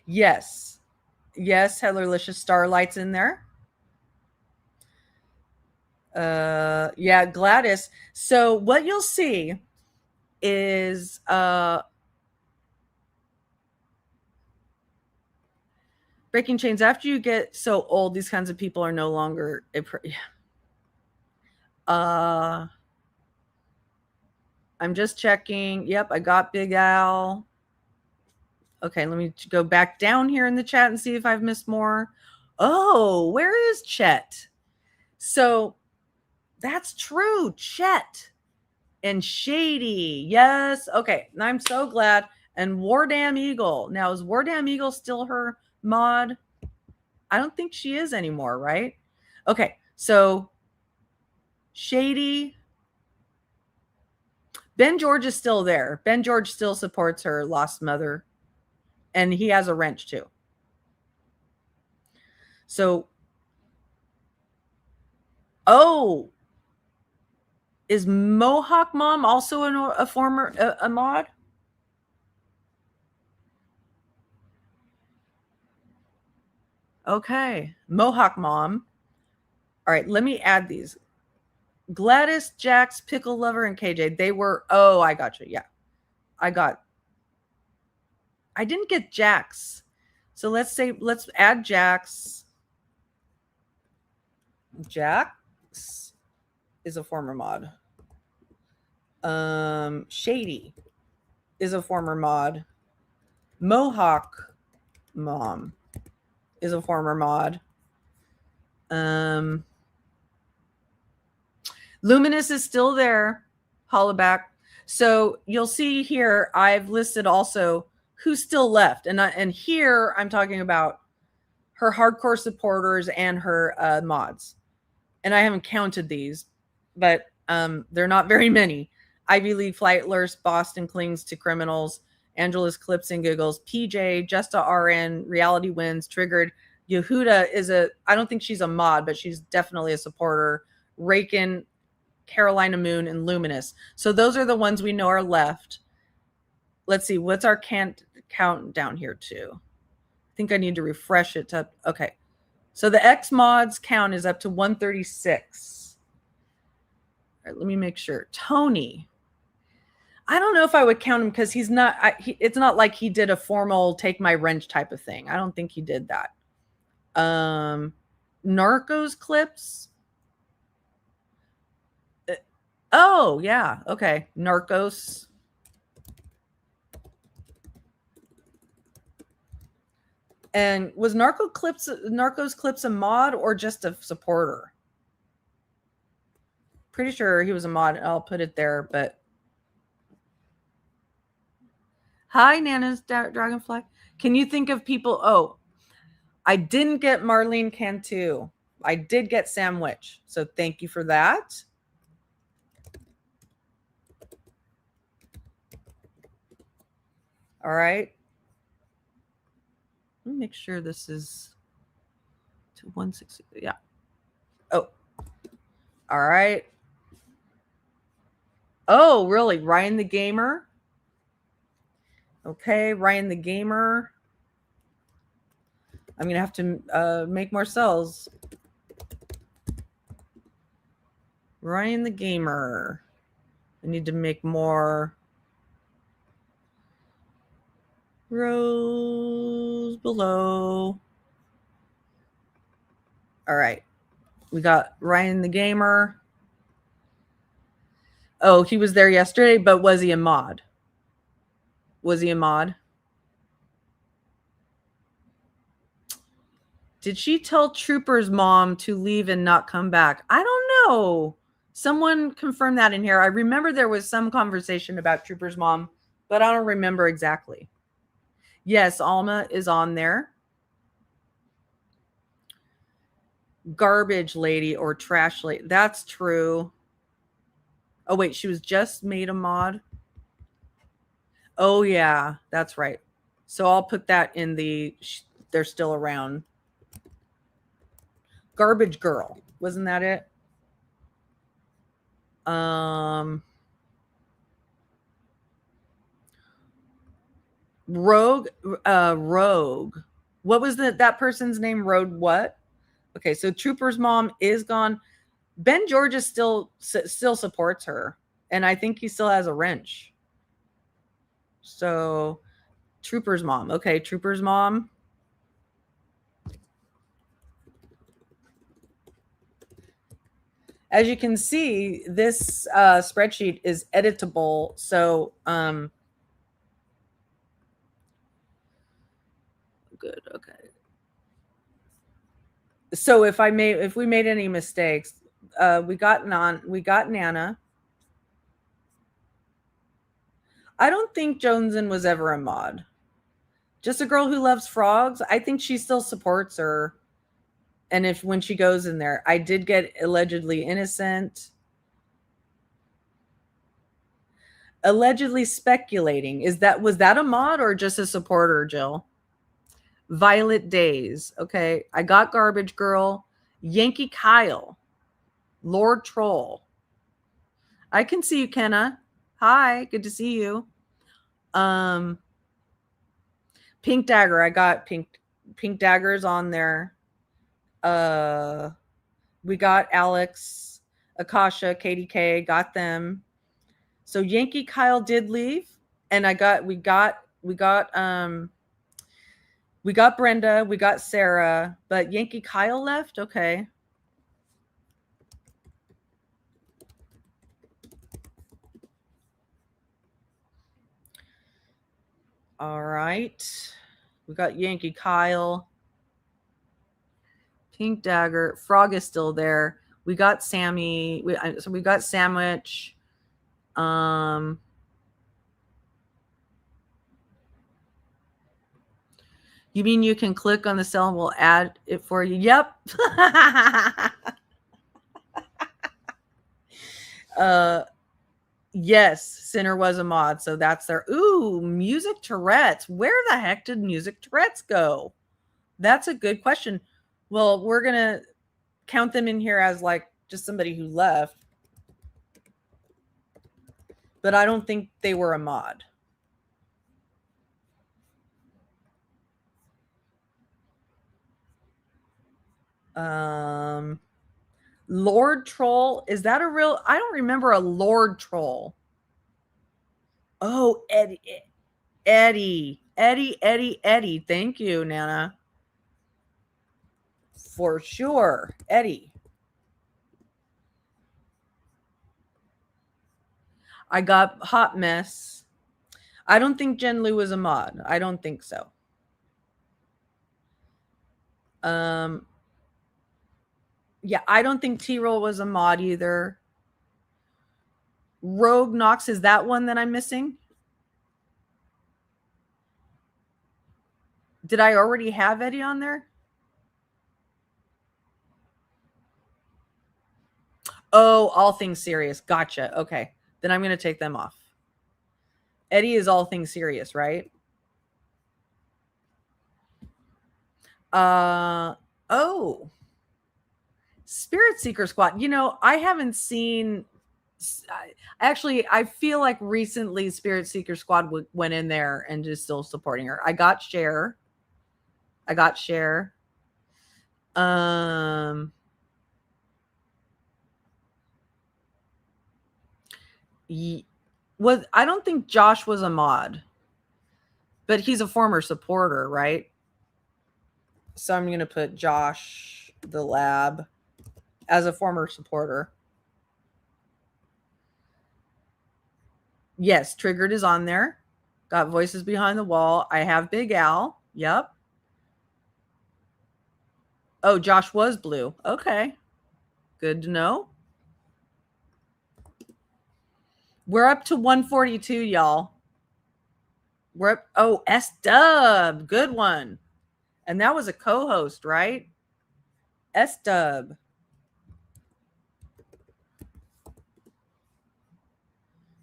Yes. Yes. Heatherlicious Starlight's in there. Yeah, Gladys. So what you'll see is breaking chains. After you get so old, these kinds of people are no longer I'm just checking. Yep, I got Big Al. Okay, let me go back down here in the chat and see if I've missed more. Oh, where is Chet? So that's true. Chet and Shady. Yes. Okay. I'm so glad. And Wardam Eagle. Now, is Wardam Eagle still her mod? I don't think she is anymore, right? Okay. So Shady. Ben George is still there. Ben George still supports her lost mother. And he has a wrench too. So, oh, is Mohawk Mom also a former a mod? Okay, Mohawk Mom. All right, let me add these. Gladys, Jax, Pickle Lover, and KJ. They were. Oh, I got you. Yeah, I didn't get Jax. So let's add Jax. Jax is a former mod. Shady is a former mod. Mohawk Mom is a former mod. Luminous is still there. Hollaback. So you'll see here I've listed also who's still left. And here I'm talking about her hardcore supporters and her mods. And I haven't counted these, but they're not very many. Ivy League Flightless, Boston Clings to Criminals, Angela's Clips and Giggles, PJ, Justa RN, Reality Wins, Triggered. Yehuda I don't think she's a mod, but she's definitely a supporter. Rakin, Carolina Moon, and Luminous. So those are the ones we know are left. Let's see, what's our count down here to? I think I need to refresh it to, okay. So the X mods count is up to 136. right, let me make sure. Tony. I don't know if I would count him because he's not. It's not like he did a formal take my wrench type of thing. I don't think he did that. Narcos clips. Oh yeah, okay. Narcos. And was Narcos clips a mod or just a supporter? Pretty sure he was a mod. I'll put it there, but. Hi, Nana's Dragonfly. Can you think of people? Oh, I didn't get Marlene Cantu. I did get Sandwich. So thank you for that. All right. Let me make sure this is to 160. Yeah. Oh. All right. Oh, really? Ryan the Gamer? Okay, Ryan the Gamer. I'm going to have to make more cells. Ryan the Gamer. I need to make more rows below. All right. We got Ryan the Gamer. Oh, he was there yesterday, but was he a mod? Was he a mod? Did she tell Trooper's mom to leave and not come back? I don't know. Someone confirmed that in here. I remember there was some conversation about Trooper's mom, but I don't remember exactly. Yes, Alma is on there. Garbage lady or trash lady. That's true. Oh, wait, she was just made a mod. Oh, yeah, that's right. So I'll put that in they're still around. Garbage girl. Wasn't that it? Rogue. Rogue. What was that person's name? Rogue what? Okay, so Trooper's mom is gone. Ben George still supports her, and I think he still has a wrench. So Trooper's mom. Okay, Trooper's mom. As you can see, this spreadsheet is editable. So good. Okay. So if we made any mistakes, we got Nana. I don't think Joneson was ever a mod. Just a girl who loves frogs. I think she still supports her. And when she goes in there, I did get allegedly innocent. Allegedly speculating. Was that a mod or just a supporter, Jill? Violet Days. Okay. I got Garbage Girl. Yankee Kyle. Lord Troll. I can see you, Kenna. Hi. Good to see you. Pink Dagger. I got Pink Dagger's on there. We got Alex, Akasha, KDK, got them. So Yankee Kyle did leave, and we got Brenda, we got Sarah, but Yankee Kyle left. Okay. All right. We got Yankee Kyle. Pink Dagger. Frog is still there. We got Sammy. So we got Sandwich. You mean you can click on the cell and we'll add it for you? Yep. Yes, Sinner was a mod, so that's there. Ooh, Music Tourette's. Where the heck did Music Tourette's go? That's a good question. Well, we're going to count them in here as like just somebody who left. But I don't think they were a mod. Lord Troll. Is that a real? I don't remember a Lord Troll. Oh, Eddie. Thank you, Nana. For sure. Eddie. I got Hot Mess. I don't think Jen Lu is a mod. I don't think so. Yeah, I don't think T-Roll was a mod either. Rogue Knox, is that one that I'm missing? Did I already have Eddie on there? Oh, all things serious. Gotcha. Okay. Then I'm going to take them off. Eddie is all things serious, right? Oh. Spirit Seeker Squad. You know, I haven't seen... I feel like recently Spirit Seeker Squad went in there and is still supporting her. I got Cher. I don't think Josh was a mod, but he's a former supporter, right? So I'm going to put Josh the Lab as a former supporter. Yes, Triggered is on there. Got Voices Behind the Wall. I have Big Al. Yep. Oh, Josh was blue. Okay. Good to know. We're up to 142, y'all. We're up. Oh, S-Dub. Good one. And that was a co-host, right? S-Dub.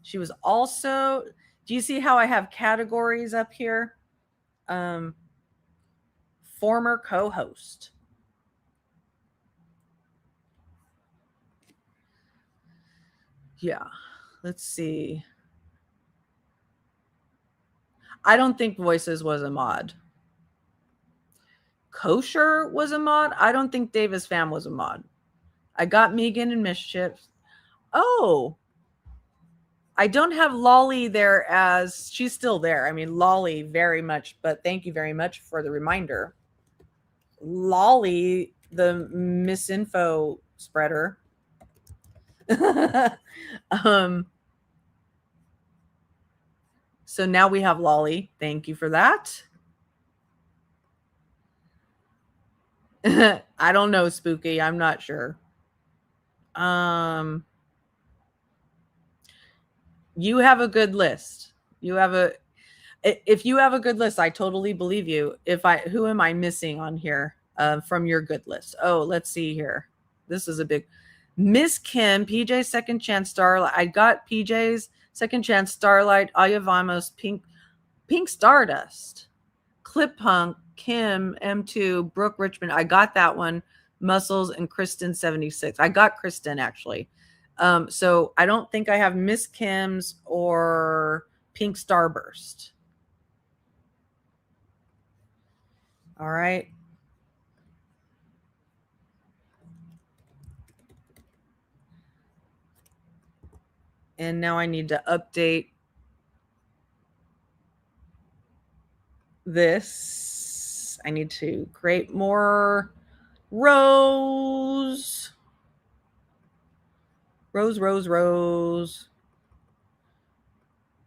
She was also... Do you see how I have categories up here? Former co-host. Yeah. Let's see. I don't think Voices was a mod. Kosher was a mod. I don't think Davis Fam was a mod. I got Megan and Mischief. Oh. I don't have Lolly there as... She's still there. I mean, Lolly very much, but thank you very much for the reminder. Lolly, the misinfo spreader. So now we have Lolly. Thank you for that. I don't know, Spooky. I'm not sure. You have a good list. If you have a good list, I totally believe you. Who am I missing on here from your good list? Oh, let's see here. This is a big... Miss Kim, PJ Second Chance Starlight. I got PJ's Second Chance Starlight, Aya Vamos, Pink Stardust, Clip Punk, Kim, M2, Brooke Richmond. I got that one. Muscles and Kristen 76. I got Kristen actually. So I don't think I have Miss Kim's or Pink Starburst. All right. And now I need to update this. I need to create more rows. Rows.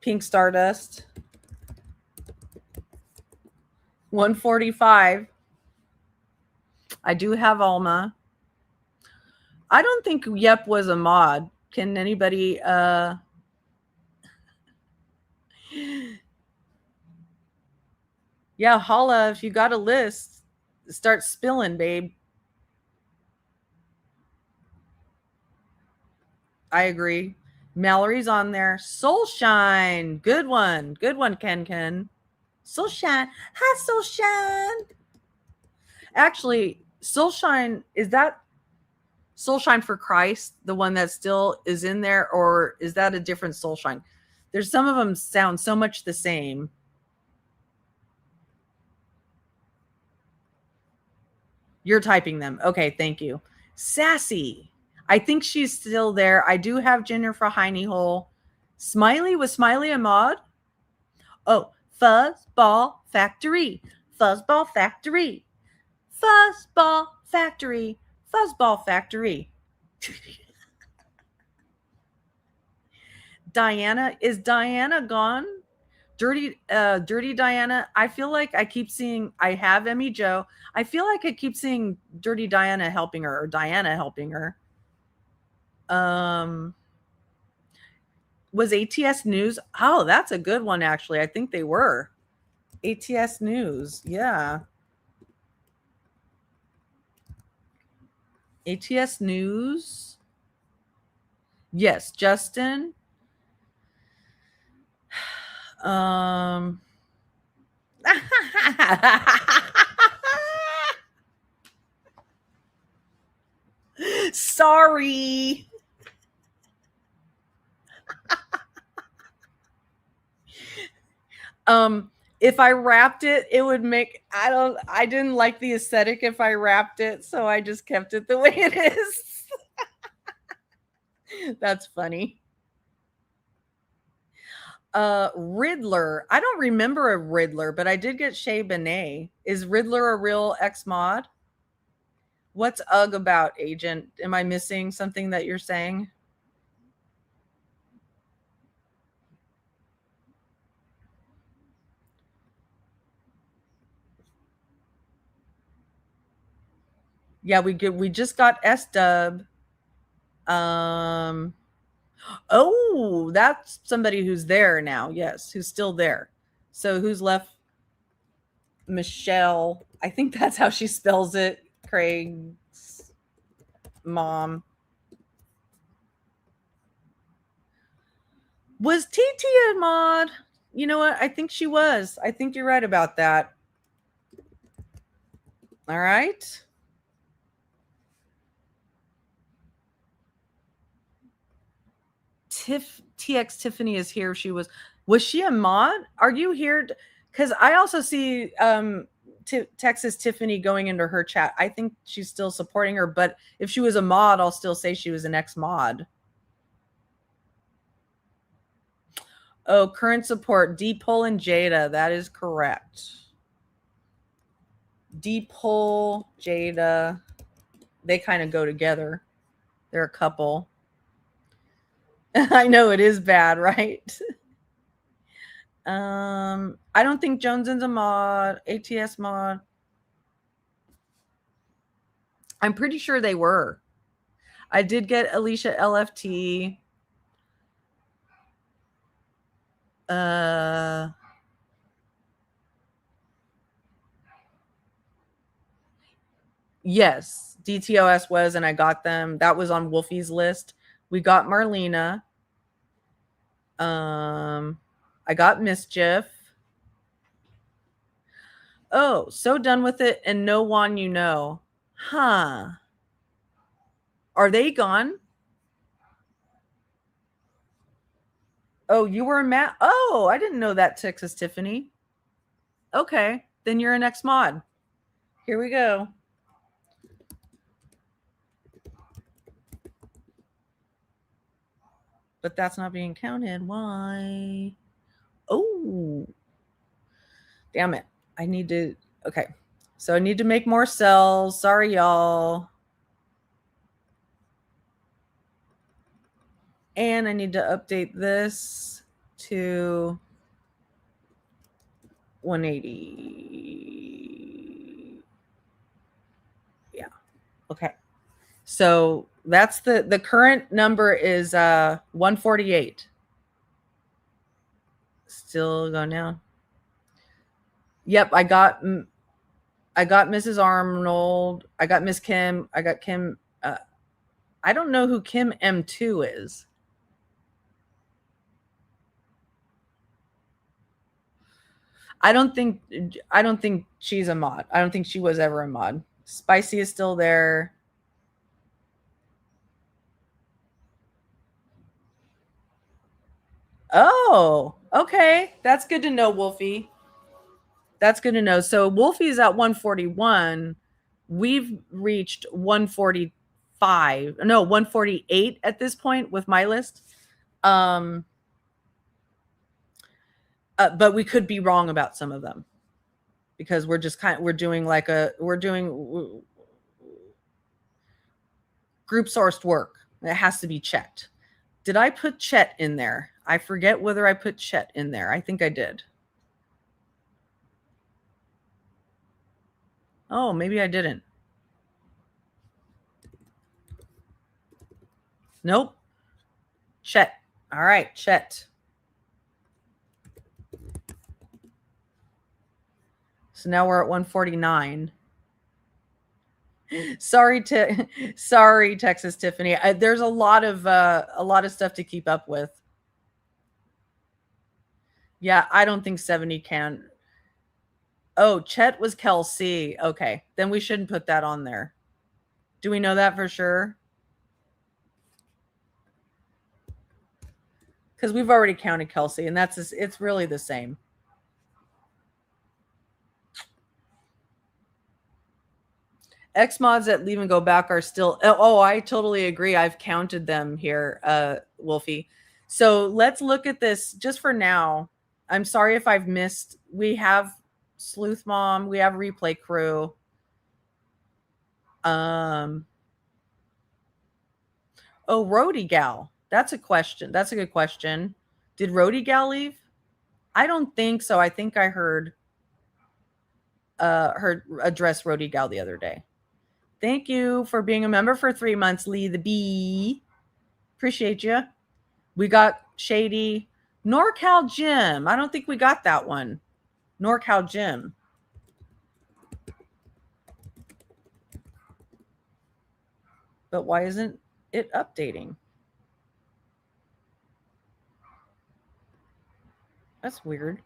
Pink Stardust. 145. I do have Alma. I don't think Yep was a mod. Can anybody yeah, holla if you got a list. Start spilling, babe. I agree. Mallory's on there. Soulshine. Good one. Good one, Ken. Soulshine. Hi, Soulshine. Actually, Soulshine, is that Soulshine for Christ, the one that still is in there, or is that a different Soulshine? There's some of them sound so much the same. You're typing them. Okay, thank you. Sassy. I think she's still there. I do have Jennifer Hiney-Hole. Smiley, was Smiley a mod? Oh, Fuzzball Factory. Fuzzball Factory. Fuzzball Factory. Fuzzball Factory. Diana, is Diana gone? Dirty Diana. I feel like I keep seeing, I have Emmy Joe. I feel like I keep seeing Dirty Diana helping her, or Diana helping her. Was ATS News? Oh, that's a good one, actually. I think they were. ATS News. Yeah. ATS News. Yes, Justin. Sorry. If I wrapped it, it would make, I didn't like the aesthetic if I wrapped it, so I just kept it the way it is. That's funny. Riddler. I don't remember a Riddler, but I did get Shay Benet. Is Riddler a real X mod? What's UG about, Agent? Am I missing something that you're saying? Yeah, we just got S-Dub. Oh, that's somebody who's there now. Yes, who's still there. So who's left? Michelle. I think that's how she spells it. Craig's mom. Was TT a mod? You know what? I think she was. I think you're right about that. All right. TX Tiffany is here. Was she a mod? Are you here? Because I also see Texas Tiffany going into her chat. I think she's still supporting her, but if she was a mod, I'll still say she was an ex mod. Oh, current support, D-Pole and Jada. That is correct. D-Pole, Jada. They kind of go together. They're a couple. I know it is bad, right? I don't think Joneson's a mod. ATS mod. I'm pretty sure they were. I did get Alicia LFT. Yes, DTOS was, and I got them. That was on Wolfie's list. We got Marlena. I got Mischief. Oh, so done with it, and no one you know. Huh. Are they gone? Oh, you were a Matt. Oh, I didn't know that, Texas Tiffany. Okay, then you're an ex mod. Here we go. But that's not being counted. Why? Oh, damn it. I need to, okay. So I need to make more cells. Sorry, y'all. And I need to update this to 180. Yeah. Okay. So that's the current number is 148. Still going down. Yep, I got Mrs. Arnold. I got Miss Kim. I got Kim. I don't know who Kim M2 is. I don't think she's a mod. I don't think she was ever a mod. Spicy is still there. Oh, okay. That's good to know, Wolfie. That's good to know. So Wolfie's at 141. We've reached 143. 148 at this point with my list. But we could be wrong about some of them because we're doing group sourced work. It has to be checked. Did I put Chet in there? I forget whether I put Chet in there. I think I did. Oh, maybe I didn't. Nope. Chet. All right, Chet. So now we're at 149. Sorry, Texas Tiffany. There's a lot of stuff to keep up with. Yeah, I don't think 70 can. Oh, Chet was Kelsey. Okay, then we shouldn't put that on there. Do we know that for sure? Because we've already counted Kelsey, and it's really the same. X mods that leave and go back are still. Oh, I totally agree. I've counted them here, Wolfie. So let's look at this just for now. I'm sorry if I've missed. We have Sleuth Mom. We have Replay Crew. Oh, Roadie Gal. That's a question. That's a good question. Did Roadie Gal leave? I don't think so. I think I heard her address Roadie Gal the other day. Thank you for being a member for 3 months, Lee the Bee. Appreciate you. We got Shady. NorCal Jim. I don't think we got that one. NorCal Jim. But why isn't it updating? That's weird.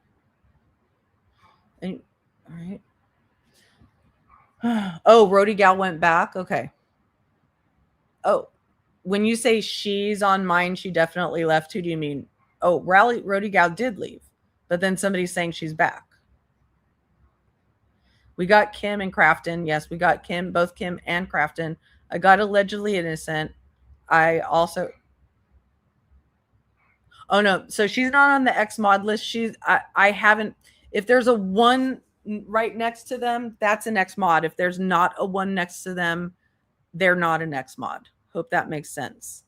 And, all right. Oh, Roadie Gal went back. Okay. Oh, when you say she's on mine, she definitely left. Who do you mean? Oh, Roadie Gal did leave, but then somebody's saying she's back. We got Kim and Crafton. Yes, we got Kim, both Kim and Crafton. I got allegedly innocent. I also. Oh no, so she's not on the X mod list. I haven't. If there's a 1 right next to them, that's an X mod. If there's not a 1 next to them, they're not an X mod. Hope that makes sense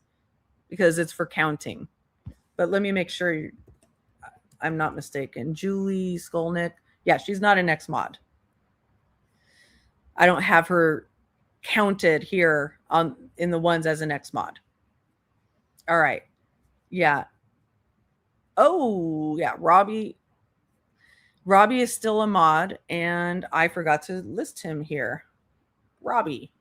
because it's for counting. But let me make sure I'm not mistaken. Julie Skolnick. Yeah, she's not an X mod. I don't have her counted here in the ones as an X mod. All right. Yeah. Oh, yeah. Robbie is still a mod, and I forgot to list him here. Robbie.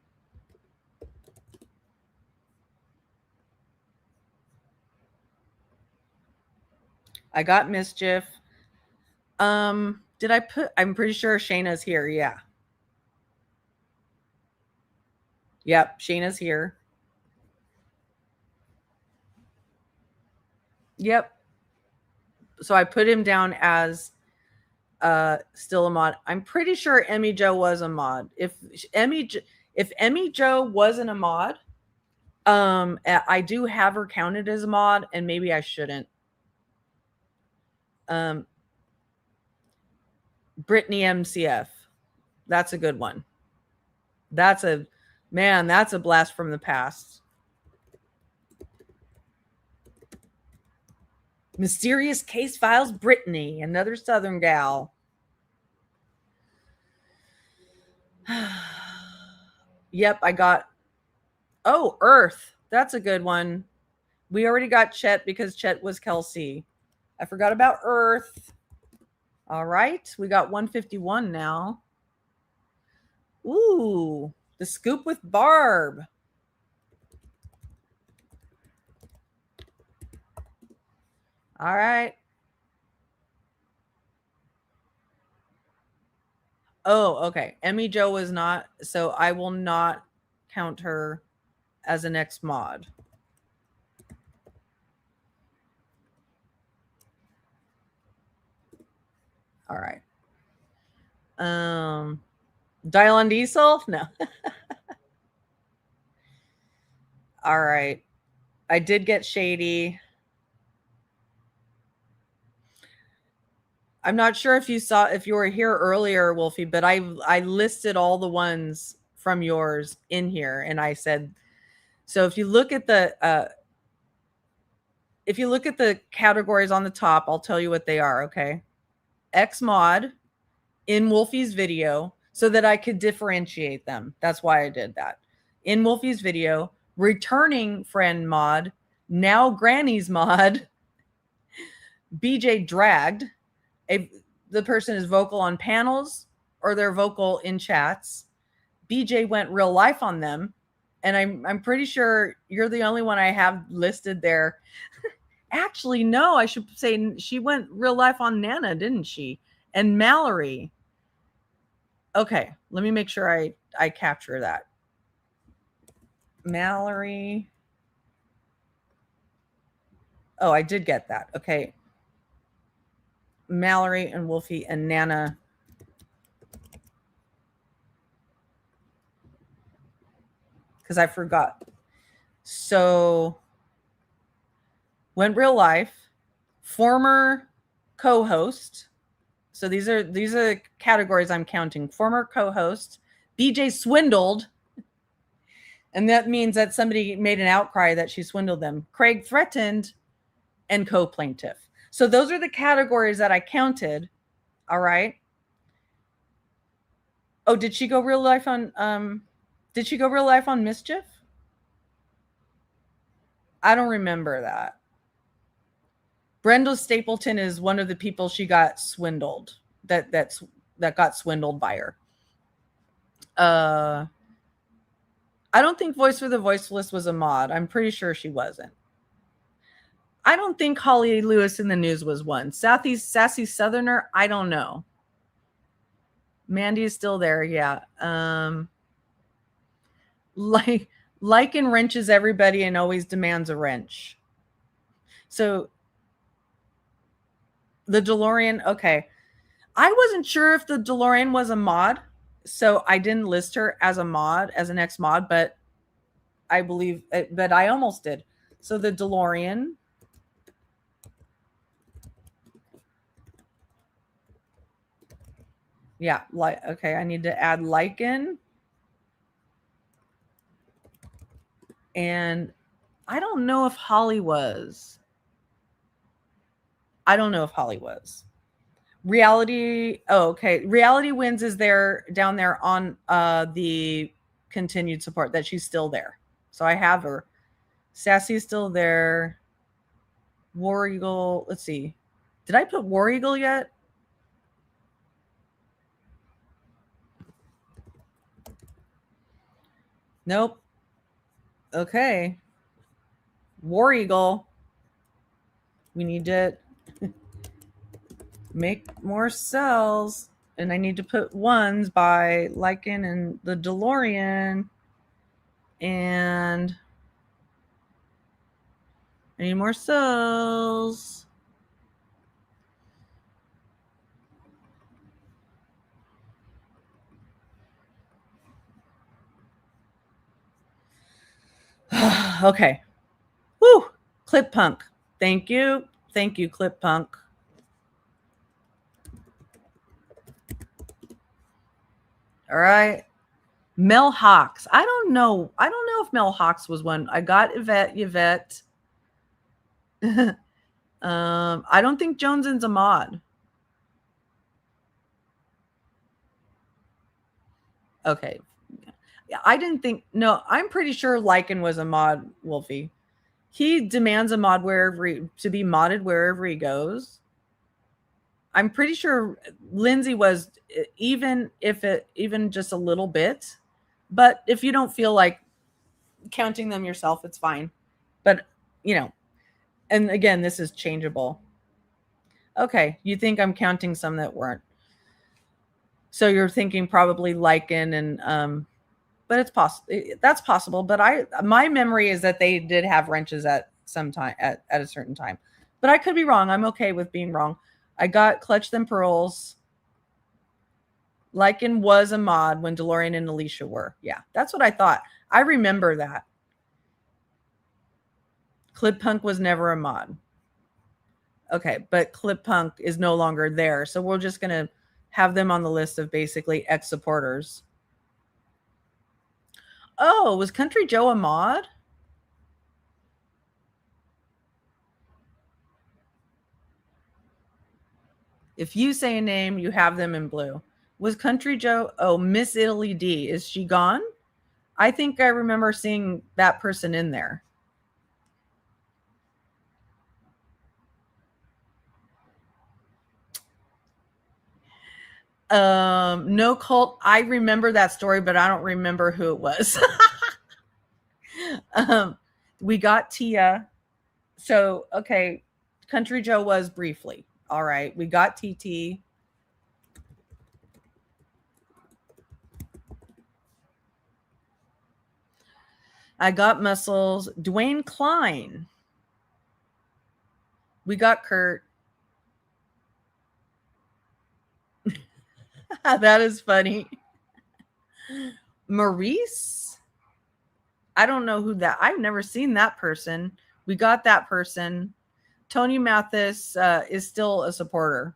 I got Mischief. Did I put? I'm pretty sure Shayna's here. Yeah. Yep, Shayna's here. Yep. So I put him down as still a mod. I'm pretty sure Emmy Joe was a mod. If Emmy Joe wasn't a mod, I do have her counted as a mod, and maybe I shouldn't. Brittany MCF. That's a good one. That's a blast from the past. Mysterious Case Files Brittany, another Southern gal. Yep, I got. Oh, Earth. That's a good one. We already got Chet because Chet was Kelsey. I forgot about Earth. All right, we got 151 now. Ooh, the scoop with Barb. All right. Oh, okay. Emmy Joe was not, so I will not count her as an X mod. All right. Dial on Diesel? No. All right. I did get shady. I'm not sure if you were here earlier, Wolfie, but I listed all the ones from yours in here, and I said, so if you look at the categories on the top, I'll tell you what they are, okay? X mod in Wolfie's video, so that I could differentiate them. That's why I did that. In Wolfie's video, returning friend mod, now Granny's mod, BJ dragged. The person is vocal on panels or they're vocal in chats. BJ went real life on them, and I'm pretty sure you're the only one I have listed there. Actually, no, I should say she went real life on Nana, didn't she? And Mallory. Okay, let me make sure I capture that. Mallory. Oh, I did get that. Okay. Mallory and Wolfie and Nana. Because I forgot. So, went real life, former co-host. So these are categories I'm counting. Former co-host, BJ swindled. And that means that somebody made an outcry that she swindled them. Craig threatened, and co-plaintiff. So those are the categories that I counted. All right. Oh, did she go real life on Mischief? I don't remember that. Brenda Stapleton is one of the people she got swindled. That got swindled by her. I don't think Voice for the Voiceless was a mod. I'm pretty sure she wasn't. I don't think Holly Lewis in the News was one. Sassy Southerner, I don't know. Mandy is still there, yeah. Lycan wrenches everybody and always demands a wrench. So the DeLorean, okay. I wasn't sure if the DeLorean was a mod, so I didn't list her as a mod, as an X mod, but I believe, but I almost did. So the DeLorean. Yeah, okay, I need to add Lycan. And I don't know if Holly was. Reality, oh, okay. Reality Wins is there down there on the continued support, that she's still there. So I have her. Sassy's still there. War Eagle, let's see. Did I put War Eagle yet? Nope. Okay. War Eagle. We need to make more cells. And I need to put ones by Lycan and the DeLorean. And I need more cells. Okay. Woo! Clip Punk. Thank you. Thank you, Clip Punk. All right. Mel Hawks. I don't know if Mel Hawks was one. I got Yvette. I don't think Joneson's a mod. Okay. I didn't think, no, I'm pretty sure Lycan was a mod, Wolfie. He demands a mod to be modded wherever he goes. I'm pretty sure Lindsay was, even just a little bit. But if you don't feel like counting them yourself, it's fine. But, and again, this is changeable. Okay, you think I'm counting some that weren't. So you're thinking probably Lycan and but it's possible. That's possible. But my memory is that they did have wrenches at some time at a certain time. But I could be wrong. I'm okay with being wrong. I got Clutch Them Pearls. Lycan was a mod when DeLorean and Alicia were. Yeah, that's what I thought. I remember that. Clip Punk was never a mod. Okay, but Clip Punk is no longer there. So we're just going to have them on the list of basically ex-supporters. Oh, was Country Joe a mod? If you say a name, you have them in blue. Was Country Joe? Oh, Miss Italy D. Is she gone? I think I remember seeing that person in there. No cult. I remember that story, but I don't remember who it was. We got Tia. So, okay. Country Joe was briefly. All right. We got TT. I got Muscles. Dwayne Klein. We got Kurt. That is funny. Maurice? I don't know who that. I've never seen that person. We got that person. Tony Mathis is still a supporter.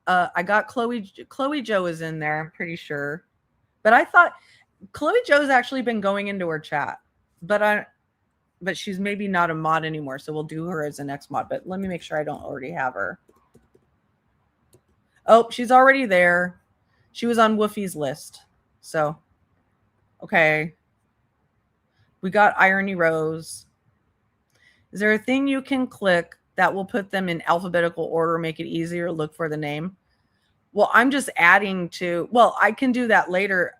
I got Chloe. Chloe Joe is in there, I'm pretty sure. But I thought Chloe Joe's actually been going into her chat. But she's maybe not a mod anymore, so we'll do her as the next mod. But let me make sure I don't already have her. Oh, she's already there. She was on Woofy's list. So, okay. We got Irony Rose. Is there a thing you can click that will put them in alphabetical order, make it easier to look for the name? Well, I'm just adding to... Well, I can do that later.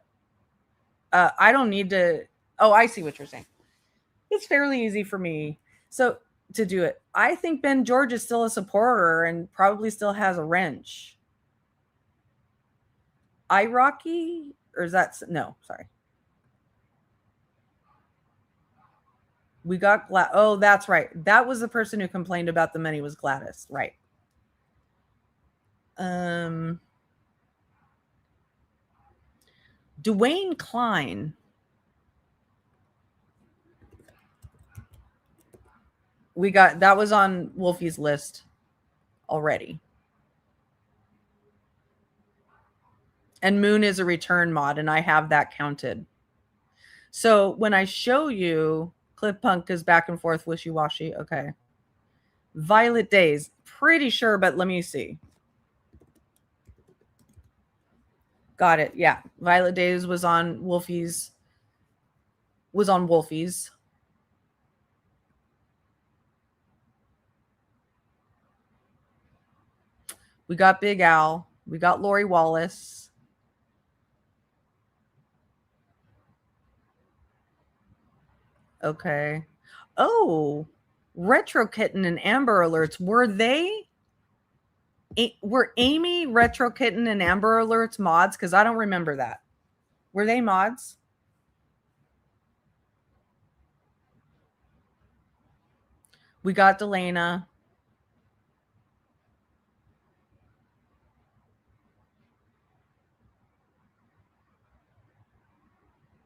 I don't need to... Oh, I see what you're saying. It's fairly easy for me to do it. I think Ben George is still a supporter and probably still has a wrench. iRocky? Or is that... No, sorry. We got... Oh, that's right. That was the person who complained about the money was Gladys. Right. Dwayne Klein. We got... That was on Wolfie's list already. And Moon is a return mod, and I have that counted. So when I show you... Clip Punk is back and forth, wishy-washy. Okay. Violet Days. Pretty sure, but let me see. Got it. Yeah. Violet Days was on Wolfie's. We got Big Al. We got Lori Wallace. Okay. Oh, Retro Kitten and Amber Alerts. Were Amy, Retro Kitten, and Amber Alerts mods? Because I don't remember that. Were they mods? We got Delana.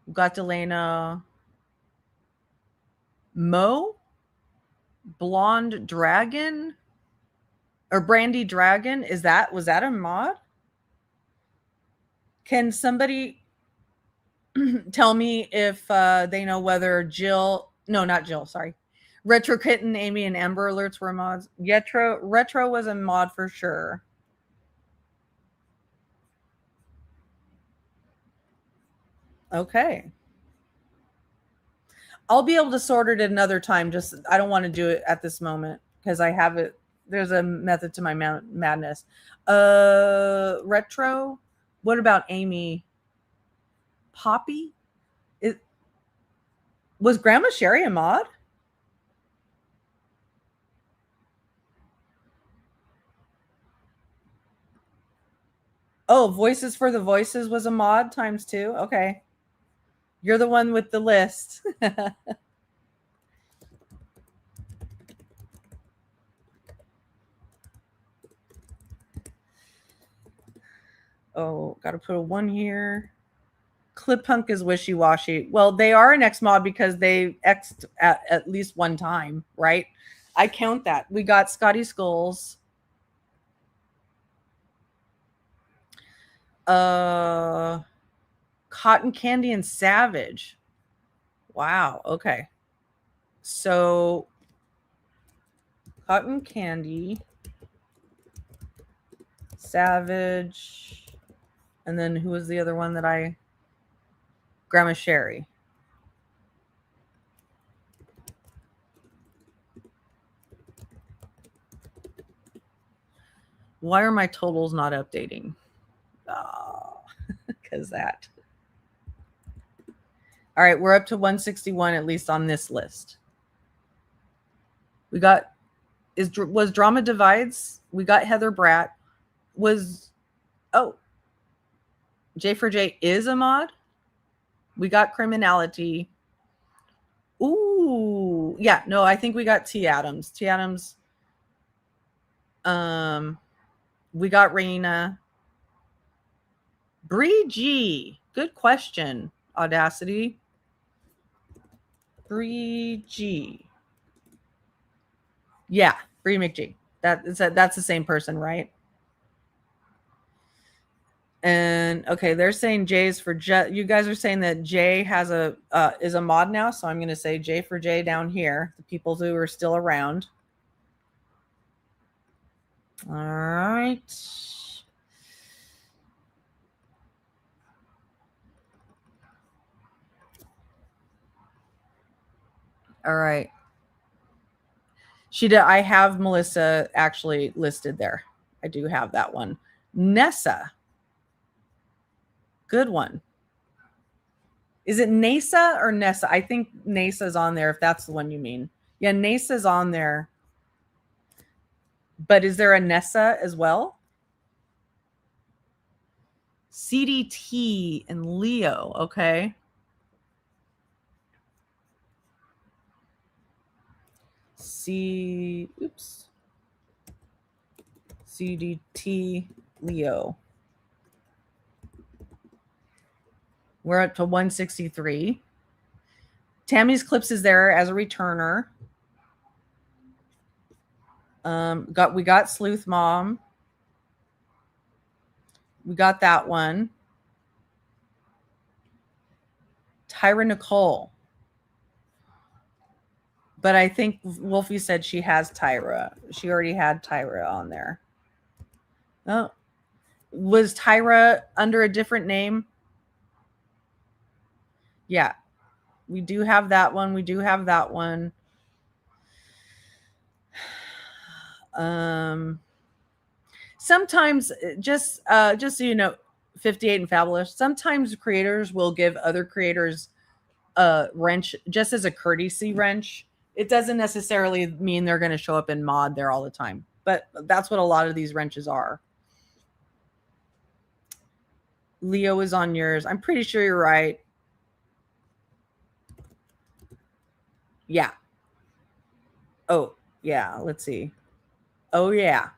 We got Delana. Mo? Blonde Dragon? Or Brandy Dragon? Was that a mod? Can somebody tell me if they know whether Jill... No, not Jill, sorry. Retro Kitten, Amy, and Amber Alerts were mods. Retro was a mod for sure. Okay. I'll be able to sort it another time. Just I don't want to do it at this moment because I have it. There's a method to my madness. Retro. What about Amy? Poppy? Was Grandma Sherry a mod? Oh, Voices for the Voices was a mod ×2. Okay. You're the one with the list. Oh, got to put a 1 here. Clip Punk is wishy-washy. Well, they are an X mod because they X'd at least one time, right? I count that. We got Scotty Skulls. Cotton Candy and Savage. Wow. Okay. So Cotton Candy, Savage, and then who was the other one that I? Grandma Sherry. Why are my totals not updating? Oh, because that. All right, we're up to 161 at least on this list. We got was Drama Divides. We got Heather Bratt. J for J is a mod. We got Criminality. Ooh, yeah, no, I think we got T Adams. T Adams. We got Raina. Bree G. Good question. Audacity. Bree G. Yeah, Bree McG. That's the same person, right? And okay, they're saying J is for J. You guys are saying that J has is a mod now, so I'm going to say J for J down here. The people who are still around. All right. All right. I have Melissa actually listed there. I do have that one. Nessa. Good one. Is it Nasa or Nessa? I think Nasa's on there if that's the one you mean. Yeah, Nasa's on there. But is there a Nessa as well? CDT and Leo. Okay. CDT Leo. We're up to 163. Tammy's Clips is there as a returner. We got Sleuth Mom. We got that one. Tyra Nicole. But I think Wolfie said she has Tyra. She already had Tyra on there. Oh, was Tyra under a different name? Yeah, we do have that one. We do have that one. Sometimes just so you know, 58 and Fabulous, sometimes creators will give other creators a wrench just as a courtesy wrench. It doesn't necessarily mean they're going to show up in mod there all the time, but that's what a lot of these wrenches are. Leo is on yours. I'm pretty sure you're right. Yeah. Oh, yeah. Let's see. Oh, yeah.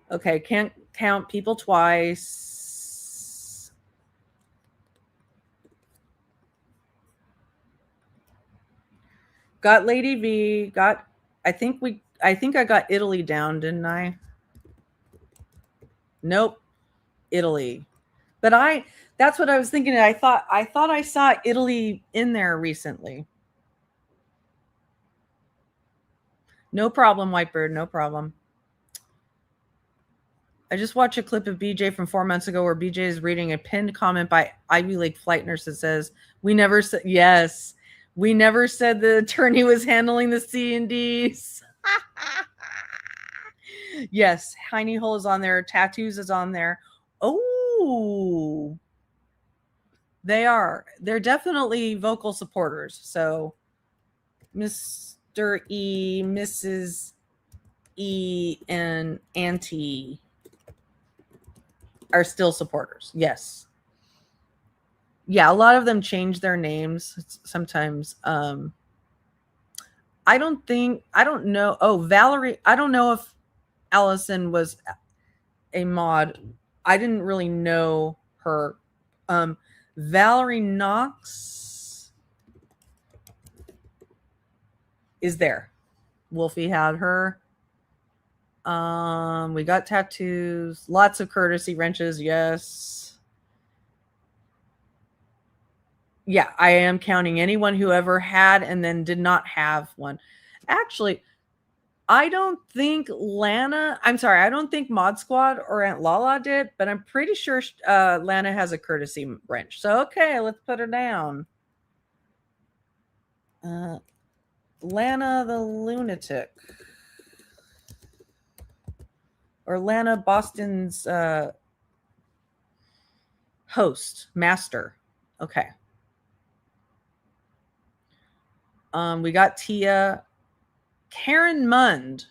Okay. Can't count people twice. Got Lady V. I think I got Italy down, didn't I? Nope. Italy. But that's what I was thinking. I thought I saw Italy in there recently. No problem, Whitebird. No problem. I just watched a clip of BJ from 4 months ago where BJ is reading a pinned comment by Ivy League flight nurse that says, we never said the attorney was handling the C&Ds. Yes, Hiney Hole is on there. Tattoos is on there. Oh, they are. They're definitely vocal supporters. So Mr. E, Mrs. E, and Auntie are still supporters. Yes. Yeah, a lot of them change their names sometimes. I don't know. Oh, Valerie. I don't know if Allison was a mod. I didn't really know her. Valerie Knox is there. Wolfie had her. We got tattoos, lots of courtesy wrenches. Yes. Yeah, I am counting anyone who ever had and then did not have one. Actually, I don't think I don't think Mod Squad or Aunt Lala did, but I'm pretty sure Lana has a courtesy wrench. So, okay, let's put her down. Lana the Lunatic. Or Lana Boston's host, master. Okay. We got Tia. Karen Mund.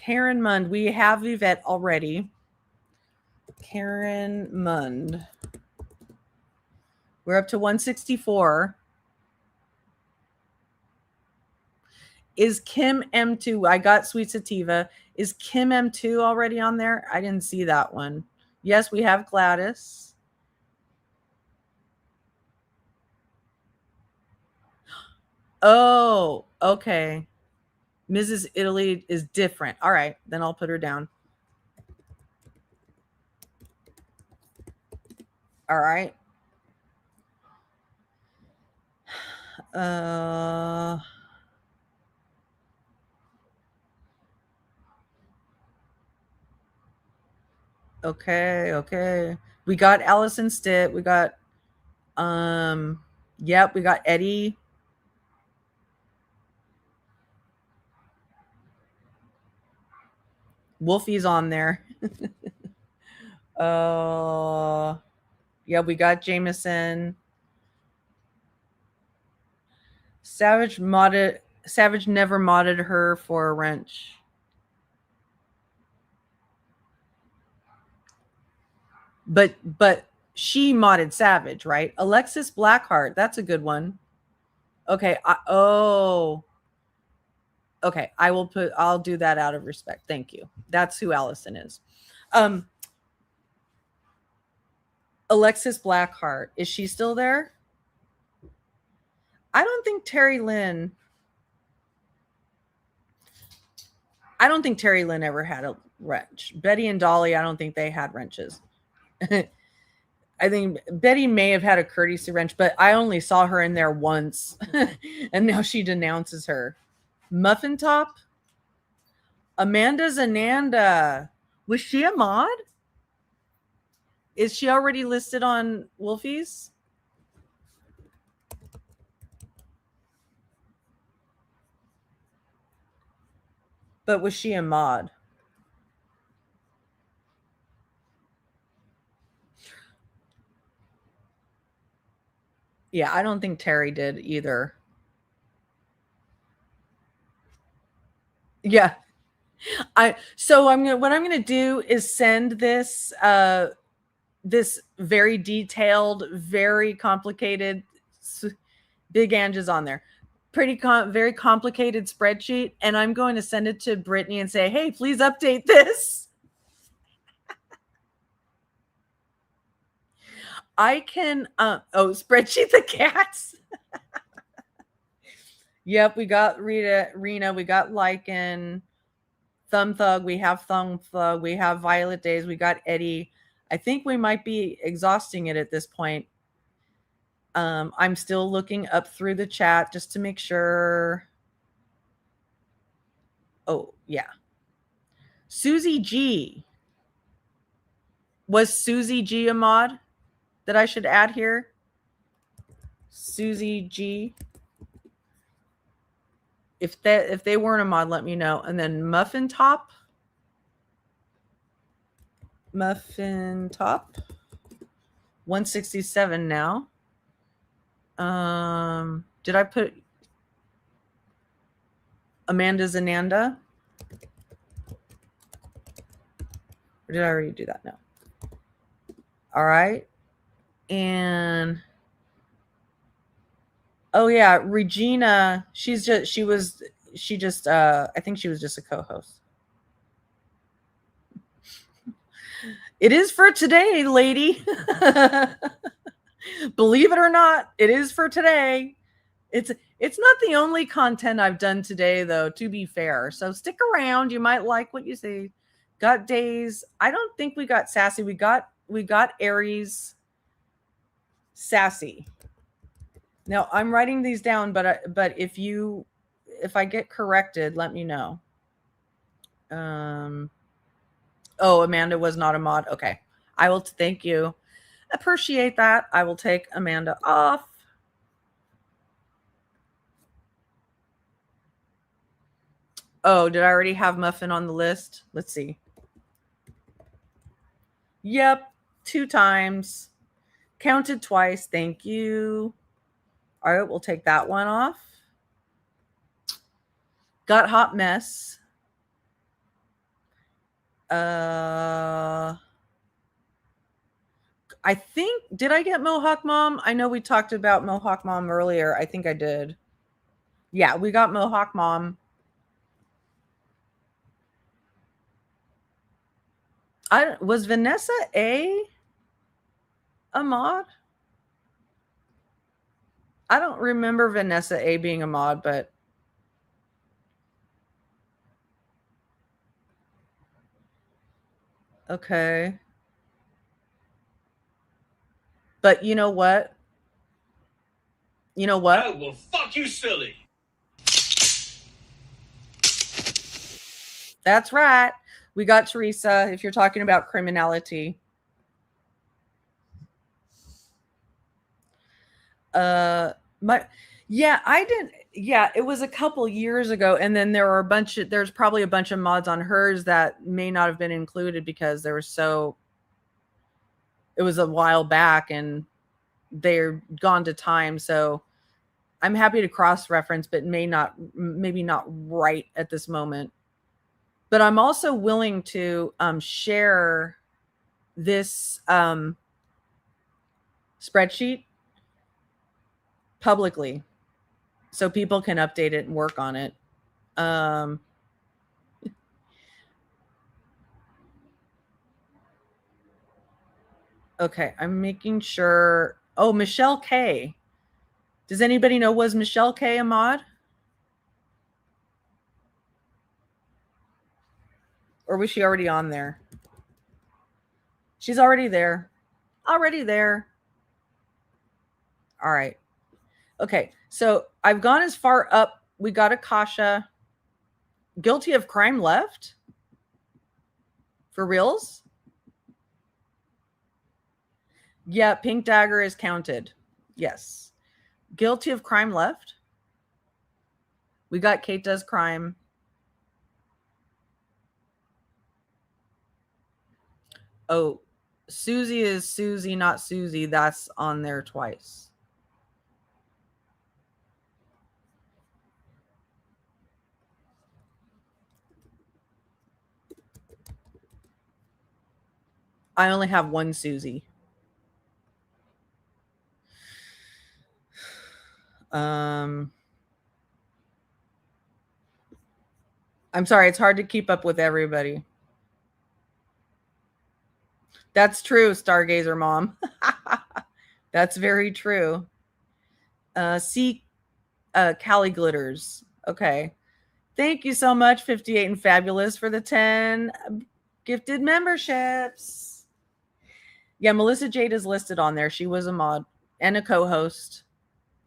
We have Yvette already. Karen Mund. We're up to 164. Is Kim M2? I got Sweet Sativa. Is Kim M2 already on there? I didn't see that one. Yes, we have Gladys. Oh, okay. Mrs. Italy is different. All right, then I'll put her down. All right. Okay. We got Allison Stitt. We got yep, we got Eddie. Wolfie's on there. Yeah, we got Jameson. Savage never modded her for a wrench. But she modded Savage, right? Alexis Blackheart, that's a good one. Okay. Okay, I'll do that out of respect. Thank you. That's who Allison is. Alexis Blackheart, is she still there? I don't think Terry Lynn ever had a wrench. Betty and Dolly, I don't think they had wrenches. I think Betty may have had a courtesy wrench, but I only saw her in there once. And now she denounces her. Muffin Top? Amanda Zananda. Was she a mod? Is she already listed on Wolfie's? But was she a mod? Yeah, I don't think Terry did either. Yeah. What I'm gonna do is send this this very detailed, very complicated, Big Ange is on there, very complicated spreadsheet, and I'm going to send it to Brittany and say, hey, please update this. I can spreadsheet the cats. Yep, we got Rena, we got Lycan, Thumb Thug, we have Thumb Thug, we have Violet Days, we got Eddie. I think we might be exhausting it at this point. I'm still looking up through the chat just to make sure. Oh, yeah. Susie G. Was Susie G a mod that I should add here? Susie G. If they weren't a mod, let me know. And then Muffin Top. 167 now. Did I put Amanda Zananda? Or did I already do that? No. All right. And oh yeah, Regina, I think she was just a co-host. It is for today, lady. Believe it or not, it is for today. It's not the only content I've done today, though, to be fair. So stick around. You might like what you see. Got days. I don't think we got sassy. We got Aries sassy. Now I'm writing these down, but if I get corrected, let me know. Oh, Amanda was not a mod. Okay. I will thank you. Appreciate that. I will take Amanda off. Oh, did I already have Muffin on the list? Let's see. Yep, 2 times. Counted twice. Thank you. All right, we'll take that one off. Got Hot Mess. I think, did I get Mohawk Mom? I know we talked about Mohawk Mom earlier. I think I did. Yeah, we got Mohawk Mom. Was Vanessa a mod? I don't remember Vanessa A being a mod, but okay. But you know what? You know what? Oh, well, fuck you, silly. That's right. We got Teresa, if you're talking about criminality. I didn't. Yeah, it was a couple years ago, and then there's probably a bunch of mods on hers that may not have been included because it was a while back and they're gone to time. So I'm happy to cross-reference, but maybe not right at this moment. But I'm also willing to share this spreadsheet publicly so people can update it and work on it. Okay, I'm making sure. Oh, Michelle K. Does anybody know, was Michelle K a mod? Or was she already on there? She's already there. Already there. All right. Okay, so I've gone as far up. We got Akasha. Guilty of crime left? For reals? Yeah, Pink Dagger is counted. Yes. Guilty of crime left? We got Kate Does Crime. Oh, Susie is Susie, not Susie. That's on there twice. I only have one Susie. I'm sorry, it's hard to keep up with everybody. That's true, Stargazer Mom. That's very true. Cali Glitters. Okay. Thank you so much, 58 and Fabulous, for the 10 gifted memberships. Yeah, Melissa Jade is listed on there. She was a mod and a co-host.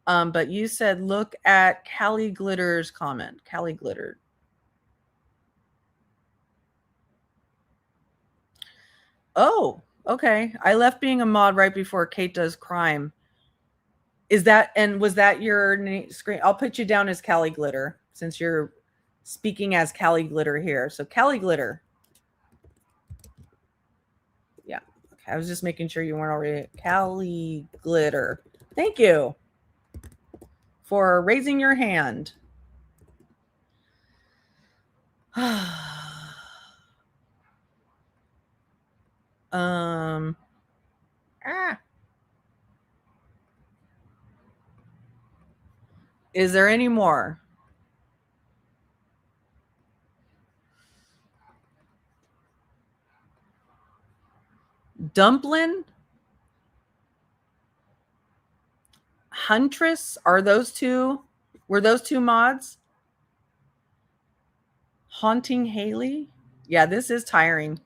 But you said look at Cali Glitter's comment. Cali Glitter. Oh, okay. I left being a mod right before Kate Does Crime. Was that your screen? I'll put you down as Cali Glitter since you're speaking as Cali Glitter here. So Cali Glitter. Yeah. Okay. I was just making sure you weren't already Cali Glitter. Thank you for raising your hand. Is there any more? Dumpling? Huntress, were those two mods? Haunting Haley? Yeah, this is tiring.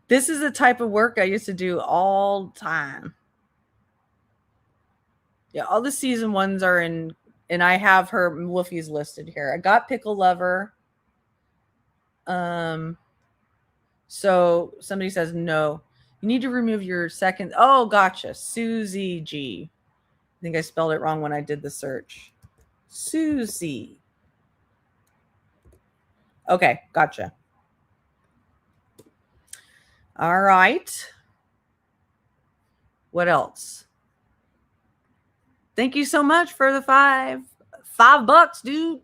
This is the type of work I used to do all the time. Yeah, all the season ones are in, and I have her Wolfies listed here. I got Pickle Lover. So somebody says no. You need to remove your second. Oh, gotcha. Susie G. I think I spelled it wrong when I did the search. Susie. Okay, gotcha. All right. What else? Thank you so much for the $5, dude.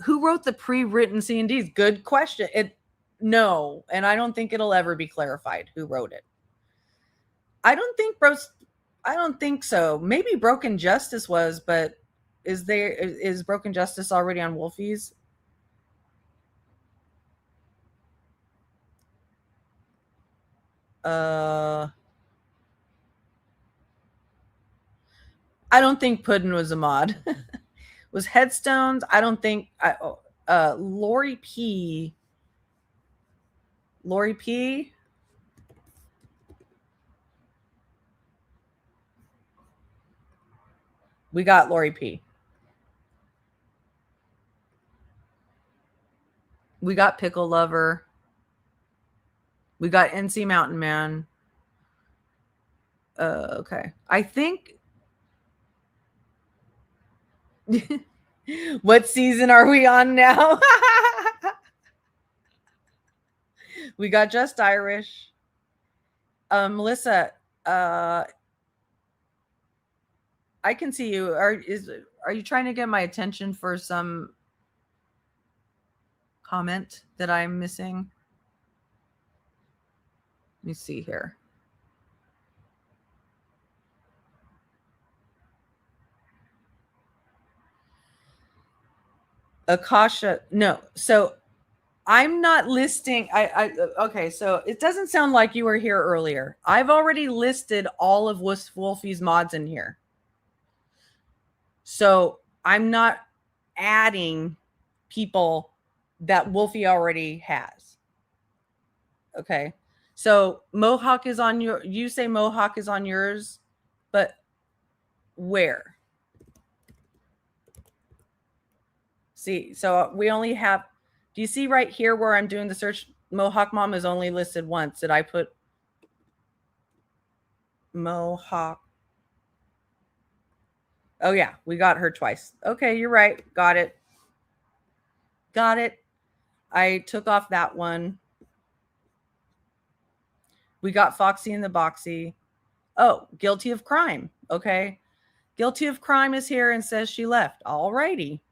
Who wrote the pre-written C&Ds? Good question. No, and I don't think it'll ever be clarified who wrote it. I don't think so. Maybe Broken Justice was, but is Broken Justice already on Wolfies? I don't think Puddin was a mod. Was Headstones? I don't think. Lori P. Lori P. We got Lori P. We got Pickle Lover. We got NC Mountain Man. Okay. I think. What season are we on now? We got Just Irish. Melissa, I can see you. Are you trying to get my attention for some comment that I'm missing? Let me see here. Akasha, no. So I'm not listing. Okay. So it doesn't sound like you were here earlier. I've already listed all of Wolfie's mods in here. So I'm not adding people that Wolfie already has. Okay. So Mohawk is on you say Mohawk is on yours, but where? See, so we only have, do you see right here where I'm doing the search? Mohawk Mom is only listed once. Did I put Mohawk? Oh, yeah, we got her twice. Okay, you're right. Got it. Got it. I took off that one. We got Foxy in the Boxy. Oh, Guilty of Crime. Okay. Guilty of Crime is here and says she left. All righty.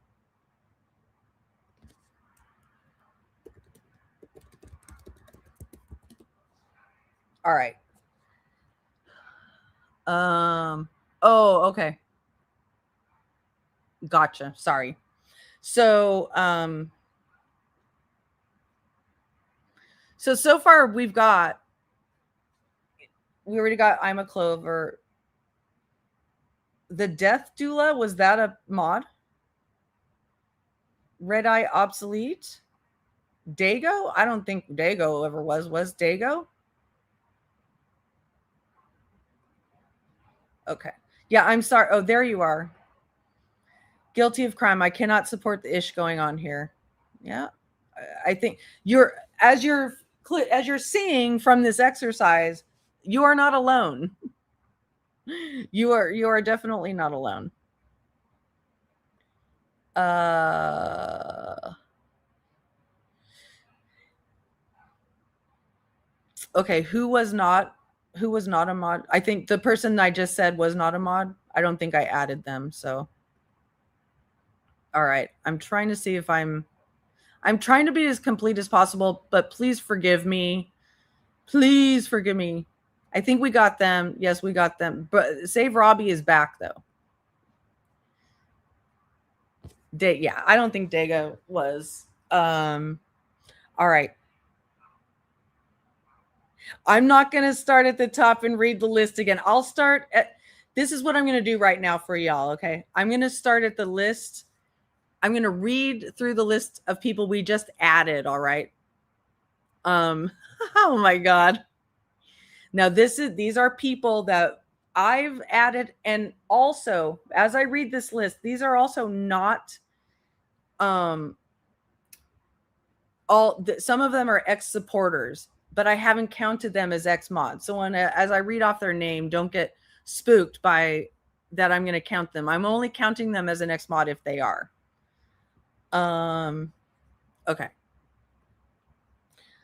All right. Oh, okay. Gotcha. Sorry. So so far we already got I'm a Clover. The Death Doula, was that a mod? Red Eye Obsolete? Dago? I don't think Dago ever was. Was Dago? Okay. Yeah, I'm sorry. Oh, there you are. Guilty of Crime. I cannot support the ish going on here. Yeah. I think as you're seeing from this exercise, you are not alone. You are definitely not alone. Okay, who was not a mod? I think the person I just said was not a mod. I don't think I added them, so. All right, I'm trying to see if I'm trying to be as complete as possible, but please forgive me. Please forgive me. I think we got them. Yes, we got them. But Save Robbie is back, though. Yeah, I don't think Dago was. All right. I'm not going to start at the top and read the list again. I'll start at this is what I'm going to do right now for y'all. Okay. I'm going to start at the list. I'm going to read through the list of people we just added. All right. Oh my God. Now these are people that I've added. And also as I read this list, these are also not, some of them are ex-supporters, but I haven't counted them as ex-mods. So as I read off their name, don't get spooked by that I'm going to count them. I'm only counting them as an ex-mod if they are. Okay.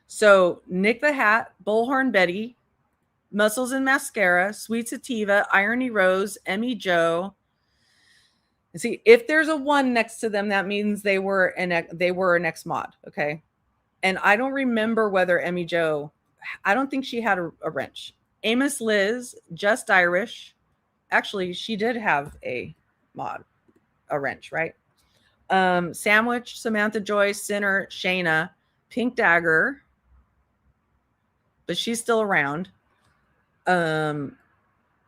So Nick the Hat, Bullhorn Betty, Muscles and Mascara, Sweet Sativa, Irony Rose, Emmy Joe. And see, if there's a 1 next to them, that means they were an ex-mod. Okay. And I don't remember whether Emmy Joe, I don't think she had a wrench. Amos Liz, Just Irish. Actually, she did have a wrench, right? Sandwich, Samantha Joy, Sinner, Shayna, Pink Dagger, but she's still around. No,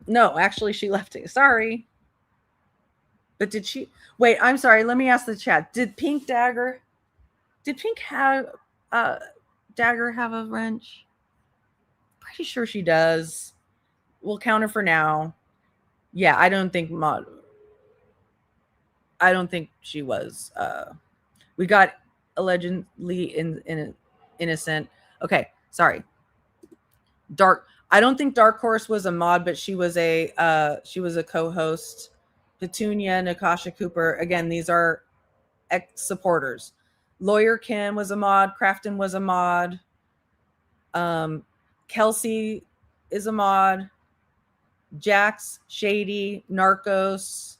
actually, she left it. Sorry. But did she? Wait, I'm sorry. Let me ask the chat. Did Pink Dagger have a wrench? Pretty sure she does. We'll count her for now. Yeah, I don't think she was. We got allegedly innocent. Okay, sorry. I don't think Dark Horse was a mod, but she was a co-host. Petunia, Nakasha Cooper. Again, these are ex-supporters. Lawyer Kim was a mod. Crafton was a mod. Kelsey is a mod. Jax, Shady, Narcos,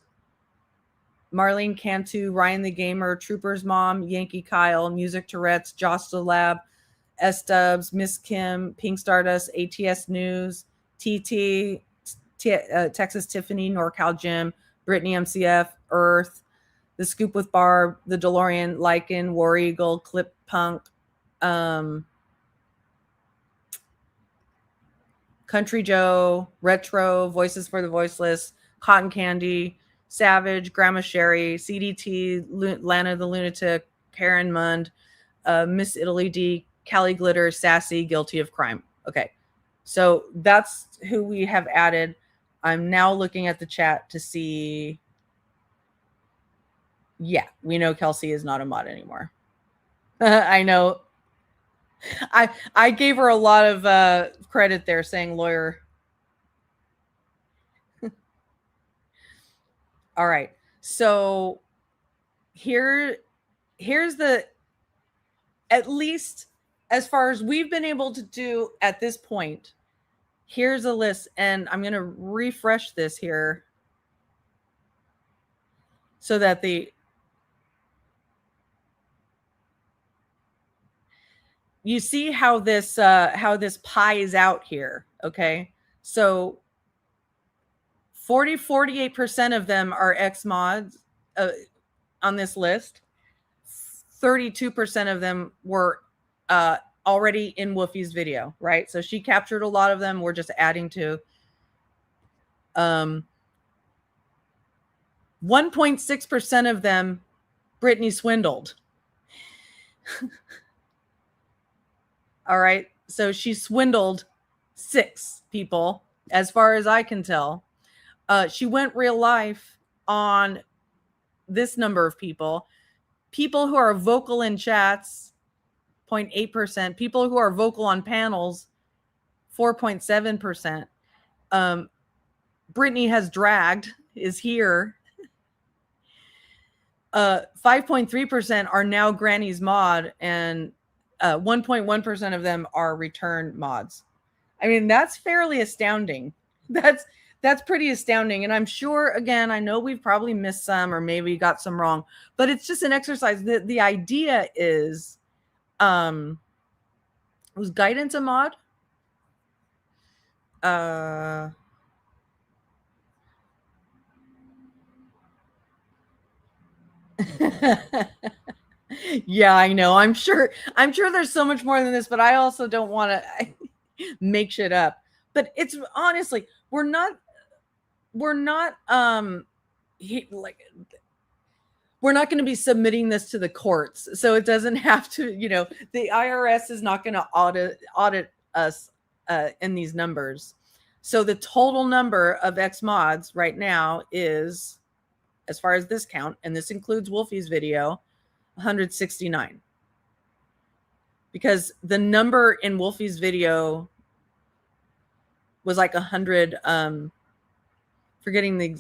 Marlene Cantu, Ryan the Gamer, Trooper's Mom, Yankee Kyle, Music Tourette's, Josta Lab, S-Dubs, Miss Kim, Pink Stardust, ATS News, TT, Texas Tiffany, NorCal Jim, Brittany MCF, Earth, The Scoop with Barb, The DeLorean, Lycan, War Eagle, Clip Punk, Country Joe, Retro, Voices for the Voiceless, Cotton Candy, Savage, Grandma Sherry, CDT, Lana the Lunatic, Karen Mund, Miss Italy D, Callie Glitter, Sassy, Guilty of Crime. Okay, so that's who we have added. I'm now looking at the chat to see. Yeah, we know Kelsey is not a mod anymore. I know. I gave her a lot of credit there saying lawyer. All right. So here's the, at least as far as we've been able to do at this point, here's a list, and I'm going to refresh this here so that you see how this pies out here. Okay. So 48% of them are ex-mods on this list. 32% of them were already in Woofie's video, right? So she captured a lot of them. We're just adding to 1.6% of them Brittany swindled. All right. So she swindled 6 people, as far as I can tell. She went real life on this number of people. People who are vocal in chats, 0.8%. People who are vocal on panels, 4.7%. Brittany has dragged, is here. 5.3% are now Granny's mod, and 1.1% of them are return mods. I mean, that's fairly astounding. That's pretty astounding. And I'm sure, again, I know we've probably missed some or maybe got some wrong, but it's just an exercise. The idea is, was guidance a mod? Yeah, I know. I'm sure there's so much more than this, but I also don't want to make shit up. But it's honestly, we're we're not we're not going to be submitting this to the courts, so it doesn't have to, the IRS is not going to audit us in these numbers. So the total number of X mods right now is, as far as this count, and this includes Wolfie's video, 169. Because the number in Wolfie's video was like 100, forgetting the,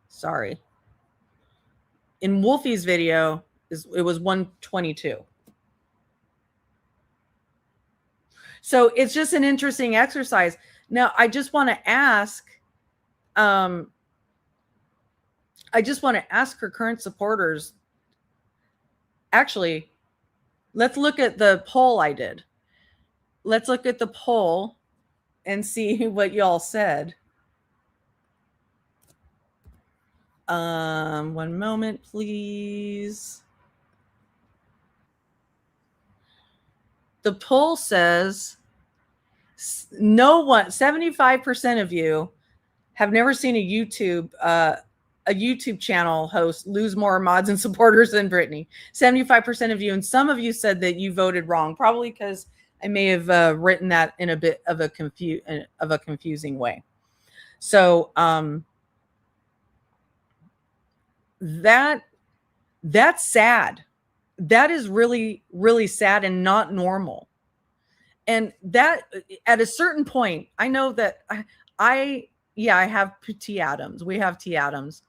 sorry. In Wolfie's video, it was 122. So it's just an interesting exercise. Now, I just want to ask her current supporters. Actually, let's look at the poll I did. Let's look at the poll and see what y'all said. One moment, please. The poll says 75% of you have never seen a YouTube channel host lose more mods and supporters than Brittany. 75% of you, and some of you said that you voted wrong, probably because I may have written that in a bit of a confusing way. So that's sad. That is really, really sad and not normal. And that at a certain point, I know that I have T Adams. We have T Adams.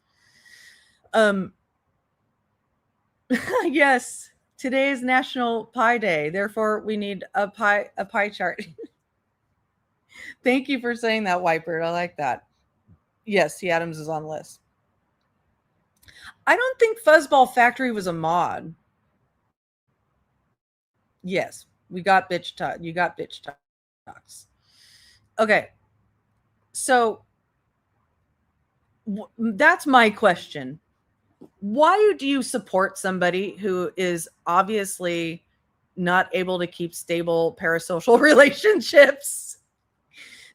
Yes, today is National Pie Day. Therefore, we need a pie chart. Thank you for saying that, Whitebird. I like that. Yes, T Adams is on the list. I don't think Fuzzball Factory was a mod. Yes, we got bitch talk. You got bitch talks. Okay. So that's my question. Why do you support somebody who is obviously not able to keep stable parasocial relationships?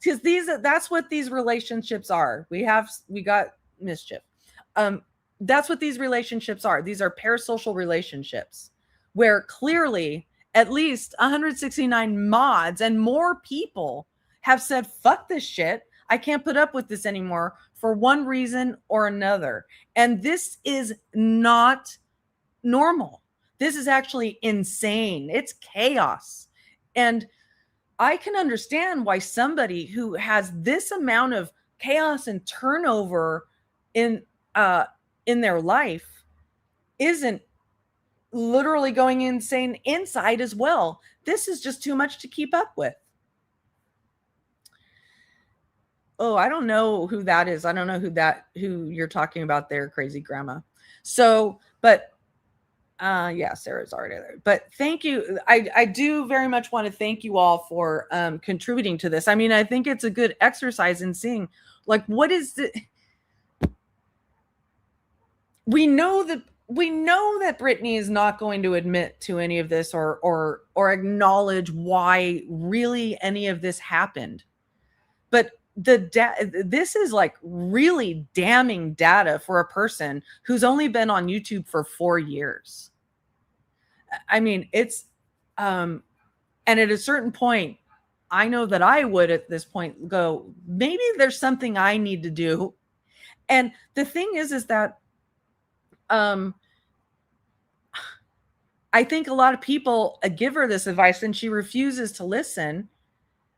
Because that's what these relationships are. We got mischief. That's what these relationships are. These are parasocial relationships where clearly at least 169 mods and more people have said, fuck this shit. I can't put up with this anymore for one reason or another. And this is not normal. This is actually insane. It's chaos. And I can understand why somebody who has this amount of chaos and turnover in their life isn't literally going insane inside as well. This is just too much to keep up with. Oh, I don't know who that is. I don't know who you're talking about there, Crazy Grandma. So, but yeah, Sarah's already there. But thank you. I do very much want to thank you all for contributing to this. I mean, I think it's a good exercise in seeing, like, what is the... We know that Brittany is not going to admit to any of this or acknowledge why really any of this happened. But this is like really damning data for a person who's only been on YouTube for 4 years. I mean, it's and at a certain point, I know that I would at this point go, maybe there's something I need to do. And the thing is that I think a lot of people give her this advice and she refuses to listen.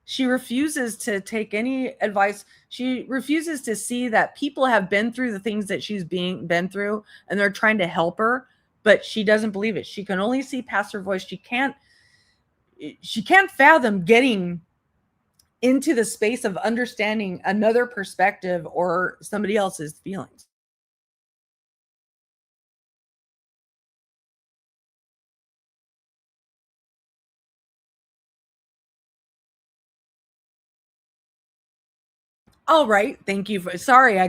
She refuses to take any advice. She refuses to see that people have been through the things that she's been through and they're trying to help her, but she doesn't believe it. She can only see past her voice. She can't fathom getting into the space of understanding another perspective or somebody else's feelings. All right. Thank you. Sorry, I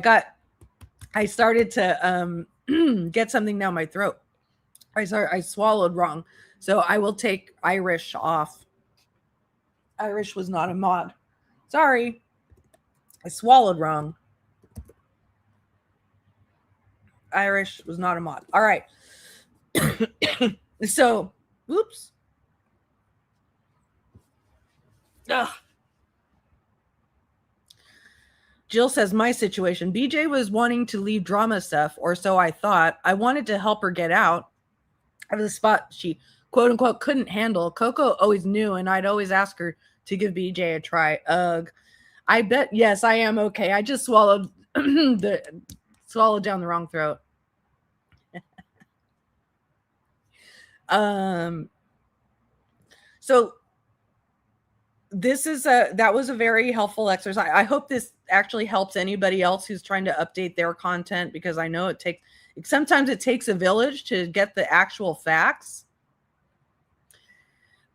started to get something down my throat. I swallowed wrong. So I will take Irish off. Irish was not a mod. Sorry. I swallowed wrong. Irish was not a mod. All right. So, whoops. Ugh. Jill says, my situation. BJ was wanting to leave drama stuff, or so I thought. I wanted to help her get out of the spot she, quote unquote, couldn't handle. Coco always knew, and I'd always ask her to give BJ a try. Ugh. I bet, yes, I am okay. I just swallowed swallowed down the wrong throat. So that was a very helpful exercise. I hope this actually helps anybody else who's trying to update their content, because I know sometimes it takes a village to get the actual facts.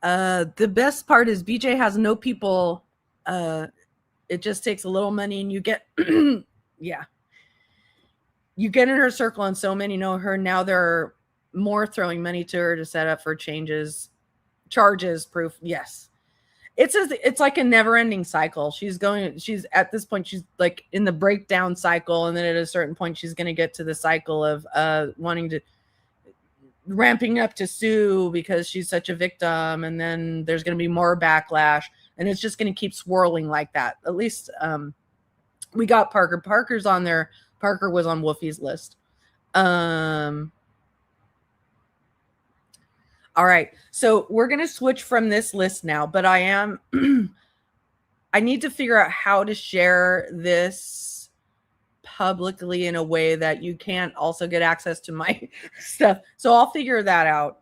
The best part is BJ has no people. It just takes a little money and you get, yeah. You get in her circle and so many know her. Now there are more throwing money to her to set up for charges, proof. Yes. It's like a never ending cycle. She's at this point, she's like in the breakdown cycle. And then at a certain point, she's going to get to the cycle of ramping up to sue because she's such a victim. And then there's going to be more backlash, and it's just going to keep swirling like that. At least we got Parker. Parker's on there. Parker was on Wolfie's list. All right. So we're going to switch from this list now, but I need to figure out how to share this publicly in a way that you can't also get access to my stuff. So I'll figure that out.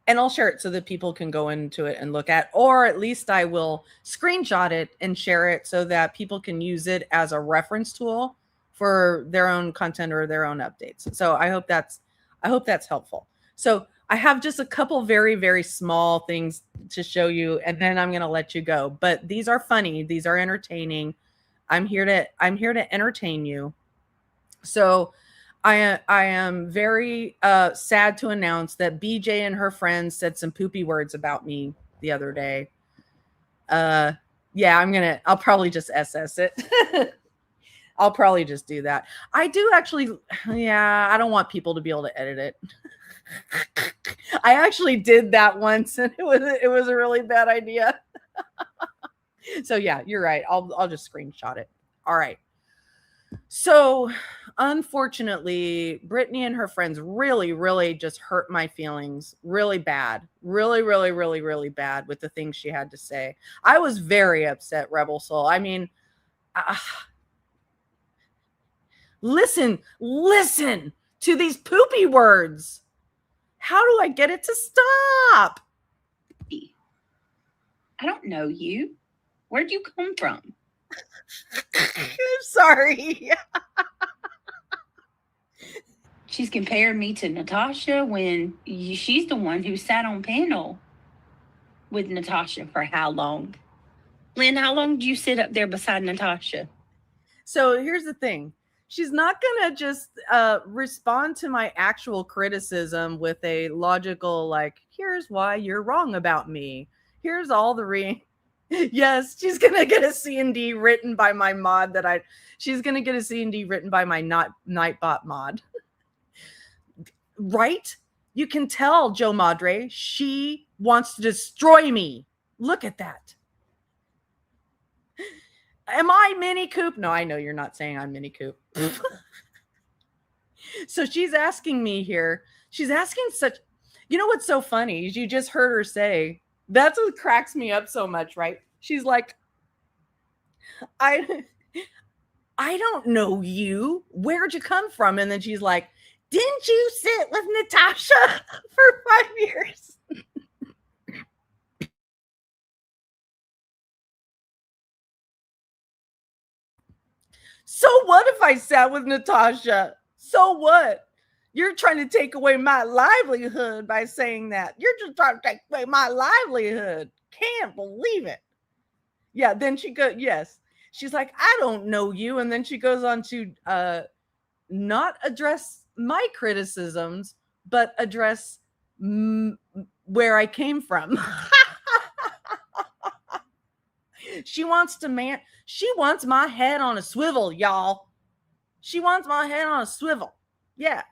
And I'll share it so that people can go into it and look at, or at least I will screenshot it and share it so that people can use it as a reference tool for their own content or their own updates. So I hope that's helpful. So I have just a couple very, very small things to show you, and then I'm going to let you go. But these are funny. These are entertaining. I'm here to entertain you. So I am very sad to announce that BJ and her friends said some poopy words about me the other day. Yeah, I'll probably just SS it. I'll probably just do that. I do actually, yeah, I don't want people to be able to edit it. I actually did that once, and it was a really bad idea. So yeah, you're right. I'll just screenshot it. All right. So unfortunately, Brittany and her friends really, really just hurt my feelings really bad. Really, really, really, really bad with the things she had to say. I was very upset, Rebel Soul. I mean, listen to these poopy words. How do I get it to stop? I don't know you. Where'd you come from? I'm sorry. She's compared me to Natasha when she's the one who sat on panel with Natasha for how long? Lynn, how long did you sit up there beside Natasha? So here's the thing. She's not going to just respond to my actual criticism with a logical, like, here's why you're wrong about me. Here's all the Yes, she's going to get a C&D written by my mod she's going to get a C&D written by my Nightbot mod. Right? You can tell, Joe Madre, she wants to destroy me. Look at that. Am I Mini Coop? No, I know you're not saying I'm Mini Coop. So she's asking me here. She's asking you know what's so funny? You just heard her say, that's what cracks me up so much, right? She's like, I don't know you. Where'd you come from? And then she's like, didn't you sit with Natasha for 5 years? So what if I sat with Natasha? So what? You're trying to take away my livelihood by saying that. You're just trying to take away my livelihood. Can't believe it. Yeah, then she goes, yes. She's like, I don't know you. And then she goes on to not address my criticisms, but address where I came from. She wants my head on a swivel, y'all. She wants my head on a swivel. Yeah.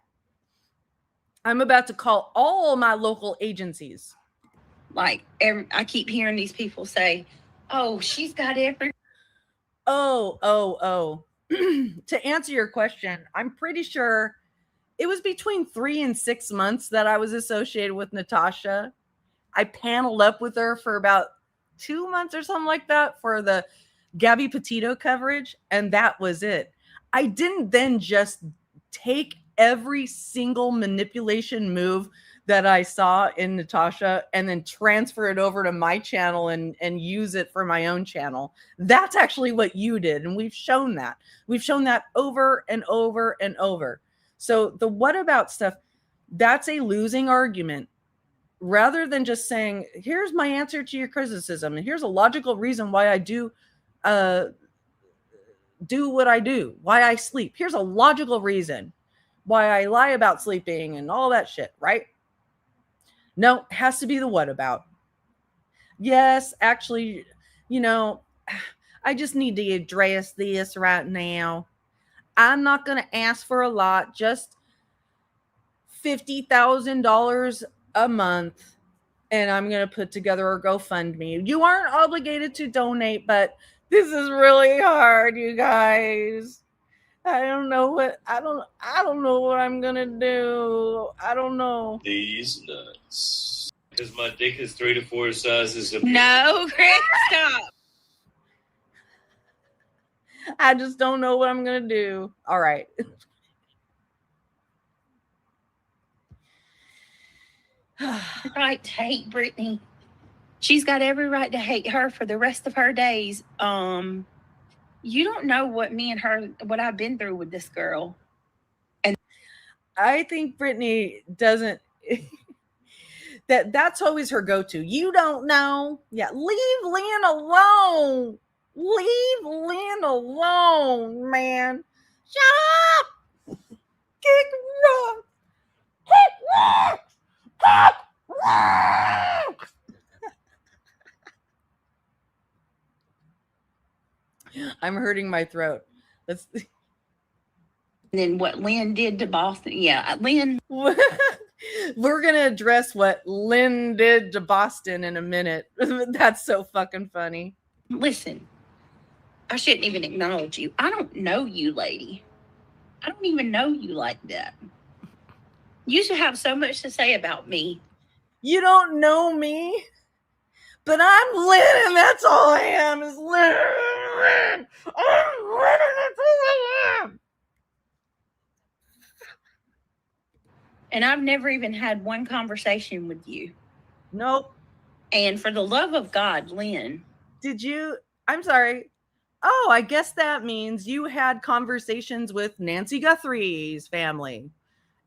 I'm about to call all my local agencies. Like, I keep hearing these people say, oh, she's got every. Oh. To answer your question, I'm pretty sure it was between 3 and 6 months that I was associated with Natasha. I paneled up with her for about 2 months or something like that for the Gabby Petito coverage, and that was it. I didn't then just take every single manipulation move that I saw in Natasha and then transfer it over to my channel and use it for my own channel. That's actually what you did, and we've shown that. We've shown that over and over and over. So the what about stuff, that's a losing argument. Rather than just saying, here's my answer to your criticism, and here's a logical reason why I do what I do, why I sleep. Here's a logical reason why I lie about sleeping and all that shit, right? No, it has to be the what about. Yes, actually, I just need to address this right now. I'm not going to ask for a lot, just $50,000 a month, and I'm going to put together a GoFundMe. You aren't obligated to donate, but this is really hard, you guys. I don't know what I'm going to do. I don't know. These nuts. Because my dick is 3 to 4 sizes of. No, Chris, stop. I just don't know what I'm going to do. All right. Right to hate Brittany. She's got every right to hate her for the rest of her days. You don't know what what I've been through with this girl. And I think Brittany doesn't. That's always her go-to. You don't know. Yeah, leave Lynn alone. Leave Lynn alone, man. Shut up. Kick rock. Kick rock. Kick rock. I'm hurting my throat. And then what Lynn did to Boston. Yeah, Lynn. We're going to address what Lynn did to Boston in a minute. That's so fucking funny. Listen, I shouldn't even acknowledge you. I don't know you, lady. I don't even know you like that. You should have so much to say about me. You don't know me? But I'm Lynn, and that's all I am, is Lynn. I'm Lynn, and that's all I am. And I've never even had one conversation with you. Nope. And for the love of God, Lynn. Did you? I'm sorry. Oh, I guess that means you had conversations with Nancy Guthrie's family.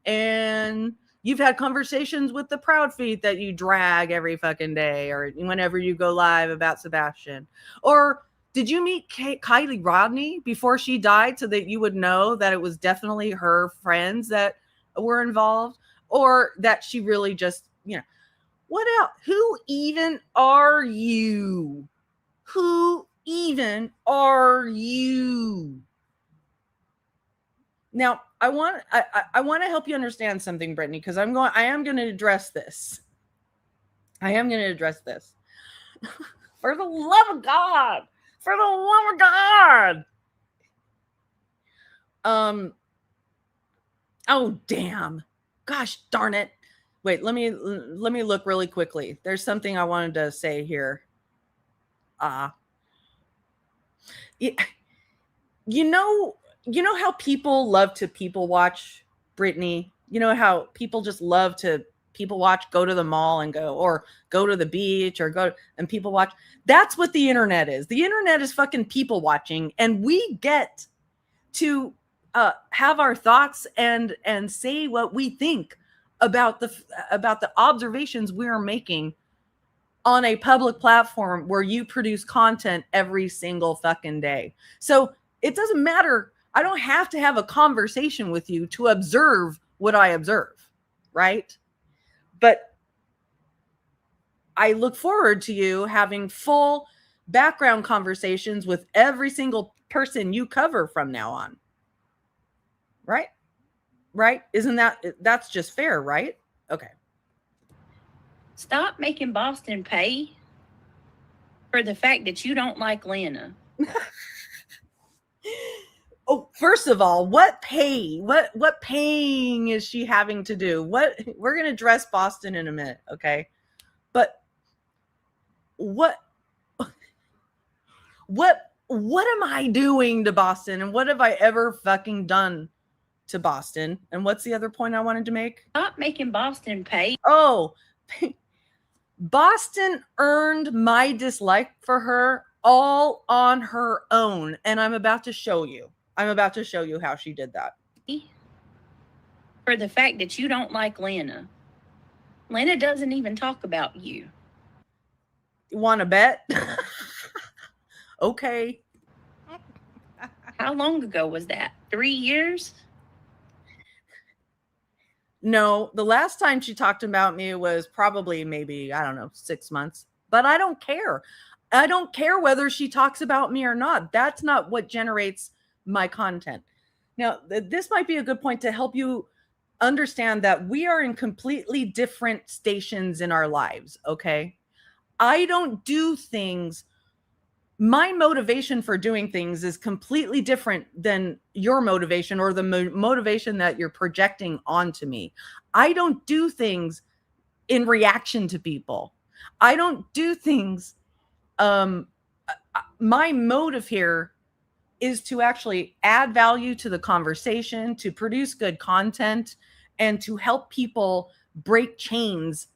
And you've had conversations with the Proud Feet that you drag every fucking day or whenever you go live about Sebastian. Or did you meet Kylie Rodney before she died so that you would know that it was definitely her friends that were involved, or that she really just, what else? Who even are you? Who even are you? Now, I want to help you understand something, Brittany, because I am going to address this. I am going to address this. For the love of God. For the love of God. Oh, damn. Gosh darn it. Wait, let me look really quickly. There's something I wanted to say here. You know how people love to people watch, Brittany? You know how people just love to people watch, go to the mall and go to the beach or and people watch? That's what the internet is. The internet is fucking people watching, and we get to have our thoughts and say what we think about the observations we are making on a public platform where you produce content every single fucking day. So it doesn't matter. I don't have to have a conversation with you to observe what I observe, right? But I look forward to you having full background conversations with every single person you cover from now on. Right? Right? Isn't that's just fair, right? Okay. Stop making Boston pay for the fact that you don't like Lena. Oh, first of all, what paying is she having to do? We're going to address Boston in a minute, okay? But what am I doing to Boston, and what have I ever fucking done to Boston? And what's the other point I wanted to make? Stop making Boston pay. Oh, Boston earned my dislike for her all on her own, and I'm about to show you. I'm about to show you how she did that. For the fact that you don't like Lena. Lena doesn't even talk about you. Want to bet? Okay. How long ago was that? 3 years? No, the last time she talked about me was probably maybe, I don't know, 6 months. But I don't care. I don't care whether she talks about me or not. That's not what generates my content. Now, this might be a good point to help you understand that we are in completely different stations in our lives, okay? I don't do things. My motivation for doing things is completely different than your motivation or the motivation that you're projecting onto me. I don't do things in reaction to people. I don't do things. My motive here is to actually add value to the conversation, to produce good content, and to help people break chains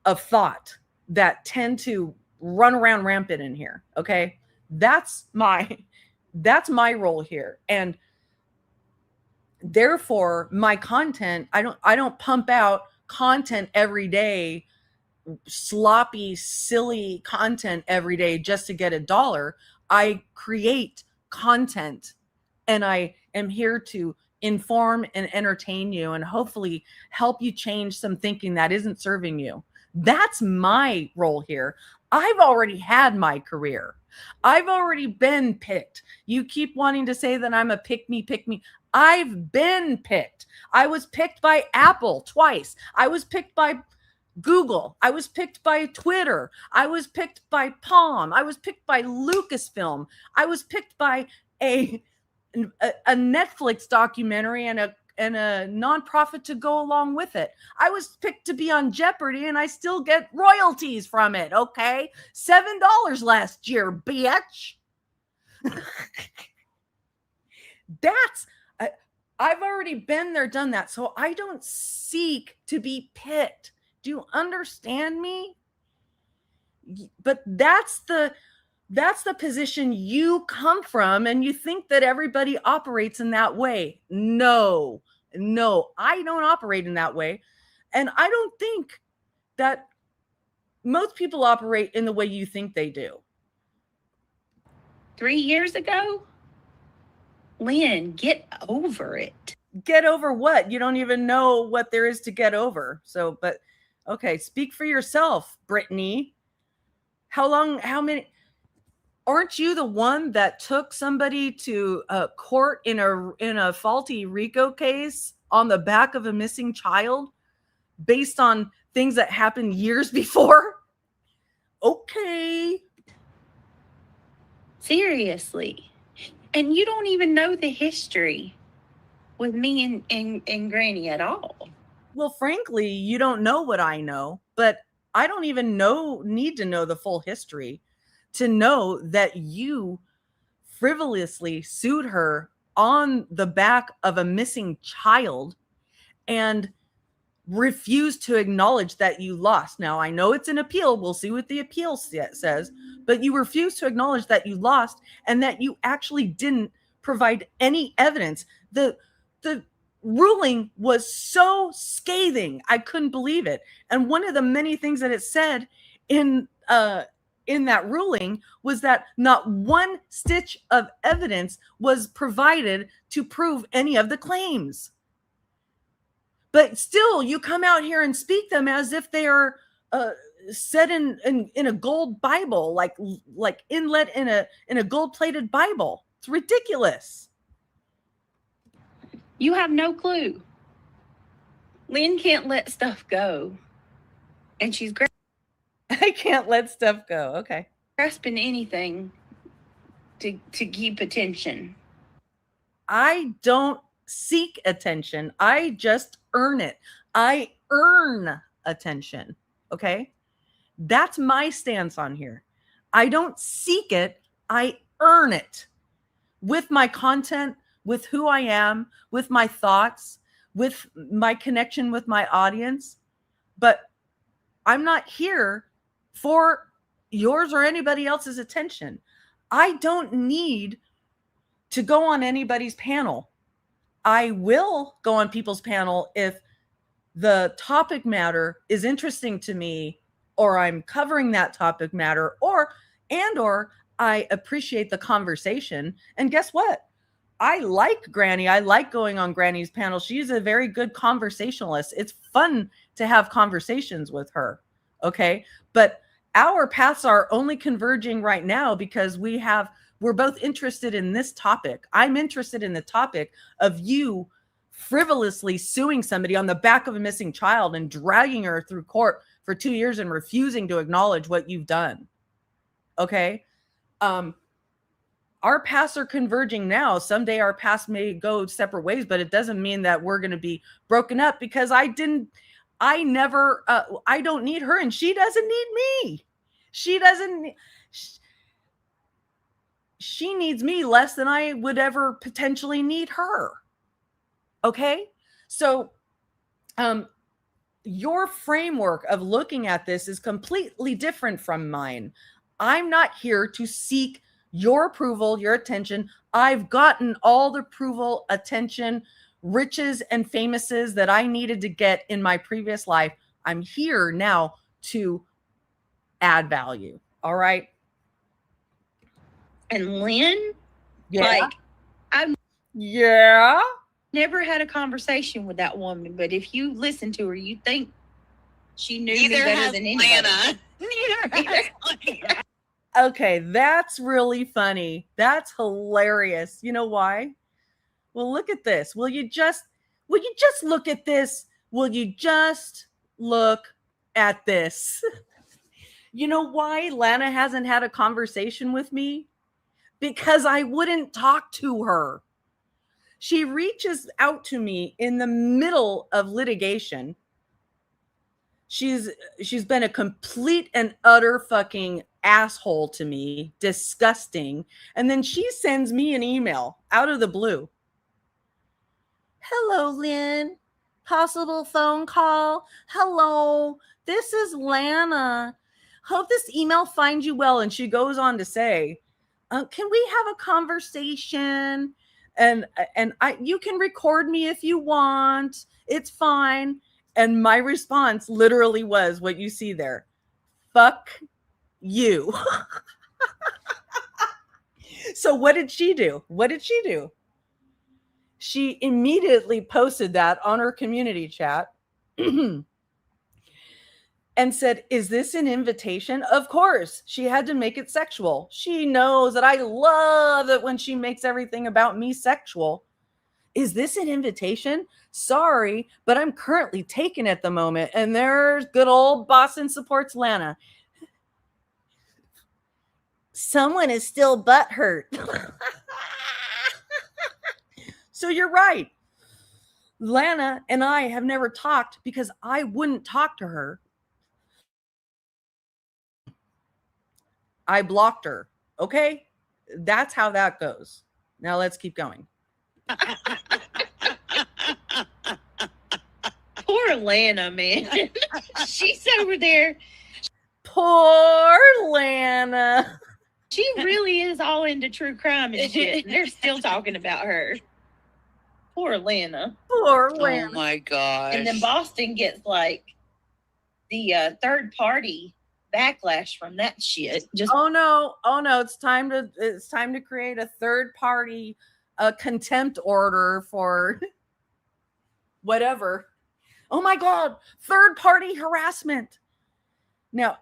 of thought that tend to run around rampant in here. Okay. That's my role here. And therefore my content, I don't pump out content every day, sloppy, silly content every day just to get $1. I create content, and I am here to inform and entertain you and hopefully help you change some thinking that isn't serving you. That's my role here. I've already had my career. I've already been picked. You keep wanting to say that I'm a pick me. I've been picked. I was picked by Apple twice. I was picked by Google. I was picked by Twitter. I was picked by Palm. I was picked by Lucasfilm. I was picked by a Netflix documentary and a nonprofit to go along with it. I was picked to be on Jeopardy, and I still get royalties from it. Okay, $7 last year, bitch. I've already been there, done that. So I don't seek to be picked. Do you understand me? But that's the position you come from, and you think that everybody operates in that way. No, I don't operate in that way. And I don't think that most people operate in the way you think they do. 3 years ago? Lynn, get over it. Get over what? You don't even know what there is to get over. So, but okay, speak for yourself, Brittany. How many? Aren't you the one that took somebody to court in a faulty RICO case on the back of a missing child based on things that happened years before? Okay. Seriously. And you don't even know the history with me and Granny at all. Well, frankly, you don't know what I know, but I don't even need to know the full history to know that you frivolously sued her on the back of a missing child and refused to acknowledge that you lost. Now, I know it's an appeal. We'll see what the appeal says, but you refused to acknowledge that you lost and that you actually didn't provide any evidence. The ruling was so scathing. I couldn't believe it. And one of the many things that it said in that ruling was that not one stitch of evidence was provided to prove any of the claims. But still, you come out here and speak them as if they are set in a gold Bible, like inlet in a gold-plated Bible. It's ridiculous. You have no clue. Lynn can't let stuff go. And she's I can't let stuff go. Okay. grasping anything to keep attention. I don't seek attention. I just earn it. I earn attention. Okay. That's my stance on here. I don't seek it. I earn it with my content, with who I am, with my thoughts, with my connection with my audience. But I'm not here for yours or anybody else's attention. I don't need to go on anybody's panel. I will go on people's panel if the topic matter is interesting to me, or I'm covering that topic matter, or I appreciate the conversation. And guess what? I like Granny. I like going on Granny's panel. She's a very good conversationalist. It's fun to have conversations with her. Okay. But our paths are only converging right now because we're both interested in this topic. I'm interested in the topic of you frivolously suing somebody on the back of a missing child and dragging her through court for 2 years and refusing to acknowledge what you've done. Okay. Our paths are converging now. Someday our paths may go separate ways, but it doesn't mean that we're going to be broken up because I don't need her and she doesn't need me. She needs me less than I would ever potentially need her. Okay. So, your framework of looking at this is completely different from mine. I'm not here to seek your approval, your attention. I've gotten all the approval, attention, riches, and famouses that I needed to get in my previous life. I'm here now to add value. All right. And Lynn, Yeah. I've never had a conversation with that woman, but if you listen to her, you think she knew me better than anybody. Neither. Okay, that's really funny. That's hilarious. You know why? Well, look at this. Will you just look at this? Will you just look at this? You know why Lana hasn't had a conversation with me? Because I wouldn't talk to her. She reaches out to me in the middle of litigation. She's been a complete and utter fucking asshole to me, disgusting. And then she sends me an email out of the blue. Hello, Lynn. Possible phone call. Hello, this is Lana. Hope this email finds you well. And she goes on to say, can we have a conversation? And you can record me if you want. It's fine. And my response literally was what you see there. Fuck you. So what did she do? She immediately posted that on her community chat and said, is this an invitation? Of course. She had to make it sexual. She knows that I love it when she makes everything about me sexual. Is this an invitation? Sorry, but I'm currently taken at the moment. And there's good old Boston supports Lana. Someone is still butthurt. So you're right. Lana and I have never talked because I wouldn't talk to her. I blocked her. Okay? That's how that goes. Now let's keep going. Poor Lana, man. She's over there. Poor Lana. She really is all into true crime and shit. They're still talking about her. Poor Lana. Poor Lana. Oh my gosh. And then Boston gets like the third party backlash from that shit. Just oh no, it's time to create a third party contempt order for whatever. Oh my god, third party harassment. Now,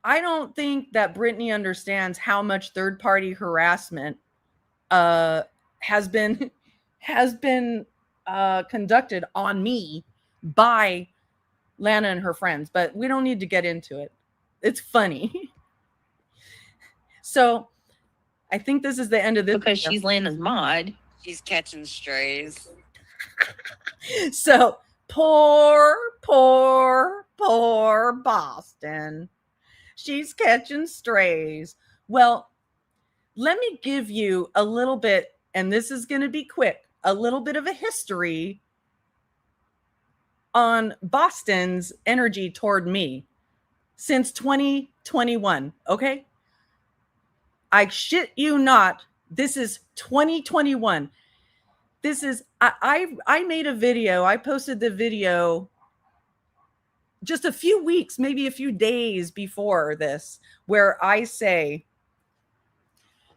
I don't think that Brittany understands how much third-party harassment has been conducted on me by Lana and her friends, but we don't need to get into it. It's funny. So I think this is the end of this because video. she's Lana's mod. She's catching strays. So poor Boston. She's catching strays. Well, let me give you a little bit, and this is going to be quick, a little bit of a history on Boston's energy toward me since 2021. Okay. I shit you not. This is 2021. This is, I made a video. I posted the video just a few weeks, maybe a few days before this, where I say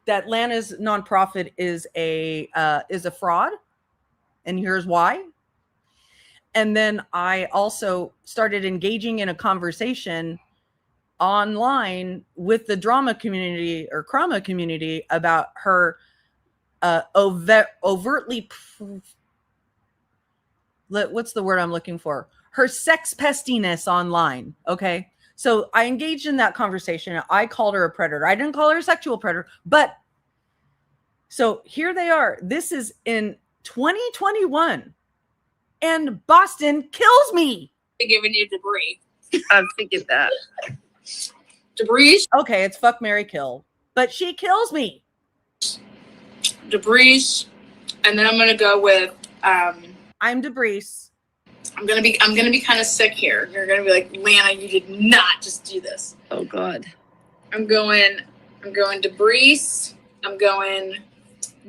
that Lana's nonprofit is a fraud, and here's why. And then I also started engaging in a conversation online with the drama community or Crama community about her overtly, what's the word I'm looking for? Her sex pestiness online. Okay. So I engaged in that conversation. I called her a predator. I didn't call her a sexual predator, but so here they are. This is in 2021 and Boston kills me. Giving you debris. I figured that. Debris. Okay. It's fuck, marry, kill, but she kills me. Debris. And then I'm going to go with, I'm Debris. I'm gonna be kind of sick here. You're gonna be like, Lana, you did not just do this. Oh God. I'm going Debris. I'm going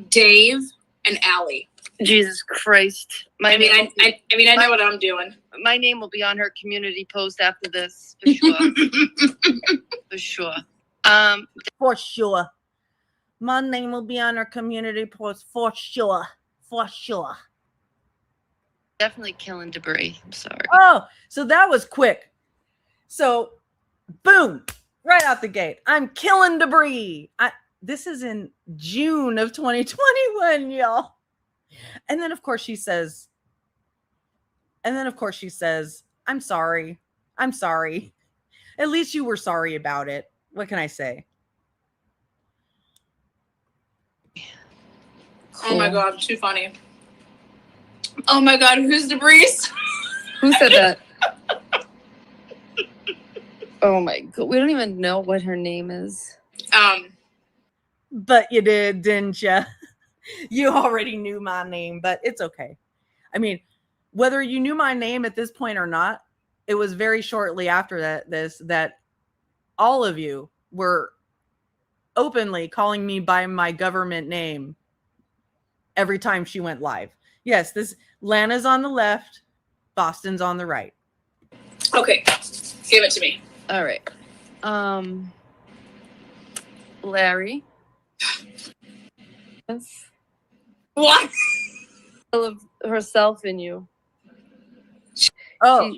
Dave and Allie. Jesus Christ. I know what I'm doing. My name will be on her community post after this, for sure. For sure. For sure. My name will be on her community post for sure. For sure. Definitely killing Debris. I'm sorry. Oh, so that was quick. So, boom, right out the gate. I'm killing Debris. This is in June of 2021, y'all. And then, of course, she says, I'm sorry. I'm sorry. At least you were sorry about it. What can I say? Oh my God, too funny. Oh my God, who's Debris? Who said that? Oh my God. We don't even know what her name is. But you did, didn't you? You already knew my name, but it's okay. I mean, whether you knew my name at this point or not, it was very shortly after that all of you were openly calling me by my government name every time she went live. Yes, this Lana's on the left, Boston's on the right. Okay, give it to me. All right. Larry. Yes. What? Of herself in you. Oh,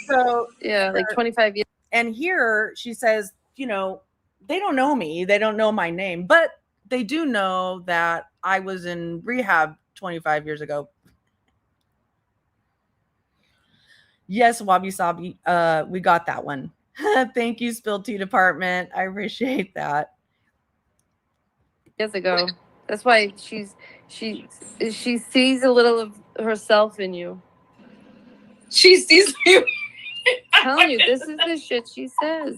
so yeah, like 25 years. And here she says, they don't know me. They don't know my name, but they do know that I was in rehab 25 years ago. Yes, Wabi Sabi. We got that one. Thank you, Spilled Tea Department. I appreciate that. Years ago. That's why she sees a little of herself in you. She sees you. I'm telling you, this is the shit she says.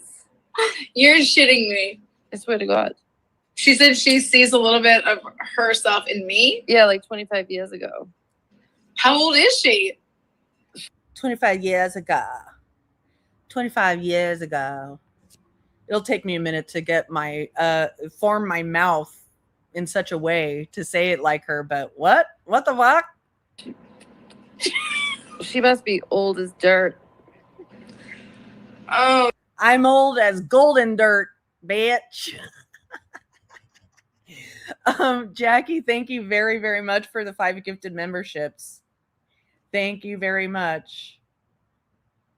You're shitting me. I swear to God. She said she sees a little bit of herself in me? Yeah, like 25 years ago. How old is she? 25 years ago. 25 years ago. It'll take me a minute to get form my mouth in such a way to say it like her, but what? What the fuck? She must be old as dirt. Oh. I'm old as golden dirt, bitch. Jackie, thank you very, very much for the 5 gifted memberships. Thank you very much.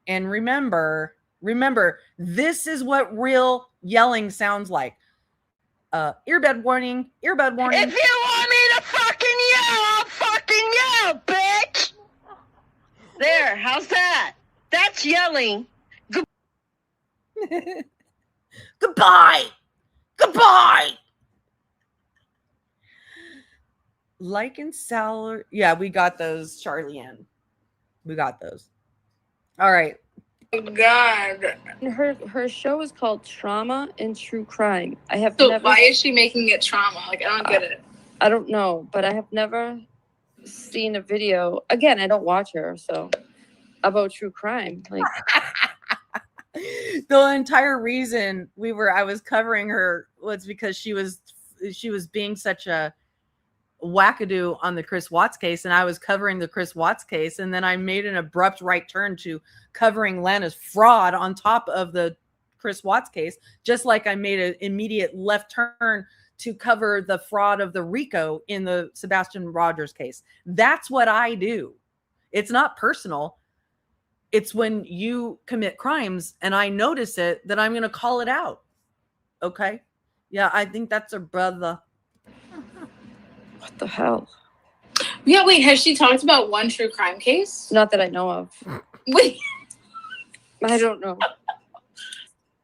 And remember, Remember, this is what real yelling sounds like. Earbud warning, earbud warning. If you want me to fucking yell, I'll fucking yell, bitch. There, how's that? That's yelling. Goodbye. Goodbye. Like and salary. Yeah, we got those, Charlie Ann. We got those. All right. Oh God. Her show is called Trauma and True Crime. I have So never. why is she making it trauma? Like, I don't get it. I don't know, but I have never seen a video. Again, I don't watch her, so about true crime. Like, the entire reason I was covering her was because she was being such a wackadoo on the Chris Watts case, and I was covering the Chris Watts case, and then I made an abrupt right turn to covering Lana's fraud on top of the Chris Watts case, just like I made an immediate left turn to cover the fraud of the RICO in the Sebastian Rogers case. That's what I do. It's not personal. It's when you commit crimes and I notice it that I'm going to call it out. Okay? Yeah, I think that's her brother. what the hell? Yeah, wait, has she talked about one true crime case? Not that I know of. Wait. I don't know.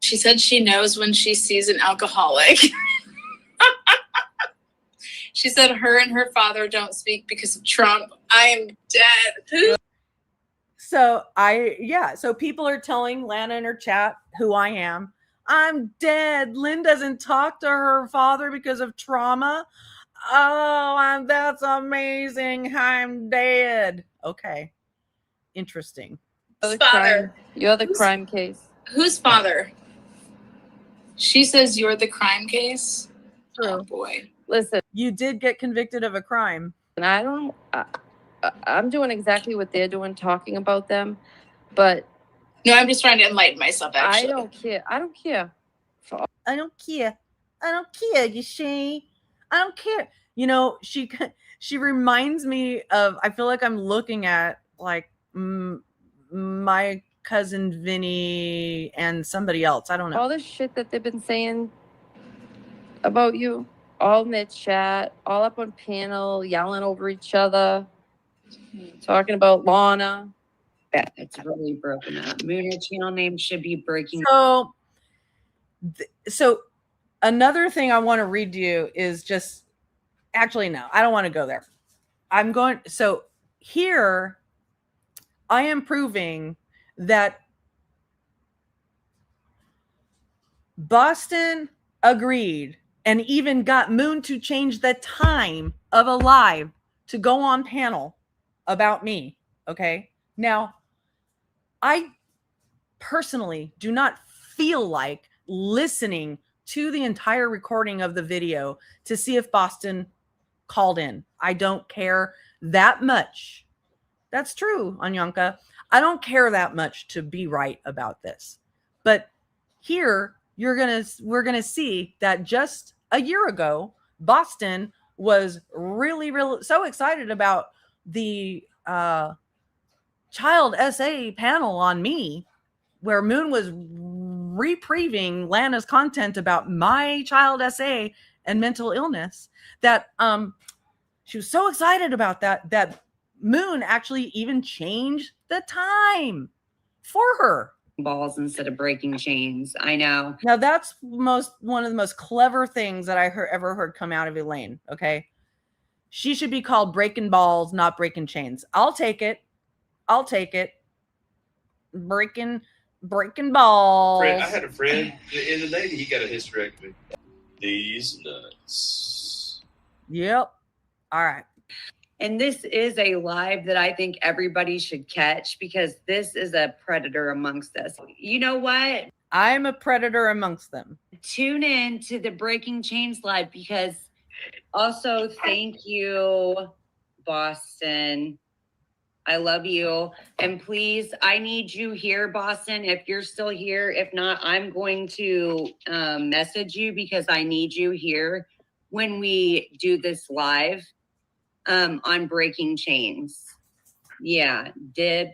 She said she knows when she sees an alcoholic. She said her and her father don't speak because of Trump. I am dead. So people are telling Lana in her chat who I am. I'm dead. Lynn doesn't talk to her father because of trauma. Oh, that's amazing. I'm dead. Okay. Interesting. You're the crime case. Whose father? She says you're the crime case. True. Oh boy. Listen, you did get convicted of a crime. And I don't. I'm doing exactly what they're doing, talking about them, but no, I'm just trying to enlighten myself. Actually, I don't care. I don't care. I don't care. I don't care. You see, I don't care. You know, she reminds me of. I feel like I'm looking at like my cousin Vinny and somebody else. I don't know. All this shit that they've been saying about you, all in the chat, all up on panel, yelling over each other, talking about Lana. Yeah, it's really broken up. Mooner channel name should be breaking. So another thing I want to read to you is just, actually, no, I don't want to go there. So here I am proving that Boston agreed and even got Moon to change the time of a live to go on panel about me. Okay. Now, I personally do not feel like listening to the entire recording of the video to see if Boston called in. I don't care that much. That's true, Anyanka. I don't care that much to be right about this. But here we're gonna see that just a year ago, Boston was really so excited about the child SA panel on me, where Moon was reprieving Lana's content about my child SA and mental illness, that she was so excited about that Moon actually even changed the time for her. Balls instead of breaking chains. I know. Now that's one of the most clever things that I ever heard come out of Elaine. Okay, she should be called breaking balls, not breaking chains. I'll take it. Breaking balls. I had a friend in the Navy. He got a hysterectomy. These nuts. Yep. All right. And this is a live that I think everybody should catch because this is a predator amongst us. You know what? I'm a predator amongst them. Tune in to the Breaking Chains live because also thank you, Boston. I love you. And please, I need you here, Boston, if you're still here. If not, I'm going to message you because I need you here when we do this live. On Breaking Chains. Yeah, Dibris.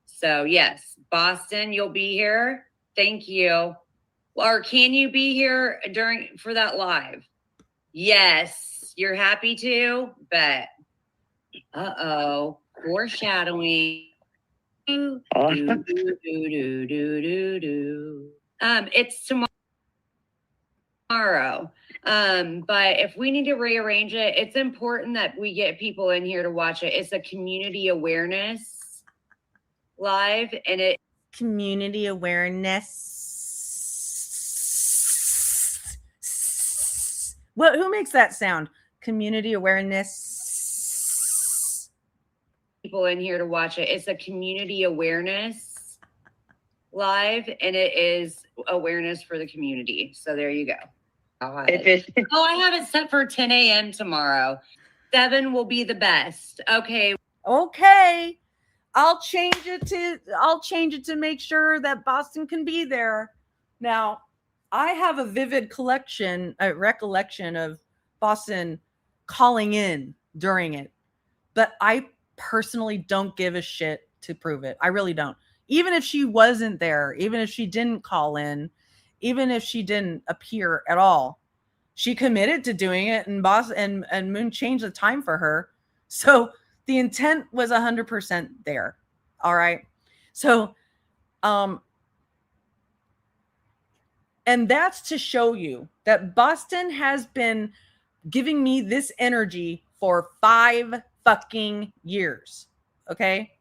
So So yes, Boston, you'll be here. Thank you. Or can you be here for that live? Yes, you're happy to, but foreshadowing. It's tomorrow. But if we need to rearrange it, it's important that we get people in here to watch it. It's a community awareness live, and it Community awareness. What? Who makes that sound? Community awareness. people in here to watch it. It's a community awareness live, and it is awareness for the community. So there you go. I have it set for 10 a.m. tomorrow. 7 will be the best. Okay. Okay. I'll change it to make sure that Boston can be there. Now, I have a vivid recollection of Boston calling in during it, but I personally don't give a shit to prove it. I really don't. Even if she wasn't there, even if she didn't call in, even if she didn't appear at all, she committed to doing it, and and Moon changed the time for her. So the intent was 100% there. All right. So, and that's to show you that Boston has been giving me this energy for 5 fucking years. Okay.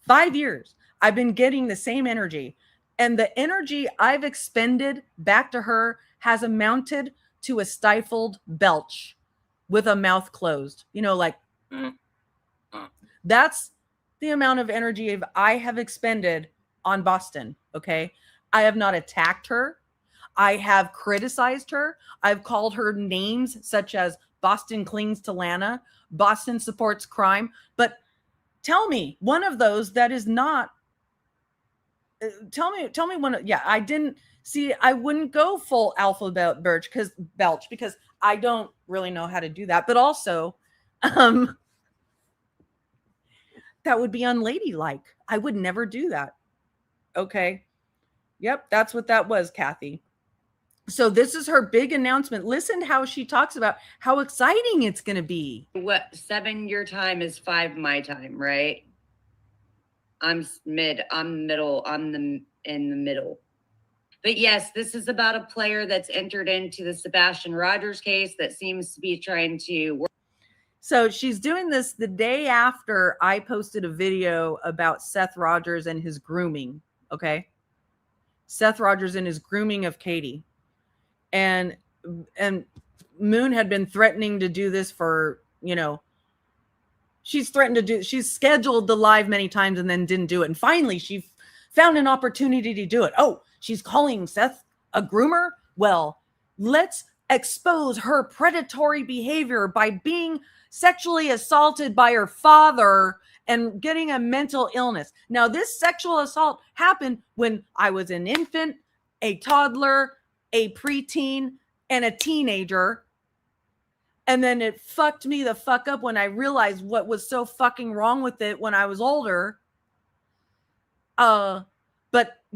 5 years. I've been getting the same energy, and the energy I've expended back to her has amounted to a stifled belch with a mouth closed, like that's the amount of energy I have expended on Boston. Okay. I have not attacked her. I have criticized her. I've called her names such as Boston clings to Lana, Boston supports crime. But tell me one of those that is not. Tell me one. Yeah, I didn't see. I wouldn't go full alphabet belch because I don't really know how to do that. But also, that would be unladylike. I would never do that. Okay. Yep, that's what that was, Kathy. So this is her big announcement. Listen to how she talks about how exciting it's going to be. What 7 your time is 5 my time, right? I'm in the middle. But yes, this is about a player that's entered into the Sebastian Rogers case that seems to be trying to work. So she's doing this the day after I posted a video about Seth Rogers and his grooming. Okay. Seth Rogers and his grooming of Katie. And Moon had been threatening to do this for, she's scheduled the live many times and then didn't do it. And finally she found an opportunity to do it. Oh, she's calling Seth a groomer? Well, let's expose her predatory behavior by being sexually assaulted by her father and getting a mental illness. Now, this sexual assault happened when I was an infant, a toddler, a preteen, and a teenager. And then it fucked me the fuck up when I realized what was so fucking wrong with it when I was older. But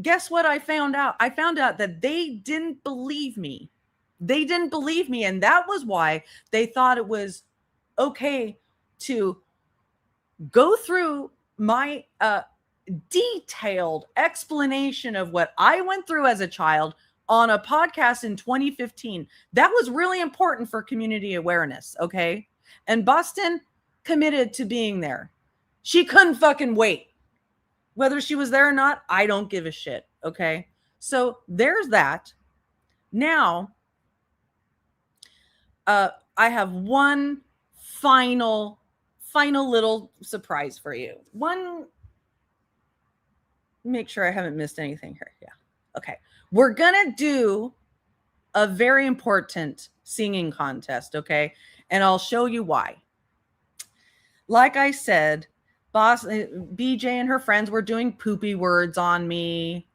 guess what I found out? I found out that they didn't believe me. They didn't believe me. And that was why they thought it was okay to go through my detailed explanation of what I went through as a child on a podcast in 2015. That was really important for community awareness, okay? And Boston committed to being there. She couldn't fucking wait. Whether she was there or not, I don't give a shit, okay? So there's that. Now, I have one final little surprise for you. Make sure I haven't missed anything here. Yeah. Okay. We're going to do a very important singing contest, okay? And I'll show you why. Like I said, BJ and her friends were doing poopy words on me.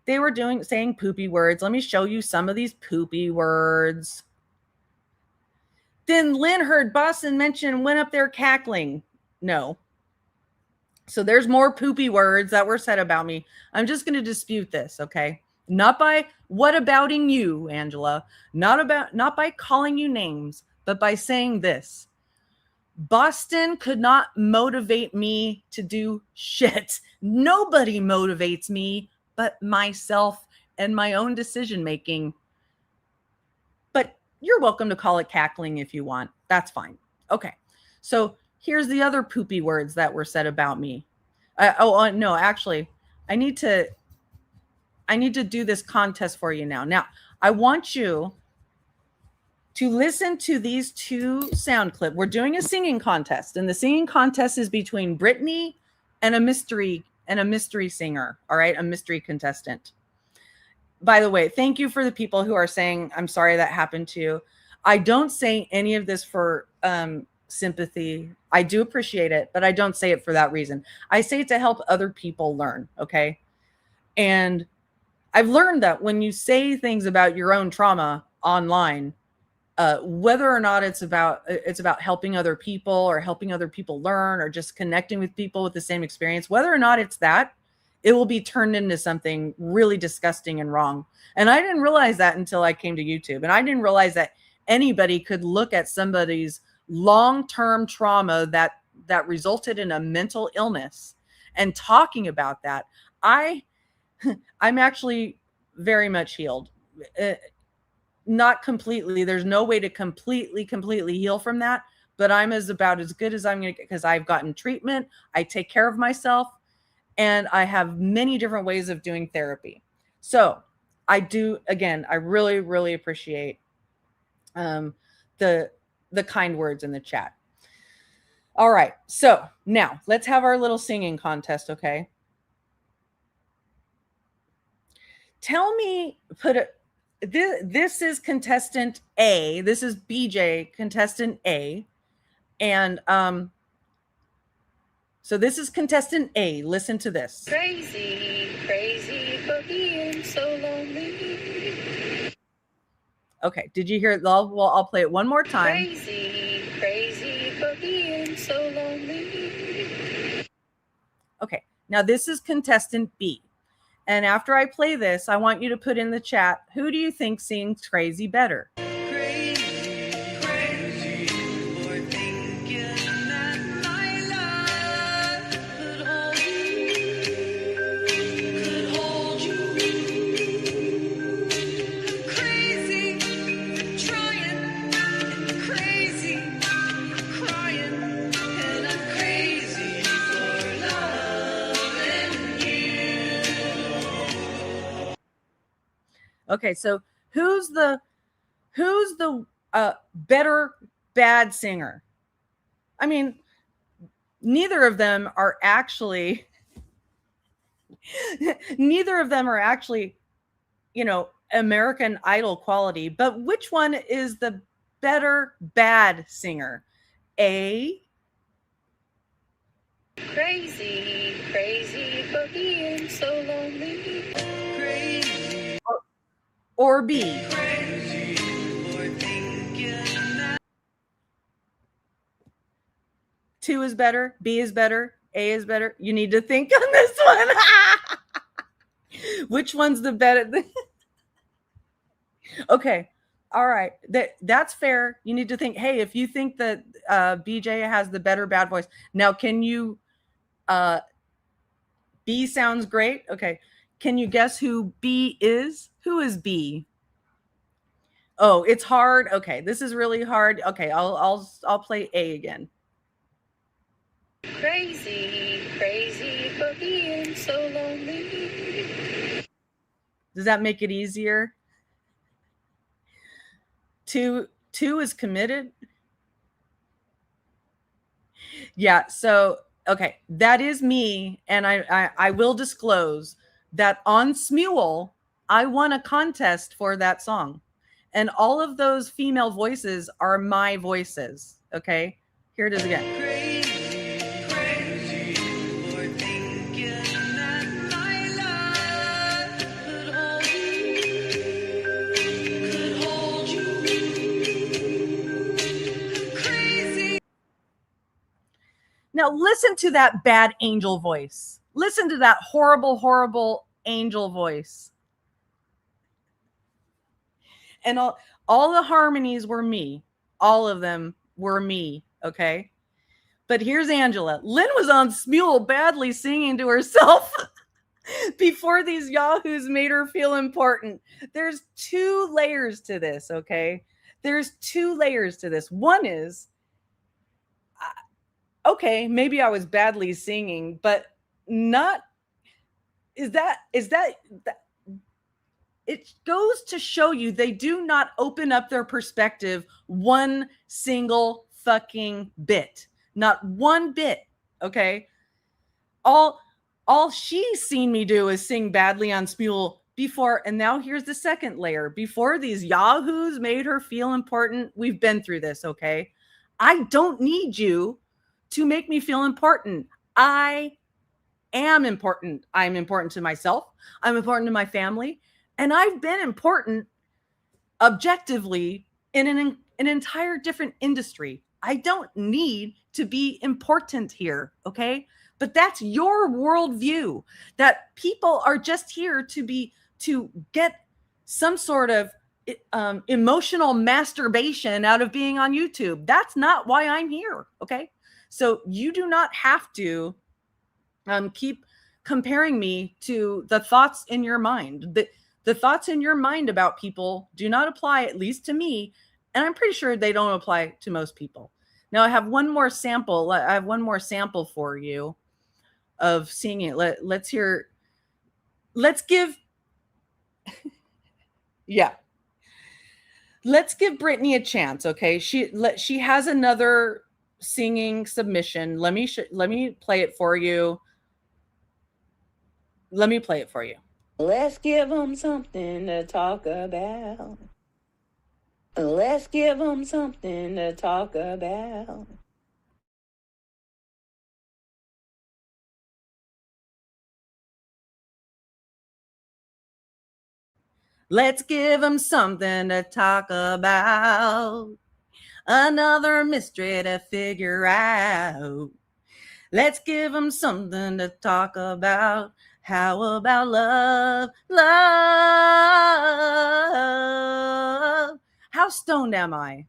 They were saying poopy words. Let me show you some of these poopy words. Then Lynn heard Boston mention and went up there cackling. No. So there's more poopy words that were said about me. I'm just going to dispute this, okay? Not by whatabouting you, Angela. Not by calling you names, but by saying this. Boston could not motivate me to do shit. Nobody motivates me but myself and my own decision making. But you're welcome to call it cackling if you want. That's fine. Okay. So here's the other poopy words that were said about me. No, actually, I need to do this contest for you now. Now, I want you to listen to these two sound clips. We're doing a singing contest, and the singing contest is between Brittany and a mystery singer. All right, a mystery contestant. By the way, thank you for the people who are saying, I'm sorry that happened to you. I don't say any of this for sympathy. I do appreciate it, but I don't say it for that reason. I say it to help other people learn, okay? And I've learned that when you say things about your own trauma online, whether or not it's about helping other people or helping other people learn or just connecting with people with the same experience, whether or not it's that, it will be turned into something really disgusting and wrong. And I didn't realize that until I came to YouTube. And I didn't realize that anybody could look at somebody's long-term trauma that resulted in a mental illness and talking about that. I'm actually very much healed. Not completely. There's no way to completely heal from that, but I'm about as good as I'm going to get because I've gotten treatment. I take care of myself, and I have many different ways of doing therapy. So I really, really appreciate the kind words in the chat. All right. So now let's have our little singing contest. Okay. Tell me, this is contestant A. This is BJ, contestant A. And so this is contestant A. Listen to this. Crazy, crazy for being so lonely. Okay, did you hear it? I'll play it one more time. Crazy, crazy for being so lonely. Okay, now this is contestant B. And after I play this, I want you to put in the chat, who do you think sings Crazy better? Okay, so who's the better bad singer? I mean, neither of them are actually, American Idol quality, but which one is the better bad singer? A? Crazy, crazy for being so lonely. Crazy. Or B? Crazy for thinking that. 2 is better, B is better, A is better. You need to think on this one. Which one's the better? Okay. All right. That's fair. You need to think, hey, if you think that BJ has the better bad voice. Now, can you B sounds great. Okay. Can you guess who B is? Who is B? Oh, it's hard. Okay. This is really hard. Okay. I'll play A again. Crazy, crazy for being so lonely. Does that make it easier? 2 is committed. Yeah. So, okay. That is me. And I will disclose that on Smule, I won a contest for that song. And all of those female voices are my voices. Okay. Here it is again. Crazy, crazy for thinking that my love could hold you. Crazy. Now listen to that bad angel voice. Listen to that horrible, horrible angel voice. And all the harmonies were me. All of them were me, okay? But here's Angela. Lynn was on Smule badly singing to herself before these yahoos made her feel important. There's 2 layers to this, okay? There's 2 layers to this. One is, okay, maybe I was badly singing, but not, is that it goes to show you they do not open up their perspective one single fucking bit. Not one bit, okay? All she's seen me do is sing badly on Smule before, and now here's the second layer. Before these yahoos made her feel important, we've been through this, okay? I don't need you to make me feel important. I am important. I'm important to myself. I'm important to my family. And I've been important objectively in an entire different industry. I don't need to be important here, okay? But that's your worldview, that people are just here to get some sort of emotional masturbation out of being on YouTube. That's not why I'm here, okay? So you do not have to keep comparing me to the thoughts in your mind. The thoughts in your mind about people do not apply, at least to me, and I'm pretty sure they don't apply to most people. Now I have one more sample. I have one more sample for you of seeing it. Let's hear. Let's give. Yeah. Let's give Brittany a chance, okay? She has another singing submission. Let me play it for you. Let me play it for you. Let's give them something to talk about. Let's give them something to talk about. Let's give them something to talk about. Another mystery to figure out. Let's give them something to talk about. How about love? Love. How stoned am I?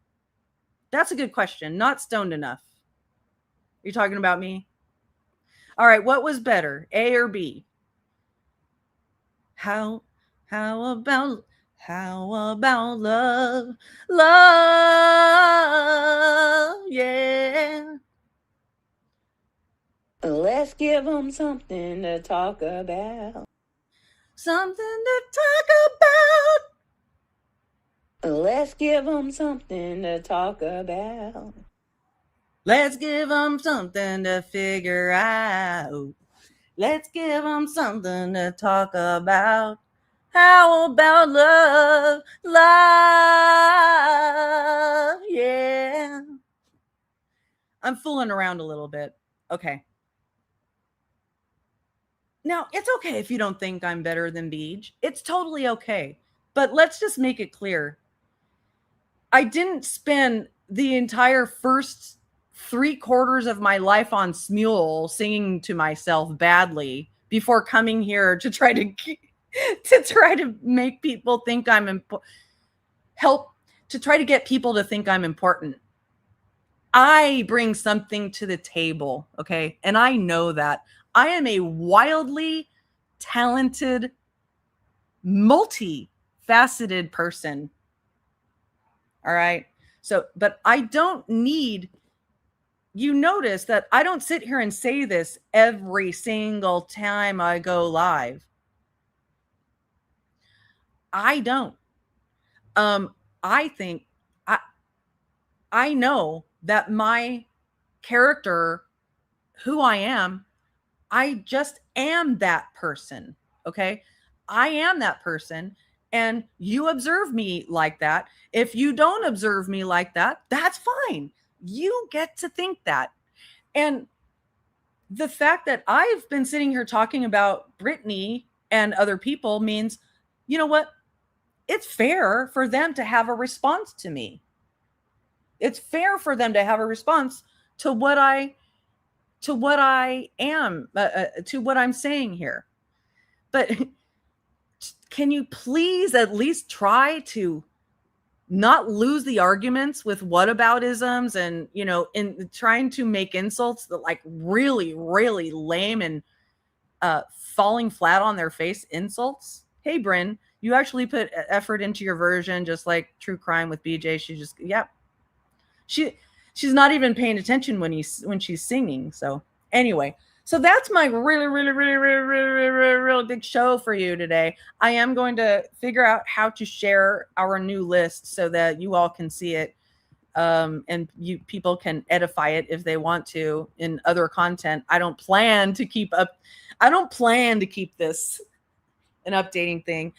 That's a good question. Not stoned enough. Are you talking about me? All right. What was better, A or B? How about love? Love. Yeah. Let's give them something to talk about. Something to talk about. Let's give them something to talk about. Let's give them something to figure out. Let's give them something to talk about. How about love? Love. Yeah. I'm fooling around a little bit. Okay. Now, it's okay if you don't think I'm better than Beej. It's totally okay. But let's just make it clear. I didn't spend the entire first 3/4 of my life on Smule singing to myself badly before coming here to try to make people think I'm to try to get people to think I'm important. I bring something to the table, okay? And I know that. I am a wildly talented, multifaceted person. All right. So, but I don't need, you notice that I don't sit here and say this every single time I go live. I don't. I think I know that my character, who I am, I just am that person. Okay. I am that person. And you observe me like that. If you don't observe me like that, that's fine. You get to think that. And the fact that I've been sitting here talking about Brittany and other people means, you know what? It's fair for them to have a response to me. It's fair for them to have a response to what I to what I am, to what I'm saying here. But can you please at least try to not lose the arguments with whataboutisms and, you know, in trying to make insults that like really, really lame and falling flat on their face insults? Hey, Bryn, you actually put effort into your version, just like True Crime with BJ. She just, yep. She's not even paying attention when she's singing. So anyway, so that's my really big show for you today. I am going to figure out how to share our new list so that you all can see it. And people can edify it if they want to in other content. I don't plan to keep this an updating thing.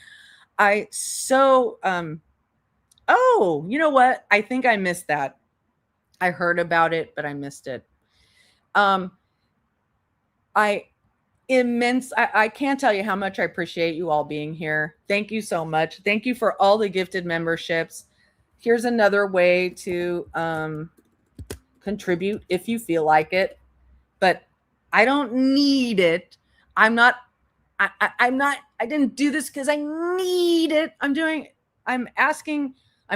Oh, you know what? I think I missed that. I heard about it, but I missed it. I can't tell you how much I appreciate you all being here. Thank you so much. Thank you for all the gifted memberships. Here's another way to contribute if you feel like it, but I don't need it. I didn't do this because I need it. I'm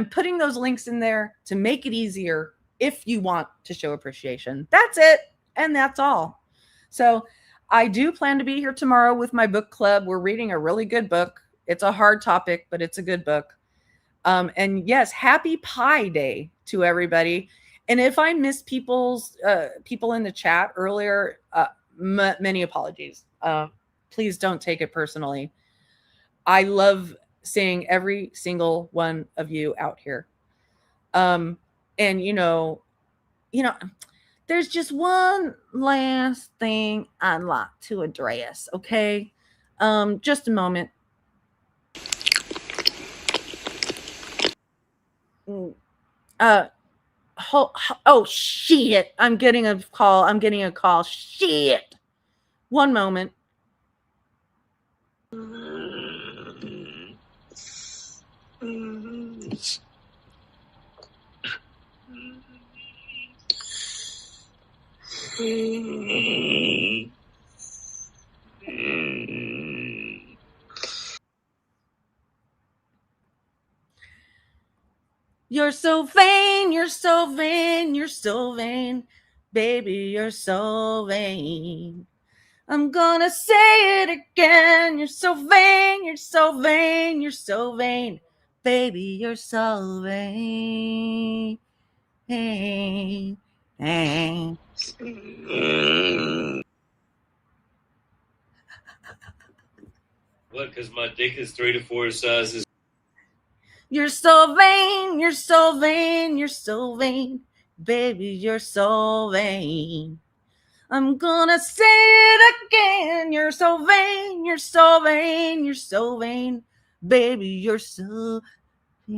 putting those links in there to make it easier if you want to show appreciation. That's it. And that's all. So I do plan to be here tomorrow with my book club. We're reading a really good book. It's a hard topic, but it's a good book. And yes, happy Pi Day to everybody. And if I missed people in the chat earlier, many apologies. Please don't take it personally. I love seeing every single one of you out here. And you know, there's just one last thing I'd like to address. Okay. Just a moment. Oh shit. I'm getting a call. Shit. One moment. You're so vain, you're so vain, you're so vain. Baby, you're so vain. I'm gonna say it again. You're so vain, you're so vain, you're so vain. Baby, you're so vain. Hey, hey. What? Because my dick is 3 to 4 sizes. You're so vain, you're so vain, you're so vain. Baby, you're so vain. I'm gonna say it again. You're so vain, you're so vain, you're so vain. Baby, you're so vain.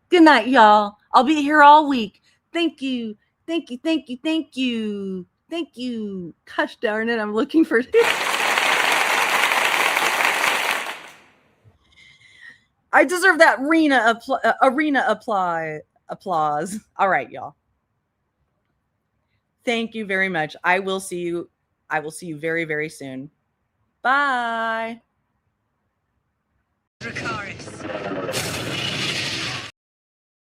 Good night, y'all. I'll be here all week. Thank you. Thank you, thank you, thank you. Thank you. Gosh darn it, I'm looking for I deserve that arena applause. All right, y'all. Thank you very much. I will see you very, very soon. Bye. Dracarys.